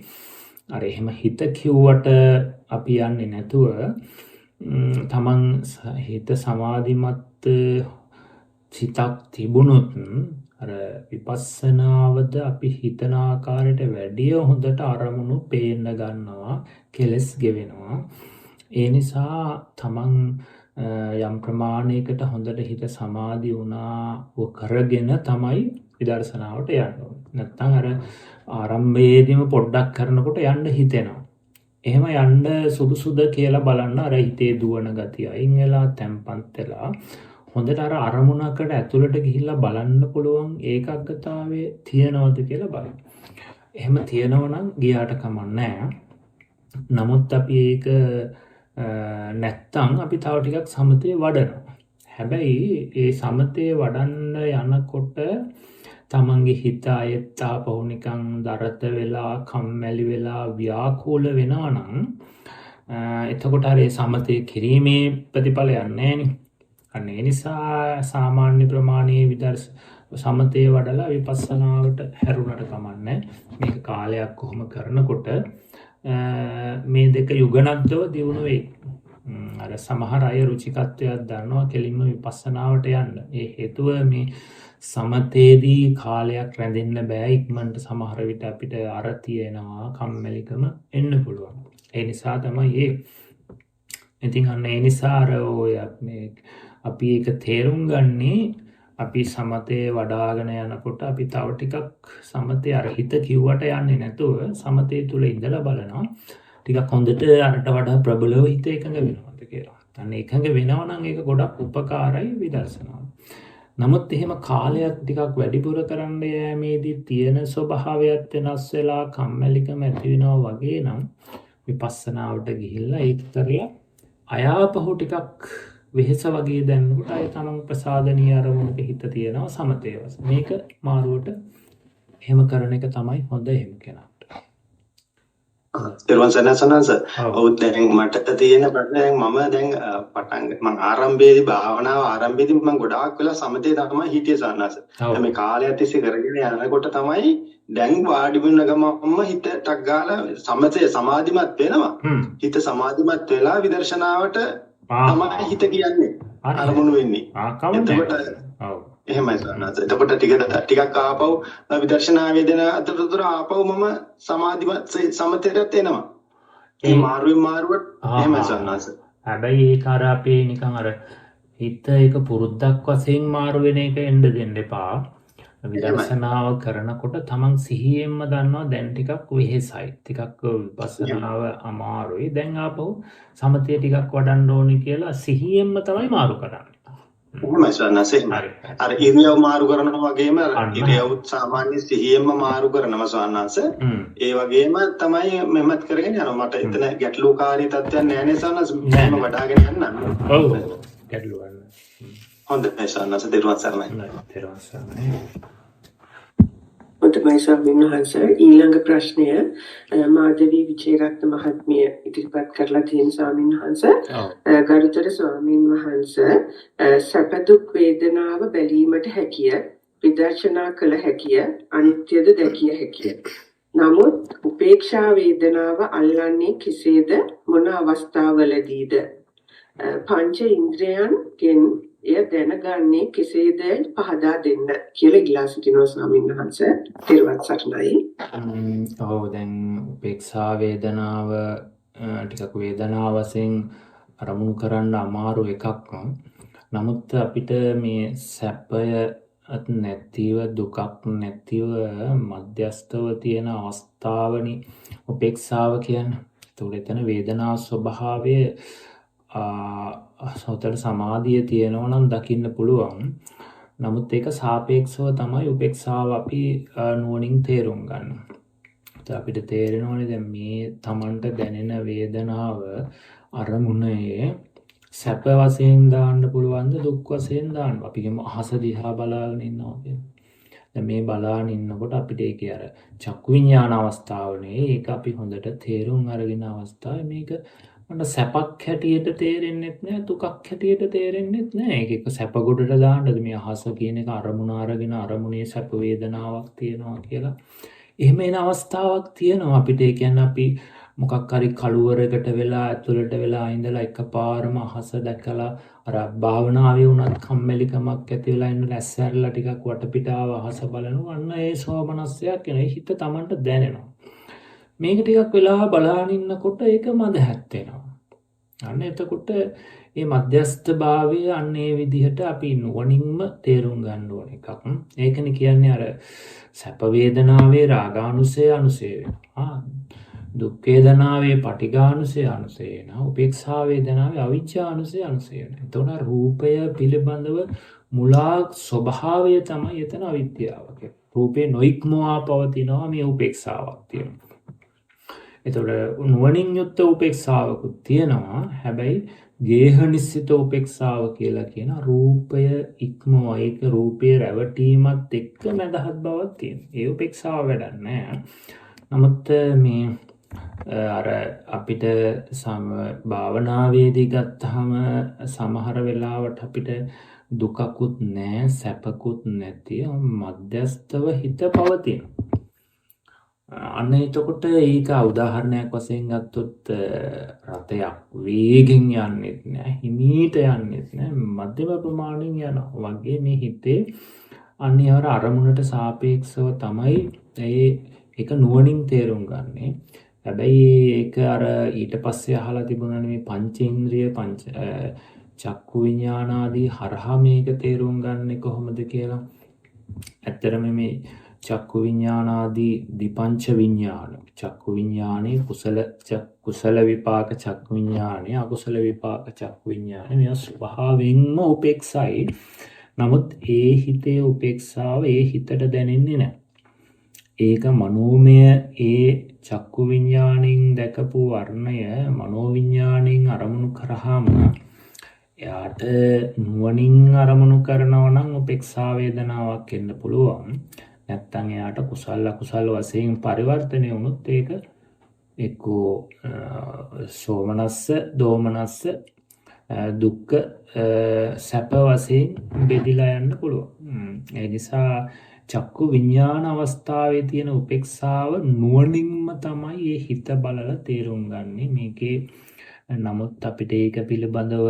අර එහෙම හිත කිව්වට අපි යන්නේ නැතුව තමන් හිත සමාධිමත් සිතක් තිබුණොත් අර විපස්සනාවද අපි හිතන ආකාරයට වැඩිය හොඳට අරමුණු පේන්න ගන්නවා කෙලස් ගෙවෙනවා. ඒ නිසා තමන් යම් ප්‍රමාණයකට හොඳට හිත සමාධි වුණා කරගෙන තමයි විදර්ශනාවට යන්න ඕනේ. නැත්නම් අර ආරම්භයේදීම පොඩ්ඩක් කරනකොට යන්න හිතෙනවා. එහෙම යන්න සුදුසුද කියලා බලන්න අර හිතේ දුවන ගතිය අයින් වෙලා තැම්පත් වෙලා හොඳට අර අරමුණකට ඇතුළට ගිහිල්ලා බලන්න පුළුවන් ඒකාග්‍රතාවයේ තියනවද කියලා බලන්න. එහෙම තියෙනවා නම් ගියාට කමන්නේ. නමුත් අපි ඒක නැත්තම් අපි තව ටිකක් සමතේ වඩනවා. හැබැයි ඒ සමතේ වඩන්න යනකොට තමන්ගේ හිත අයත් ආපහු නිකන් දරත වෙලා කම්මැලි වෙලා ව්‍යාකූල වෙනවා නම් එතකොට හරි සමතේ කිරීමේ ප්‍රතිඵලයක් නැහැ නේ. අන්න ඒ නිසා සාමාන්‍ය ප්‍රමාණයේ සමතේ වඩලා විපස්සනාවට හැරුණට කමන්නේ. මේක කාලයක් කොහොම කරනකොට මේ දෙක යුගනද්දව දියුණු වෙයි. අර සමහර අය රුචිකත්වයක් දන්නවා කෙලින්ම විපස්සනාවට යන්න. ඒ හේතුව මේ සමතේදී කාලයක් රැඳෙන්න බෑ. ඉක්මනට සමහර විට අපිට අර තියෙනවා කම්මැලිකම එන්න පුළුවන්. ඒ නිසා තමයි ඉතින් අන්න ඒ නිසා අර ඔය මේ අපි ඒක තේරුම් ගන්නේ අපි සමතේ වඩාගෙන යනකොට අපි තව ටිකක් සමතේ අර හිත කිව්වට යන්නේ නැතුව සමතේ තුල ඉඳලා බලනවා ටිකක් හොඳට අරට වඩා ප්‍රබලව හිත එකඟ වෙනවද කියලා. අන්න එකඟ වෙනවා නම් ඒක ගොඩක් උපකාරයි විදර්ශනාව. නමුත් එහෙම කාලයක් ටිකක් වැඩිපුර කරන්න යෑමේදී තියෙන ස්වභාවයත් වෙනස් වෙලා කම්මැලිකම ඇති වෙනවා වගේ නම් විපස්සනාවට ගිහිල්ලා ඒක කරලා අයාපහු ටිකක් වෙහෙස වගේ දැනනකොට අය තමන් ප්‍රසාදනීය අරමුණක හිත තියෙනවා සමතේ වශයෙන්. මේක මාරුවට එහෙම කරන එක තමයි හොඳ එහෙම කෙනාට. තෙරුවන් සරණයි. ඔව් දැන් මට තියෙන ප්‍රශ්නයක් මම දැන් මම ආරම්භයේදී භාවනාව ආරම්භයේදී මම ගොඩාක් වෙලා සමතේ තමයි හිටියේ සන්නස. මේ කාලයක් තිස්සේ කරගෙන යනකොට තමයි දැන් වාඩි වෙන ගමන්ම හිත ටක් ගාලා සමතේ සමාධිමත් වෙනවා. හිත සමාධිමත් වෙලා විදර්ශනාවට තමයි හිත කියන්නේ අරමුණු වෙන්නේ. එතකොට එහෙමයි සන්නස. එතකොට ටිකක් ආපහු විදර්ශනාවේ දෙන අතරතුර ආපහු මම සමාධිමත් සමතේට එනවා. මේ මාරුවට එහෙමයි සන්නස. හැබැයි ඒක අර අපේ නිකන් අර හිත එක පුරුද්දක් වශයෙන් මාරු වෙන එක එන්න දෙන්න එපා. විදර්ශනාව කරනකොට තමන් සිහියෙන්ම දන්නවා දැන් ටිකක් වෙහෙසයි. ටිකක් විපස්සනාව අමාරුයි. දැන් ආපහු සමතේ ටිකක් වඩන්න ඕනේ කියලා සිහියෙන්ම තමයි මාරු කරන්නේ. එහෙමයි සන්නස. අර ඉරියව් මාරු කරනවා වගේම ඉරියව් සාමාන්‍ය සිහියෙන්ම මාරු කරනවා සන්නස. ඒ වගේම තමයි මෙහෙමත් කරගෙන යනවා. මට එතන ගැටලුකාරී තත්ත්වයක් නැහැ නේ සන්නස. මම වඩාගෙන යන්න. ඔව් ගැටලුවක් නැහැ. හොඳයි සන්නස. තෙරුවන් සරණයි. තෙරුවන් සරණයි. හොඳයි ස්වාමීන් වහන්සේ. ඊළඟ ප්‍රශ්නය මාධවී විජේරත්න මහත්මිය ඉදිරිපත් කරලා තියෙන ස්වාමීන් වහන්සේ. ගරුතර ස්වාමීන් වහන්සේ සැප දුක් වේදනාව බැලීමට හැකිය, විදර්ශනා කළ හැකිය, අනිත්‍යද දැකිය හැකිය. නමුත් උපේක්ෂා වේදනාව අල්ලන්නේ කෙසේද, මොන අවස්ථාවලදීද? පංච ඉන්ද්‍රයන්ගෙන් එය දැනගන්නේ කෙසේද පහදා දෙන්න කියලා ඉල්ලා සිටිනවා ස්වාමීන් වහන්සේ. තෙරුවන් සරණයි. ඔව් දැන් උපේක්ෂා වේදනාව ටිකක් වේදනාව වශයෙන් අරමුණු කරන්න අමාරු එකක්. නමුත් අපිට මේ සැපය නැතිව දුකක් නැතිව මධ්‍යස්තව තියෙන අවස්ථාවනි උපේක්ෂාව කියන්නේ. ඒතකොට එතන වේදනාව ස්වභාවය සෝතර සමාධිය තියෙනවා නම් දකින්න පුළුවන්. නමුත් ඒක සාපේක්ෂව තමයි උපේක්ෂාව අපි නුවණින් තේරුම් ගන්න. අපිට තේරෙනවානේ දැන් මේ Tamanට දැනෙන වේදනාව අරමුණේ සැප වශයෙන් දාන්න පුළුවන්ද දුක් වශයෙන් දාන්න. අපි කියමු අහස දිහා බලාගෙන ඉන්නවා කියන්නේ. දැන් මේ බලාගෙන ඉන්නකොට අපිට ඒකේ අර චක්කු විඤ්ඤාණ අවස්ථාවනේ ඒක අපි හොඳට තේරුම් අරගෙන අවස්ථාවේ මේක මට සැපක් හැටියට තේරෙන්නෙත් නෑ දුකක් හැටියට තේරෙන්නෙත් නෑ. ඒක සැප ගොඩට දාන්නද මේ අහස කියන එක අරමුණ අරගෙන අරමුණේ සැප වේදනාවක් තියෙනවා කියලා. එහෙම එන අවස්ථාවක් තියෙනවා අපිට. ඒ කියන්නේ අපි මොකක් හරි කළුවරකට වෙලා ඇතුළට වෙලා ඉඳලා එකපාරම අහස දැකලා අර භාවනාවේ උනත් කම්මැලිකමක් ඇති වෙලා ඉන්න ඇස්සැරලා ටිකක් වටපිටාව අහස බලනවා. අන්න ඒ සෝමනස්සයක් එන හිත Tamanට දැනෙනවා. මේක ටිකක් වෙලා බලාගෙන ඉන්නකොට ඒක මදහැත් වෙනවා. අන්න එතකොට මේ මධ්‍යස්ථ භාවය අන්න ඒ විදිහට අපි නුවණින්ම තේරුම් ගන්න ඕන එකක්. ඒකනේ කියන්නේ අර සැප වේදනාවේ රාගානුසය අනුසය වෙනවා. දුක් වේදනාවේ පටිඝානුසය අනුසයන උපේක්ෂා වේදනාවේ අවිජ්ජානුසය අනුසයන. එතකොට රූපය පිළිබඳව මුලා ස්වභාවය තමයි එතන අවිද්‍යාව. රූපේ නොඉක්මවා පවතිනවා මේ උපේක්ෂාවක් තියෙනවා. එතකොට නුවණින් යුක්ත උපේක්ෂාවකුත් තියෙනවා. හැබැයි ගේහ නිස්සිත උපේක්ෂාව කියලා කියන රූපය ඉක්මවා ඒක රූපේ රැවටීමත් එක්ක මදහත් බවක් තියෙනවා. ඒ උපේක්ෂාව වැඩක් නැහැ. නමුත් මේ අර අපිට භාවනාවේදී ගත්තාම සමහර වෙලාවට අපිට දුකකුත් නැහැ සැපකුත් නැති මධ්‍යස්තව හිත පවතින. අන්න එතකොට ඒක උදාහරණයක් වශයෙන් ගත්තොත් රථයක් වේගෙන් යන්නෙත් නැහැ හිමීට යන්නෙත් නැහැ මධ්‍යම ප්‍රමාණයෙන් යනවා වගේ මේ හිතේ අන්‍යවර අරමුණට සාපේක්ෂව තමයි ඒක නුවණින් තේරුම් ගන්නෙ. හැබැයි ඒක අර ඊට පස්සේ අහලා තිබුණානේ මේ පංචේන්ද්‍රිය චක්කු විඥානාදී හරහා මේක තේරුම් ගන්නෙ කොහොමද කියලා. ඇත්තරම මේ චක්කු විඥානාදී දිපංච විඥාන චක්කු විඥානේ කුසල විපාක චක්කු විඥානේ අකුසල විපාක චක්කු විඥානේ මේ ස්වභාවයෙන්ම උපේක්ෂයි. නමුත් ඒ හිතේ උපේක්ෂාව ඒ හිතට දැනෙන්නේ නැහැ. ඒක මනෝමය ඒ චක්කු විඥාණයෙන් දැකපු වර්ණය මනෝ විඥාණයෙන් අරමුණු කරාම එයාට නුවණින් අරමුණු කරනවා නම් උපේක්ෂා වේදනාවක් එන්න පුළුවන්. නැත්තම් එයාට කුසල අකුසල වශයෙන් පරිවර්තනය වුණොත් ඒක එක්කෝ සෝමනස්ස දෝමනස්ස දුක්ඛ සැප වශයෙන් බෙදලා යන්න පුළුවන්. ඒ නිසා චක්කු විඥාන අවස්ථාවේ තියෙන උපේක්ෂාව නුවණින්ම තමයි ඒ හිත බලලා තේරුම් ගන්නේ මේකේ. නමුත් අපිට ඒක පිළිබඳව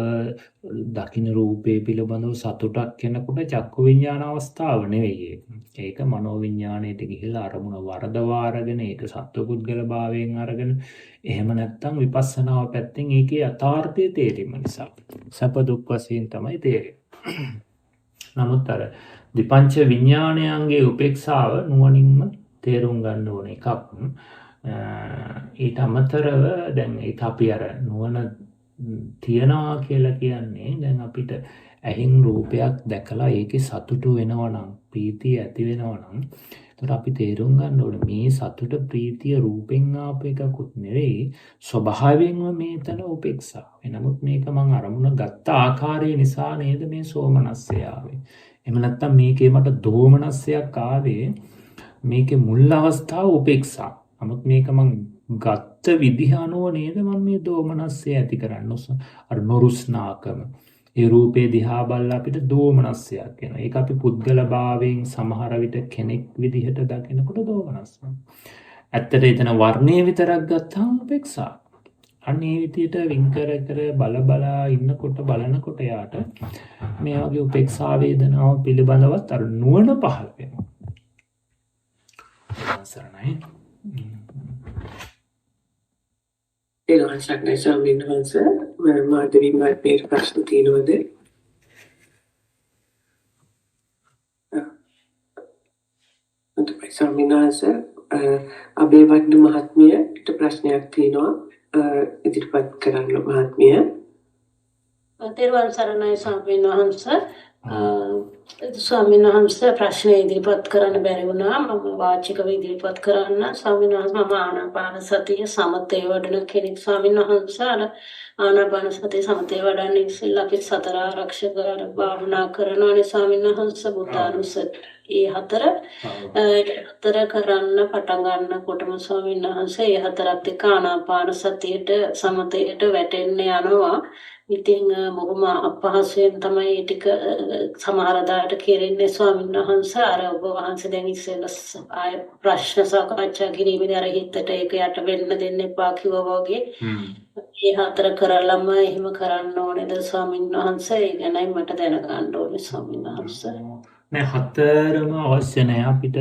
දකින්න රූපේ පිළිබඳව සතුටක් වෙනකොට චක්කු විඥාන අවස්ථාව නෙවෙයි ඒක මනෝ විඥාණයට ගිහිලා අරමුණ වරදවා අරගෙන ඒක සත්වපුද්ගල භාවයෙන් අරගෙන එහෙම නැත්නම් විපස්සනාව පැත්තෙන් ඒකේ යථාර්ථය තේරීම නිසා සැප දුක් වශයෙන් තමයි තේරෙන්නේ. නමුත් අර දිපංච විඥානයන්ගේ උපේක්ෂාව නුවණින්ම තේරුම් ගන්න ඕන එකක්. ඊට අමතරව දැන් ඒක අපි අර නුවණ තියනවා කියලා කියන්නේ දැන් අපිට ඇහින් රූපයක් දැකලා ඒකේ සතුටු වෙනවා නම් ප්‍රීතිය ඇති වෙනවා නම් එතකොට අපි තේරුම් ගන්න ඕනේ මේ සතුට ප්‍රීතිය රූපෙන් ආපු එකකුත් නෙවෙයි ස්වභාවයෙන්ම මේතන උපේක්ෂාව. නමුත් මේක මම අරමුණ ගත්ත ආකාරය නිසා නේද මේ සෝමනස්සය ආවේ. එහෙම නැත්නම් මේකේ මට දෝමනස්සයක් ආවේ මේකේ මුල් අවස්ථාව උපේක්ෂා. නමුත් මේක මං ගත්ත විදිහ අනුව නේද මම මේ දෝමනස්සය ඇති කරන්නේ. අර නොරුස්නාකම ඒ රූපේ දිහා බලලා අපිට දෝමනස්සයක් එනවා. ඒක අපි පුද්ගල භාවයෙන් සමහර විට කෙනෙක් විදිහට දකිනකොට දෝමනස්සක්. ඇත්තට එතන වර්ණයේ විතරක් ගත්තාම උපේක්ෂා. අන්නේ විදිහට වින් කර බලා ඉන්නකොට බලනකොට යාට මේ වගේ උපේක්ෂා වේදනාව පිළිබඳවත් අර නුවණ පහළ වෙනවා. සරණයි. ඒකයි සක්නේ ස්වාමීන් වහන්සේ මාධවී මාතේ ප්‍රශ්න තියෙනවද? ස්වාමීන් වහන්සේ අබේවඩන මහත්මියට ප්‍රශ්නයක් තියෙනවා ඉදිරිපත් කරන්න මහත්මිය. තෙරුවන් සරණයි ස්වාමීන් වහන්සේ. ස්වාමීන් වහන්සේ ප්‍රශ්න ඉදිරිපත් කරන්න බැරි වුණා. මම වාචිකව ඉදිරිපත් කරන්න. ස්වාමීන් වහන්සේ මම ආනාපාන සතිය සමතේ වඩන කෙනෙක්. ස්වාමීන් වහන්සේ ආනාපාන සතිය සමතේ වඩන්න ඉස්සෙල්ලා අපි සතර ආරක්ෂක භාවනා කරනවානේ ස්වාමීන් වහන්සේ බුද්ධානුස්සතිය ඒ හතර කරන්න පටන් ගන්නකොටම ස්වාමීන් වහන්සේ ඒ හතරත් එක්ක ආනාපාන සතියට සමතේට වැටෙන්න යනවා. ඉතින් මොකම අපහසුයෙන් තමයි ඒ ටික සමහර දාට කෙරෙන්නේ ස්වාමීන් වහන්සේ. අර ඔබ වහන්සේ දැන් ඉස්සෙල්ලා ආය ප්‍රශ්න සාකච්ඡා කිරීමේදී අර හිතට ඒක යට වෙන්න දෙන්න එපා කිව්වා වගේ. ඒ හතර කරලම එහෙම කරන්න ඕනේද ස්වාමීන් වහන්සේ? ඒ ගැනයි මට දැනගන්න ඕනේ ස්වාමීන් වහන්සේ. නෑ හතරම අවශ්‍ය නෑ අපිට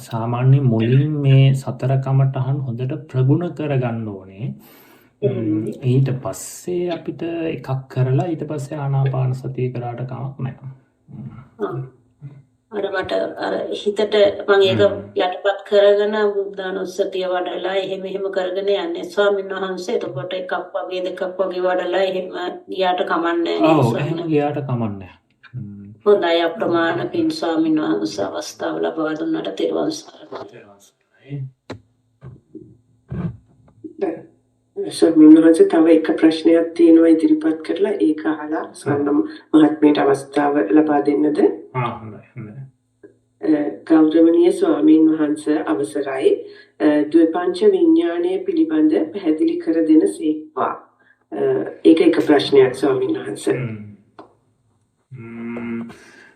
සාමාන්‍ය මුලින් මේ සතර කමටහන් හොඳට ප්‍රගුණ කරගන්න ඕනේ. ඊට පස්සේ අපිට එකක් කරලා ඊට පස්සේ ආනාපාන සතිය කරාට කමක් නැහැ. අර මට අර හිතට මම ඒක යටපත් කරගෙන බුද්ධානුස්සතිය වඩලා එහෙම කරගෙන යන්නේ ස්වාමීන් වහන්සේ. එතකොට එකක් වගේ දෙකක් වගේ වඩලා එහෙම ගියාට කමන්නේ නැහැ. ඔව් එහෙම ගියාට කමන්නේ. හොඳයි අප්‍රමාණ පින් ස්වාමීන් වහන්සේ අවස්ථාව ලබා දුන්නට තෙරුවන් සරණයි. ස්වාමීන් වහන්සේ තව එක ප්‍රශ්නයක් තියෙනවා ඉදිරිපත් කරලා ඒක අහලා ස්වර්ණ මහත්මියට අවස්ථාව ලබා දෙන්නද? ගෞරවනීය ස්වාමීන් වහන්සේ අවසරයි. ද්විපංච විඥානය පිළිබඳ පැහැදිලි කර දෙන සේක්වා. ඒක එක ප්‍රශ්නයක් ස්වාමීන් වහන්සේ.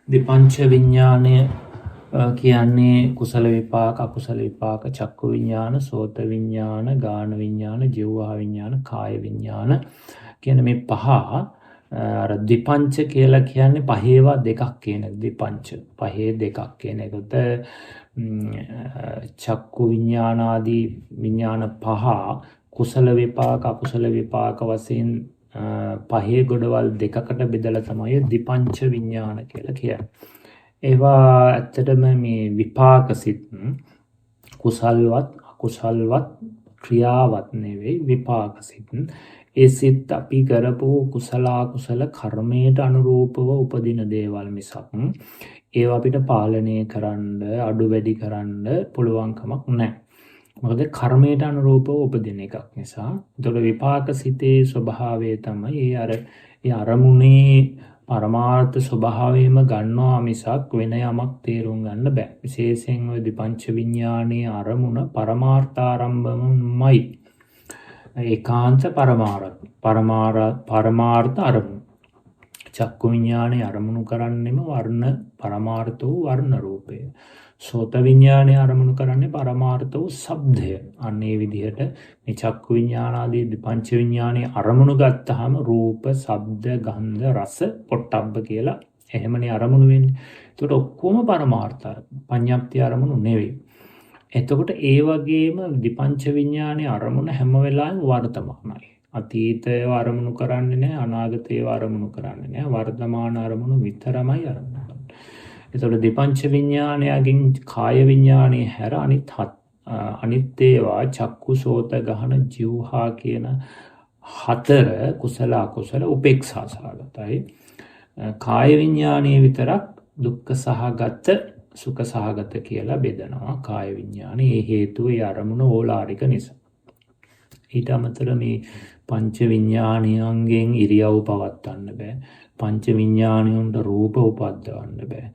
ද්විපංච විඥානය කියන්නේ කුසල විපාක අකුසල විපාක චක්කු විඥාන සෝත විඥාන ගාන විඥාන ජීවහා විඥාන කාය විඥාන කියන මේ පහ අර ද්විපංච කියලා කියන්නේ පහේවා දෙකක් කියන ද්විපංච පහේ දෙකක් කියන එකට චක්කු විඥාන ආදී විඥාන පහ කුසල විපාක අකුසල විපාක වශයෙන් පහේ ගොඩවල් දෙකකට බෙදලා තමයි ද්විපංච විඥාන කියලා කියන්නේ. ඒවා ඇත්තටම මේ විපාක සිත් කුසල්වත් අකුසල්වත් ක්‍රියාවත් නෙවෙයි විපාක සිත්. ඒ සිත් අපි කරපු කුසල අකුසල කර්මයට අනුරූපව උපදින දේවල් මිසක් ඒවා අපිට පාලනය කරන්න අඩු වැඩි කරන්න පුළුවන් කමක් නැහැ. මොකද කර්මයට අනුරූපව උපදින එකක් නිසා. ඒතකොට විපාක සිතේ ස්වභාවය තමයි ඒ අරමුණේ පරමාර්ථ ස්වභාවයම ගන්නවා මිසක් වෙන යමක් තේරුම් ගන්න බෑ. විශේෂයෙන් ওই ද්විපංච විඥානයේ අරමුණ පරමාර්ථාරම්භමයි. ඒකාන්ත පරමාර්ථ අරමුණ. චක්කු විඥානයේ අරමුණු කරන්නේම වර්ණ පරමාර්ථ වූ වර්ණ රූපය. සෝත විඥානයේ අරමුණු කරන්නේ පරමාර්ථ වූ ශබ්දය. අන්න ඒ විදිහට මේ චක්කු විඥානාදී ද්විපංච විඥානයේ අරමුණු ගත්තාම රූප, ශබ්ද, ගන්ධ, රස, පොට්ටබ්බ කියලා එහෙමනේ අරමුණු වෙන්නේ. ඒකට ඔක්කොම පරමාර්ථ පඤ්ඤාප්ති අරමුණු නෙවෙයි. එතකොට ඒ වගේම ද්විපංච විඥානයේ අරමුණ හැම වෙලාවෙම වර්තමානයි. අතීතය අරමුණු කරන්නේ නැහැ, අනාගතය අරමුණු කරන්නේ නැහැ. වර්තමාන අරමුණු විතරමයි අරමුණු කරන්නේ. එතකොට ද්විපංච විඥානයකින් කාය විඥානයේ හැර අනිත් ඒවා චක්කු සෝත ගහන ජීවහා කියන හතර කුසල අකුසල උපේක්ෂා සහගතයි. කාය විඥානයේ විතරක් දුක්ඛ සහගත සුඛ සහගත කියලා බෙදනවා. කාය විඥානේ ඒ හේතුව ඒ අරමුණ ඕලාරික නිසා. ඊට අමතර මේ පංච විඥානයන්ගෙන් ඉරියව් පවත්වන්න බෑ. පංච විඥානයන්ට රූප උපද්දවන්න බෑ.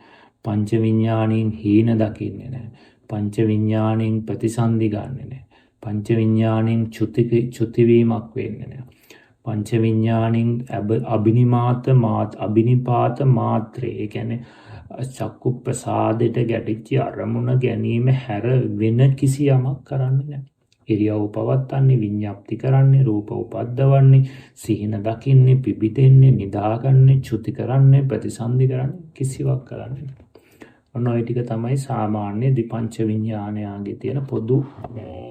පංච විඥාණයෙන් හීන දකින්නේ නැහැ. පංච විඥාණයෙන් ප්‍රතිසන්දි ගන්නෙ නැහැ. පංච විඥාණයෙන් චුති වීමක් වෙන්නේ නැහැ. පංච විඥාණයෙන් අබිනිපාත මාත්‍රේ. ඒ කියන්නේ චක්කු ප්‍රසාදයට ගැටිච්ච අරමුණ ගැනීම හැර වෙන කිසියමක් කරන්නේ නැහැ. ඉරියව් පවත්වන්නේ, විඤ්ඤාප්ති කරන්නේ, රූප උපද්දවන්නේ, සිහින දකින්නේ, පිබිදෙන්නේ, නිදාගන්නේ, චුති කරන්නේ, ප්‍රතිසන්දි කරන්නේ කිසිවක් කරන්නේ නැහැ. ඔන්න ඔය ටික තමයි සාමාන්‍ය ද්විපංච විඥානයන්ගේ තියෙන පොදු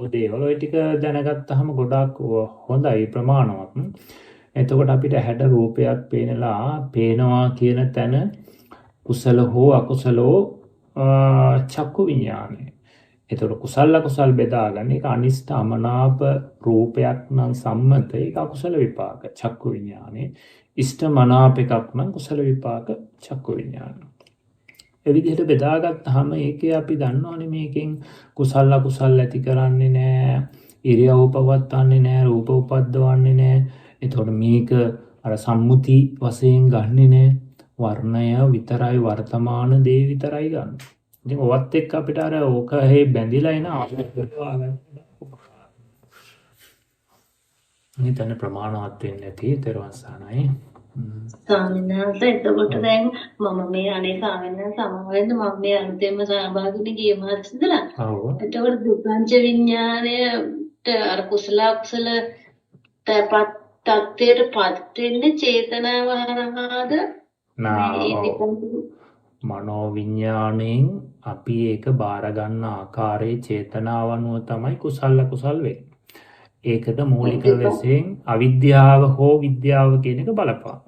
දේවල්. ඔය ටික දැනගත්තාම ගොඩාක් හොඳයි ප්‍රමාණවත්. එතකොට අපිට හැඩ රූපයක් පේනවා කියන තැන කුසල හෝ අකුසලෝ චක්කු විඥානය. එතකොට කුසල අකුසල් බෙදාගන්න ඒක අනිෂ්ඨ අමනාප රූපයක් නම් සම්මත ඒක අකුසල විපාක චක්කු විඥානේ. ඉෂ්ඨ මනාප එකක් නම් කුසල විපාක චක්කු විඥානය. ඒ විදිහට බෙදාගත්තාම ඒකේ අපි දන්නවනේ මේකෙන් කුසල අකුසල් ඇති කරන්නේ නැහැ, ඉරියව් පවත්වන්නේ නැහැ, රූප උපද්දවන්නේ නැහැ. එතකොට මේක අර සම්මුති වශයෙන් ගන්නෙ නැහැ. වර්ණය විතරයි වර්තමාන දේ විතරයි ගන්න. ඉතින් ඔවත් එක්ක අපිට අර ඕක හේ බැඳිලා එන නිතන ප්‍රමාණවත් වෙන්නේ නැති තෙරුවන් සරණයි. ස්වාමීන් වහන්සේ එතකොට දැන් මම මේ අනේ ස්වාමීන් වහන්සේ සමහරවිට මම මේ අන්තිම සහභාගී ගිය මාස ඉඳලා එතකොට දුක්ඛංච විඥාණයට අර කුසල අකුසල තත්ත්වයටපත් වෙන්නේ චේතනාව හරහාද මනෝ විඥාණයෙන් අපි ඒක බාර ගන්න ආකාරයේ චේතනාව අනුව තමයි කුසල අකුසල් වෙන්නේ. ඒකට මූලික වශයෙන් අවිද්‍යාව හෝ විද්‍යාව කියන එක බලපාන.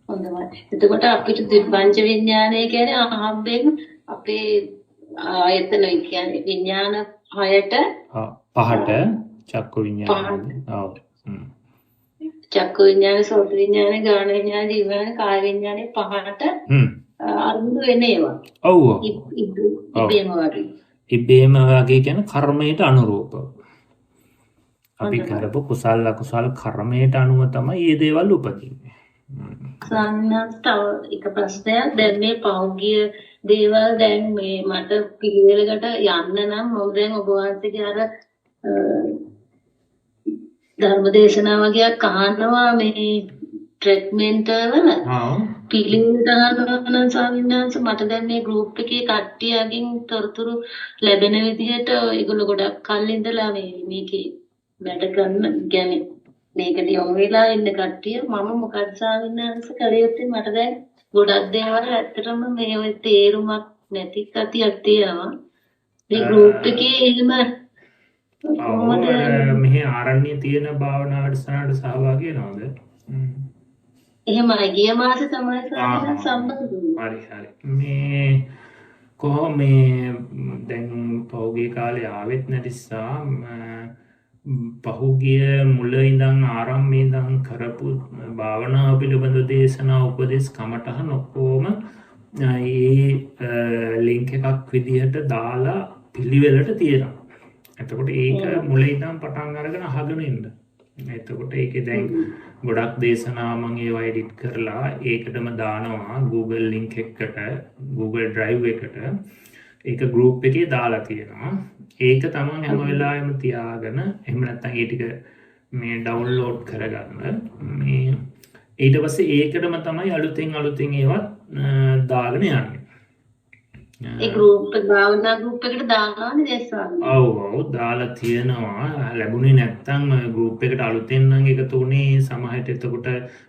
හොඳයි. එතකොට අපිට පංච විඥානය කියන්නේ අහම්බෙන් අපේ ආයතන කියන්නේ විඥාන 6ට පහට චක්කු විඥාන. ඔව්. චක්කු විඥාන, සෝත විඥාන, ගාන විඥාන, ජීව විඥාන, කාය විඥාන 5ට අරමුණු වෙන ඒවා. ඔව්. ඉබේම වගේ. ඉබේම වගේ කියන්නේ කර්මයට අනුරූපව. අපි කරපු කුසල අකුසල කර්මයට අනුව තමයි මේ දේවල් උපදින්නේ. සාමාන්‍යයෙන් එක ප්‍රශ්නයක් දැන් මේ පෞද්ගලිය දේවල් දැන් මේ මට පිළිවෙලකට යන්න නම් මම දැන් ඔබ වහන්සේගේ අර ධර්මදේශනා වගේක් අහනවා මේ ට්‍රීට්මන්ට් වල පිළිවෙලට අහනවා නම් ස්වාමීන් වහන්සේ මට දැන් මේ ගෲප් එකේ කට්ටියකින් තොරතුරු ලැබෙන විදිහට ඒගොල්ලෝ ගොඩක් කල් ඉඳලා මේකේ වැඩ ගන්න කියන්නේ මේකට යොමු වෙලා ඉන්න කට්ටිය මම මොකද ස්වාමීන් වහන්සේ කළේ යුත්තේ මට දැන් ගොඩක් දේවල් ඇත්තටම මේ ඔය තේරුමක් නැති කතියක් තියෙනවා මේ ගෲප් එකේ එහෙම මෙහි ආරණ්‍ය තියෙන භාවනා වැඩසටහනට සහභාගී වෙනවද? එහෙමයි ගිය මාසේ තමයි සම්බන්ධ වුණේ. හරි. මේ කොහොම මේ දැන් පහුගිය කාලේ ආවෙත් නැතිසා පහුගිය මුල ඉඳන් ආරම්භයේ ඉඳන් කරපු භාවනාව පිළිබඳ දේශනා උපදේශ කමටහන් ඔක්කොම ඒ ලින්ක් එකක් විදිහට දාලා පිළිවෙලට තියෙනවා. එතකොට ඒක මුල ඉඳන් පටන් අරගෙන අහගෙන ඉන්න. එතකොට ඒකේ දැන් ගොඩක් දේශනා මම ඒවා එඩිට් කරලා ඒකටම දානවා Google link එකකට Google Drive එකට ඒක group එකේ දාලා තියෙනවා. ඒක තමයි හැම වෙලාවෙම තියාගෙන එහෙම නැත්නම් ඒ ටික මේ ඩවුන්ලෝඩ් කරගන්න. මේ ඊට පස්සේ ඒකටම තමයි අලුතෙන් ඒවත් දාගෙන යන්නේ. ඒ group එක භාවනා group එකට දානවානේ දැස්සන්නේ. ඔව් දාලා තියෙනවා. ලැබුණේ නැත්නම් group එකට අලුතෙන් නම් එකතු වුණේ සමහරට එතකොට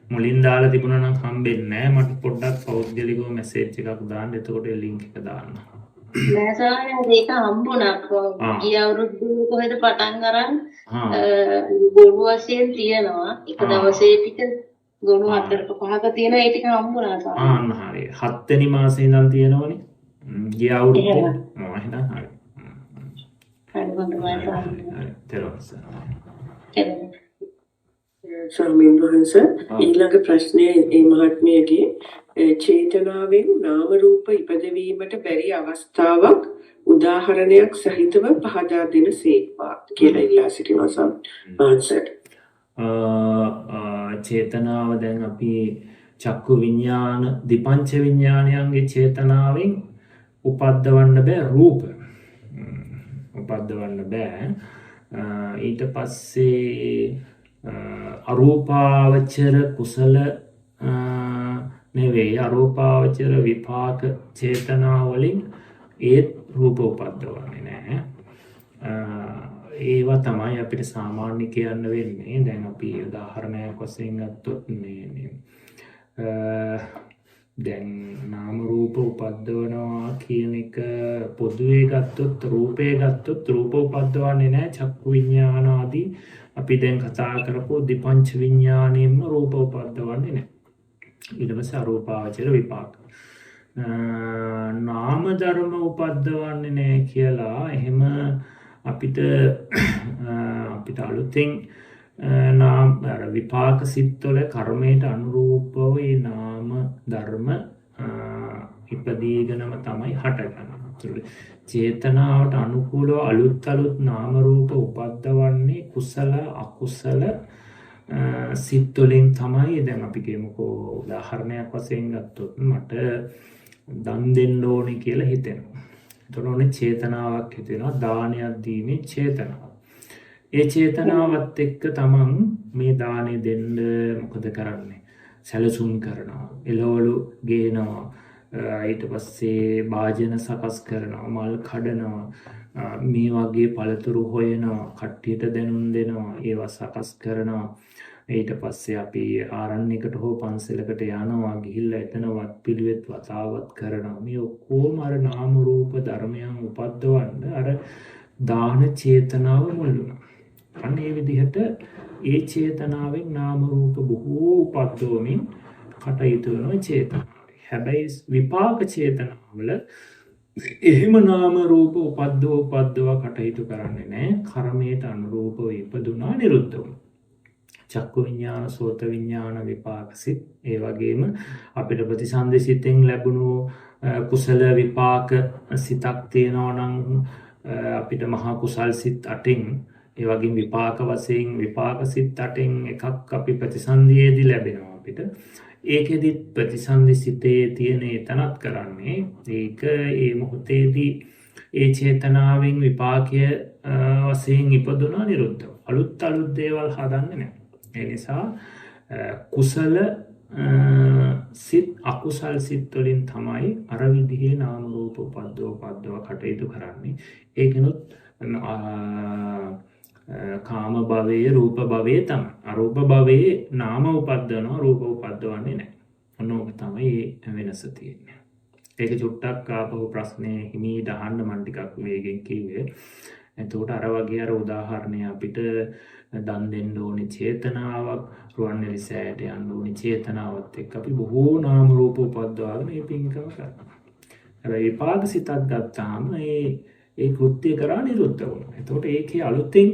මුලින් දාලා තිබුණා නම් හම්බෙන්නේ නැහැ. මට පොඩ්ඩක් පෞද්ගලිකව මැසේජ් එකක් දාන්න. එතකොට ඒ link එක දාන්න. නෑ සාමාන්‍යයෙන් ඒක හම්බුණා. ගිය අවුරුද්ද කොහෙද පටන් අරන් ගොනු වශයෙන් තියෙනවා. එක දවසේ ටික ගොනු 4ක 5ක තියෙන ඒ ටික හම්බුණා සාමාන්‍යයෙන්. හරි. 7 වෙනි මාසේ ඉඳන් තියෙනවනේ. ගිය අවුරුද්දේ එහෙනම් හරි. ස්වාමීන් වහන්සේ ඊළඟ ප්‍රශ්නය ඒ මහත්මියගේ චේතනාවෙන් නාම රූප ඉපදවීමට බැරි අවස්ථාවක් උදාහරණයක් සහිතව පහදා දෙන සේක්වා කියලා ඉල්ලා සිටිනවා සම්මාන්සර්. චේතනාව දැන් අපි චක්කු විඥාන දිපංච විඥානයන්ගේ චේතනාවෙන් උපද්දවන්න බෑ රූප. උපද්දවන්න බෑ. ඊට පස්සේ අරූපාවචර කුසල නෙවෙයි අරූපාවචර විපාක චේතනා වලින් ඒත් රූප උපද්දවන්නේ නැහැ. ඒවා තමයි අපිට සාමාන්‍ය කියන්න වෙන්නේ. දැන් අපි උදාහරණයක් වශයෙන් ගත්තොත් මේ දැන් නාම රූප උපද්දවනවා කියන එක පොදුවේ ගත්තොත් රූපේ ගත්තොත් රූප උපද්දවන්නේ නැහැ. චක්කු විඥාන ආදී අපි දැන් කතා කරපු දිපංච විඥාණයෙන්ම රූප උපද්දවන්නේ නැහැ. ඊට පස්සේ අරූපාවචර විපාක නාම ධර්ම උපද්දවන්නේ නැහැ කියලා එහෙම අපිට අලුතෙන් නාම විපාක සිත්වල කර්මයට අනුරූපව ඒ නාම ධර්ම ඉපදීගෙනම තමයි හටගන්නේ. චේතනාවට අනුකූලව අලුත් නාම රූප උපද්දවන්නේ කුසල අකුසල සිත් වලින් තමයි. දැන් අපි කියමුකෝ උදාහරණයක් වශයෙන් ගත්තොත් මට දන් දෙන්න ඕනේ කියලා හිතෙනවා. එතකොට ඕනේ චේතනාවක් හිතෙනවා දානයක් දීමේ චේතනාව. ඒ චේතනාවත් එක්ක තමන් මේ දානෙ දෙන්න මොකද කරන්නේ? සැලසුම් කරනවා, එළවලු ගේනවා, ඊට පස්සේ භාජන සකස් කරනවා, මල් කඩනවා, මේ වගේ පළතුරු හොයනවා, කට්ටියට දැනුම් දෙනවා, ඒවා සකස් කරනවා. ඊට පස්සේ අපි ආරණ්‍යයකට හෝ පන්සලකට යනවා, ගිහිල්ලා එතනවත් පිළිවෙත් වතාවත් කරනවා. මේ ඔක්කොම අර නාම රූප ධර්මයන් උපද්දවන්න අර දාන චේතනාව මුල් වෙනවා. අන්න ඒ විදිහට ඒ චේතනාවෙන් නාම රූප බොහෝ උපද්දවමින් කටයුතු වෙනවා චේතනාවේ. හැබැයි විපාක චේතනාවල එහෙම නාම රූප උපද්දව කටයුතු කරන්නේ නැහැ. කර්මයට අනුරූපව ඉපදුනා නිරුද්ධ වුණා. චක්කු විඤ්ඤාණ සෝත විඤ්ඤාණ විපාක සිත් ඒ වගේම අපිට ප්‍රතිසන්දි සිතෙන් ලැබුණු කුසල විපාක සිතක් තියෙනවා නම් අපිට මහා කුසල් සිත් 8න් ඒ වගේම විපාක වශයෙන් විපාක සිත් 8න් එකක් අපි ප්‍රතිසන්දියේදී ලැබෙනවා අපිට. ඒකෙදි ප්‍රතිසන්දි සිතේ තියෙන එතනත් කරන්නේ ඒක ඒ මොහොතේදී ඒ චේතනාවෙන් විපාකය වශයෙන් ඉපදුනා නිරුද්ධ. අලුත් දේවල් හදන්නේ නැහැ. ඒ නිසා කුසල සිත් අකුසල් සිත් වලින් තමයි අර විදිහේ නාම රූප උපද්දව කටයුතු කරන්නේ. ඒකනොත් කාම භවයේ රූප භවයේ තමයි. අරූප භවයේ නාම උපද්දනවා රූප උපද්දවන්නේ නැහැ. ඔන්නෝක තමයි වෙනස තියෙන්නේ. ඒක චුට්ටක් ආපහු ප්‍රශ්නේ හිමීට අහන්න මම ටිකක් වේගෙන් කිව්වේ. එතකොට අර වගේ අර උදාහරණය අපිට දන් දෙන්න ඕනේ චේතනාවක්, රුවන්වැලි සෑයට යන්න ඕනේ චේතනාවත් එක්ක අපි බොහෝ නාම රූප උපද්දවාගෙන මේ පින්කම කරනවා. හැබැයි විපාක සිතක් ගත්තාම ඒ කෘත්‍ය කරා නිරුද්ධ වුණා. එතකොට ඒකේ අලුතෙන්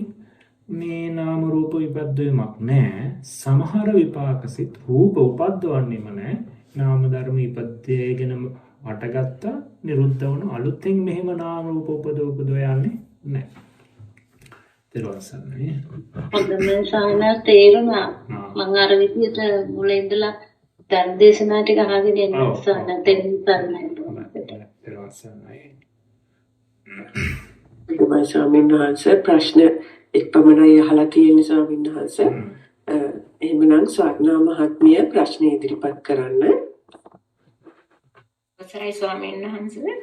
මේ නාම රූප ඉපද්දවීමක් නැහැ. සමහර විපාක සිත් රූප උපද්දවන්නේම නැහැ. නාම ධර්ම ඉපද්දේගෙනම වටගත්තා නිරුද්ධ වුණා. අලුතෙන් මෙහෙම නාම රූප උපදව යන්නේ නැහැ. තේරුණානේ? හොඳම සාහනස් තේරුණා. මම අර විදිහට මුලින් ඉඳලා ධර්ම දේශනා ටික අහගෙන යනවා සාහන තේරුණායි. ගමයි ස්වාමීන් වහන්සේ ප්‍රශ්න එක් පමණයි අහලා තියෙන ස්වාමීන් වහන්සේ. එහෙමනම් ස්වර්ණා මහත්මිය ප්‍රශ්න ඉදිරිපත් කරන්න. අවසරයි ස්වාමීන් වහන්සේ.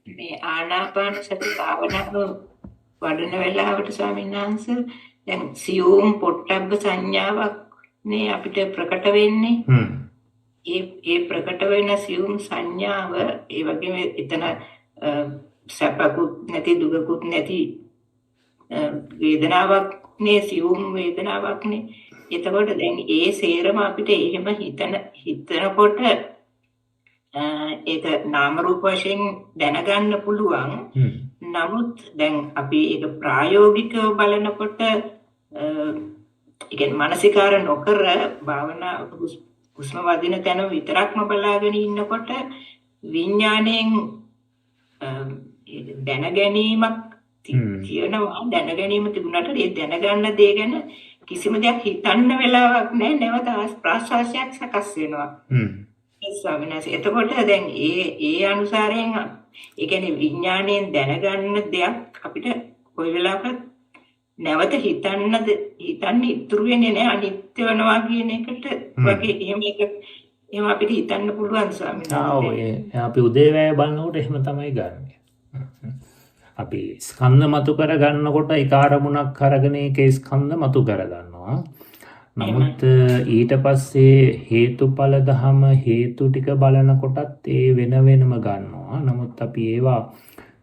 මේ ආනාපාන සති භාවනාව වඩන වෙලාවට ස්වාමීන් වහන්සේ දැන් සියුම් පොට්ටබ්බ සංඥාවක් නේ අපිට ප්‍රකට වෙන්නේ. ඒ ප්‍රකට වෙන සියුම් සංඥාව ඒ වගේම එතන සැපකුත් නැති දුකකුත් නැති වේදනාවක් නේ සියුම් වේදනාවක් නේ. එතකොට දැන් ඒ සේරම අපිට එහෙම හිතනකොට ඒක නාම රූප වශයෙන් දැනගන්න පුළුවන්. නමුත් දැන් අපි ඒක ප්‍රායෝගිකව බලනකොට කියන්නේ මානසිකාර නොකර භාවනා හුස්ම වදින තැන විතරක්ම බලාගෙන ඉන්නකොට විඥාණයෙන් දැන ගැනීමක් තියෙනවා. දැන ගැනීම තිබුණාට ඒ දැනගන්න දේ ගැන කිසිම දෙයක් හිතන්න වෙලාවක් නැහැ. නැවත ප්‍රාශ්වාසයක් සකස් වෙනවා. ස්වාමීන් වහන්සේ එතකොට දැන් ඒ අනුසාරයෙන් ඒ කියන්නේ විඥාණයෙන් දැනගන්න දෙයක් අපිට කොයි වෙලාවකත් නැවත හිතන්න ඉතුරු වෙන්නේ නැහැ. අනිත්‍ය වෙනවා කියන එකට වගේ එහෙම අපිට හිතන්න පුළුවන් ස්වාමීන් වහන්සේ. අපි උදේවැය බලනකොට එහෙම තමයි ගන්නෙ. අපි ස්කන්ධ මතු කර ගන්නකොට ඒක ආරමුණක් අරගෙන ඒකේ ස්කන්ධ මතු කර ගන්නවා. නමුත් ඊට පස්සේ හේතුඵල ධම හේතු ටික බලනකොටත් ඒ වෙන වෙනම ගන්නවා. නමුත් අපි ඒවා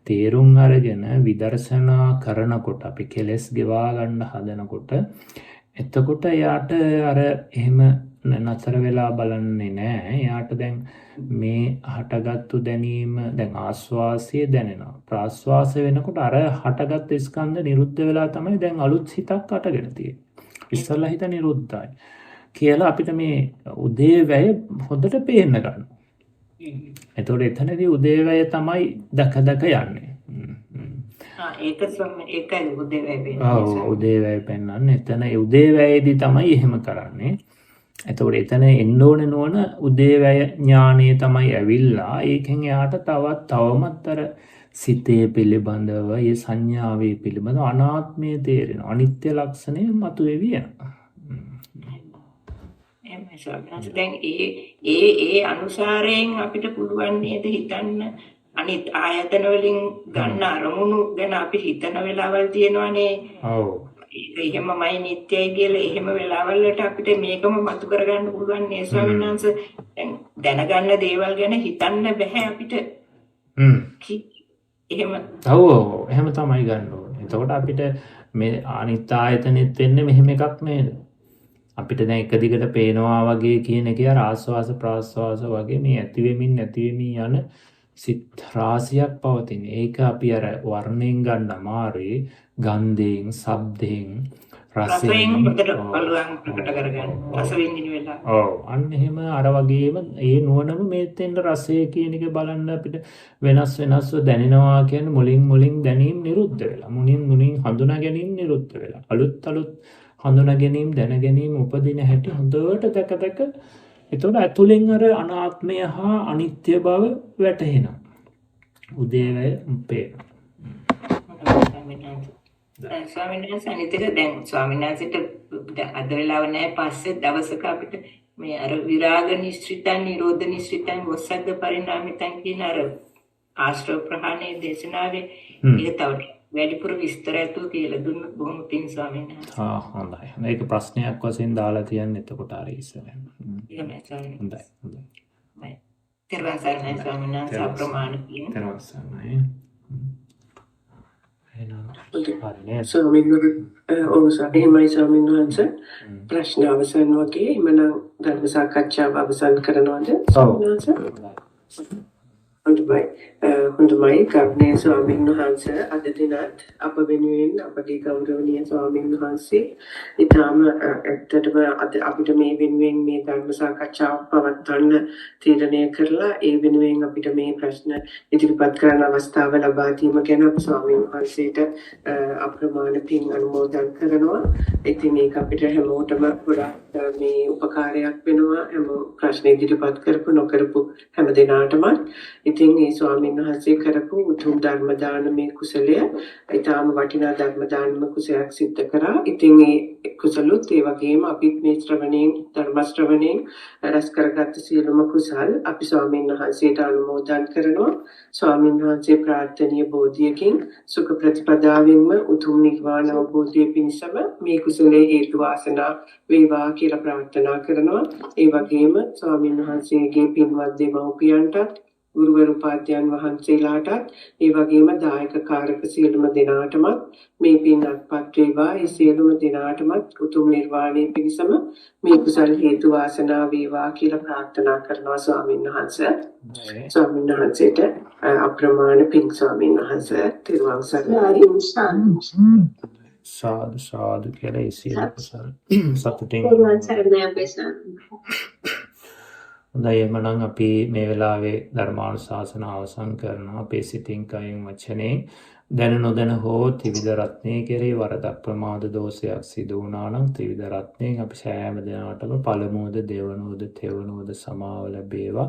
තේරුම් අරගෙන විදර්ශනා කරනකොට අපි කෙලස් ගෙවා ගන්න හදනකොට එතකොට එයාට අර එහෙම නතර වෙලා බලන්නේ නැහැ. එයාට දැන් මේ හටගත්තු දැනීම දැන් ආස්වාසය දැනෙනවා. ප්‍රාස්වාසය වෙනකොට අර හටගත් ස්කන්ධ නිරුද්ධ වෙලා තමයි දැන් අලුත් හිතක් අටගෙන තියෙන්නේ. ඉස්සල්ලා හිත නිරුද්ධයි කියලා අපිට මේ උදේවැය හොඳට පේන්න ගන්නවා. එතකොට එතනදී උදේවැය තමයි දක යන්නේ. ඒකයි උදේවැය පෙන්නන්නේ. ඔව් උදේවැය පෙන්නන්නේ. එතන උදේවැයේදී තමයි එහෙම කරන්නේ. එතකොට එතන එන්න ඕනේ නෝන උදේවැය ඥානය තමයි ඇවිල්ලා ඒකෙන් එයාට තවමත් අර සිතේ පිළිබඳව ඒ සංඥාවේ පිළිබඳව අනාත්මය තේරෙනවා. අනිත්‍ය ලක්ෂණය මතුවේවි යනවා. එහෙමයි ස්වාමීනි. දැන් ඒ අනුසාරයෙන් අපිට පුළුවන් නේද හිතන්න අනිත් ආයතන වලින් ගන්න අරමුණු ගැන අපි හිතන වෙලාවල් තියෙනවානේ. ඔව්. එහෙමමයි නිත්‍යයි කියලා එහෙම වෙලාවල් වලට අපිට මේකම මතු කරගන්න පුළුවන් නේ ස්වාමීන් වහන්සේ. දැනගන්න දේවල් ගැන හිතන්න බෑ අපිට. එහෙම එහෙම තමයි ගන්න ඕනේ. එතකොට අපිට මේ අනිත් ආයතනෙත් වෙන්නේ මෙහෙම එකක් නේද? අපිට දැන් එක දිගට පේනවා වගේ කියන එක අර ආස්වාස ප්‍රාස්වාස වගේ මේ ඇතිවෙමින් නැතිවෙමින් යන සිත් රාශියක් පවතින. ඒක අපි අර වර්ණයෙන් ගන්න අමාරුයි. ගන්ධයෙන්, ශබ්දයෙන්, රසයෙන් අන්න එහෙම අර වගේම ඒ නුවණම මේතෙන්ද රසය කියන එක බලන්න අපිට වෙනස්ව දැනෙනවා කියන්නේ මුලින් දැනීම් නිරුද්ධ වෙලා. මුලින් හඳුනා ගැනීම නිරුද්ධ වෙලා. අලුත් හඳුනා ගැනීම දැන ගැනීම උපදින හැටි හොඳට දැක එතකොට ඇතුලෙන් අර අනාත්මය හා අනිත්‍ය බව වැටහෙනවා. උදේවැය පේනවා. ස්වාමීන් වහන්සේ අනිතක දැන් ස්වාමීන් වහන්සේට අද වෙලාව නැහැ පස්සේ දවසක අපිට මේ අර විරාග නිශ්චිතං නිරෝධ නිශ්චිතං වස්සග්ග පරිණාමිතං කියන අර ආශ්‍රව ප්‍රහාණයේ දේශනාවේ ඒක තව වැඩිපුර විස්තර ඇතුව කියලා දුන්නොත් බොහොම පිං ස්වාමීන් වහන්සේ. හොඳයි. මේක ප්‍රශ්නයක් වශයෙන් දාලා තියන්න එතකොට ආර ඉස්සරහින්. එහෙමයි ස්වාමීන් වහන්සේ. හොඳයි. තෙරුවන් සරණයි ස්වාමීන් වහන්සේ අප්‍රමාණ පිං. තෙරුවන් සරණයි. එහෙමයි ස්වාමීන් වහන්සේ ප්‍රශ්න අවසන් වගේ එමනම් ධර්ම සාකච්ඡාව අවසන් කරනවද ස්වාමීන් වහන්සේ? හොඳයි කර්ණීය ස්වාමීන් වහන්සේ අද දිනත් අප වෙනුවෙන් අපගේ ගෞරවනීය ස්වාමීන් වහන්සේ ඊටම ඇත්තටම අද අපිට මේ වෙනුවෙන් මේ ධර්ම සාකච්ඡාව පවත්වන්න තීරණය කරලා ඒ වෙනුවෙන් අපිට මේ ප්‍රශ්න ඉදිරිපත් කරන්න අවස්ථාව ලබා දීම ගැන ස්වාමීන් වහන්සේට අප්‍රමාණ පින් අනුමෝදන් කරනවා. ඉතින් මේක අපිට හැමෝටම ගොඩාක් මේ උපකාරයක් වෙනවා. හැම ප්‍රශ්න ඉදිරිපත් කරපු නොකරපු හැම දිනාටම ඉතින් මේ ස්වාමීන් වහන්සේ කරපු උතුම් ධර්ම දානමේ කුසලය ඊටාම වටිනා ධර්ම දානම කුසලයක් සිද්ධ කරා. ඉතින් මේ කුසලොත් ඒ වගේම අපිත් මේ ධර්ම ශ්‍රවණයෙන් රැස් කරගත්ත සියලුම කුසල් අපි ස්වාමීන් වහන්සේට අනුමෝදන් කරනවා. ස්වාමීන් වහන්සේ ප්‍රාර්ථනීය බෝධියකින් සුඛ ප්‍රතිපදාවෙන්ම උතුම් නිර්වාණ අවබෝධය පිණිසම මේ කුසලයේ හේතු වාසනා වේවා කියලා ප්‍රාර්ථනා කරනවා. ඒ වගේම ස්වාමීන් වහන්සේගේ පින්වත් දෙමව්පියන්ටත් ගුරුවරු උපාධ්‍යයන් වහන්සේලාටත් ඒ වගේම දායක කාරක සියලුම දෙනාටමත් මේ පින් අත්පත් වේවා. ඒ සියලුම දෙනාටමත් උතුම් නිර්වාණය පිණිසම මේ කුසල හේතු වාසනා වේවා කියලා ප්‍රාර්ථනා කරනවා ස්වාමීන් වහන්සේ. ස්වාමීන් වහන්සේට අප්‍රමාණ පින් ස්වාමීන් වහන්සේ තිරුවන් සරණයි. සාදු කියලා ඒ සියලු කුසල සතුටින් හොඳයි එමනම් අපි මේ වෙලාවේ ධර්මානුශාසන අවසන් කරනවා. අපේ සිතින් කයින් වචනේ දැන නොදැන හෝ ත්‍රිවිධ රත්නයේ කෙරේ වරදක් ප්‍රමාද දෝෂයක් සිදු වුණා නම් ත්‍රිවිධ රත්නයෙන් අපි සෑම දිනකටම පළමුවද දෙවනුවද තෙවනුවද සමාව ලැබේවා.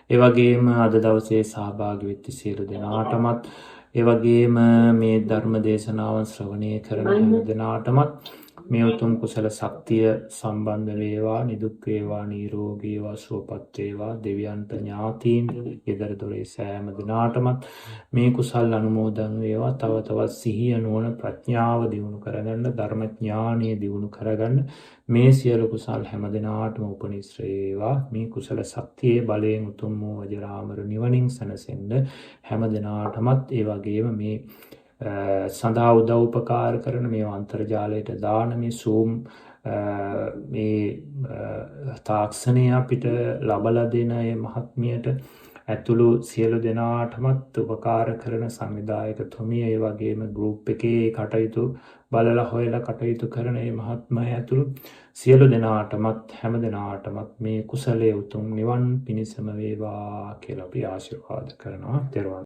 ඒ වගේම අද දවසේ සහභාගී වෙච්ච සියලු දෙනාටමත් ඒ වගේම මේ ධර්ම දේශනාවන් ශ්‍රවණය කරන හැම දෙනාටමත් මේ උතුම් කුසල ශක්තිය සම්බන්ධ වේවා. නිදුක් වේවා, නිරෝගී වේවා, සුවපත් වේවා. දෙවියන්ට ඥාතීන් ගෙදර දොරේ සෑම දිනාටමත් මේ කුසල් අනුමෝදන් වේවා. තව තවත් සිහිය නුවණ ප්‍රඥාව දියුණු කරගන්න, ධර්ම ඥානීය දියුණු කරගන්න මේ සියලු කුසල් හැම දිනාටම උපනිශ්‍රේ වේවා. මේ කුසල ශක්තියේ බලයෙන් උතුම් වූ වජිරාමර නිවනින් සැනසෙන්න හැම දිනාටමත් ඒ වගේම මේ සඳහා උදව් උපකාර කරන මේ අන්තර්ජාලයට දාන මේ Zoom මේ තාක්ෂණය අපිට ලබලා දෙන මේ මහත්මියට ඇතුළු සියලු දෙනාටමත් උපකාර කරන සංවිධායකතුමිය ඒ වගේම ගෲප් එකේ කටයුතු බලලා හොයලා කටයුතු කරන මේ මහත්මය ඇතුළු සියලු දෙනාටමත් හැම දෙනාටමත් මේ කුසලයේ උතුම් නිවන් පිණිසම වේවා කියලා අපි ආශිර්වාද කරනවා.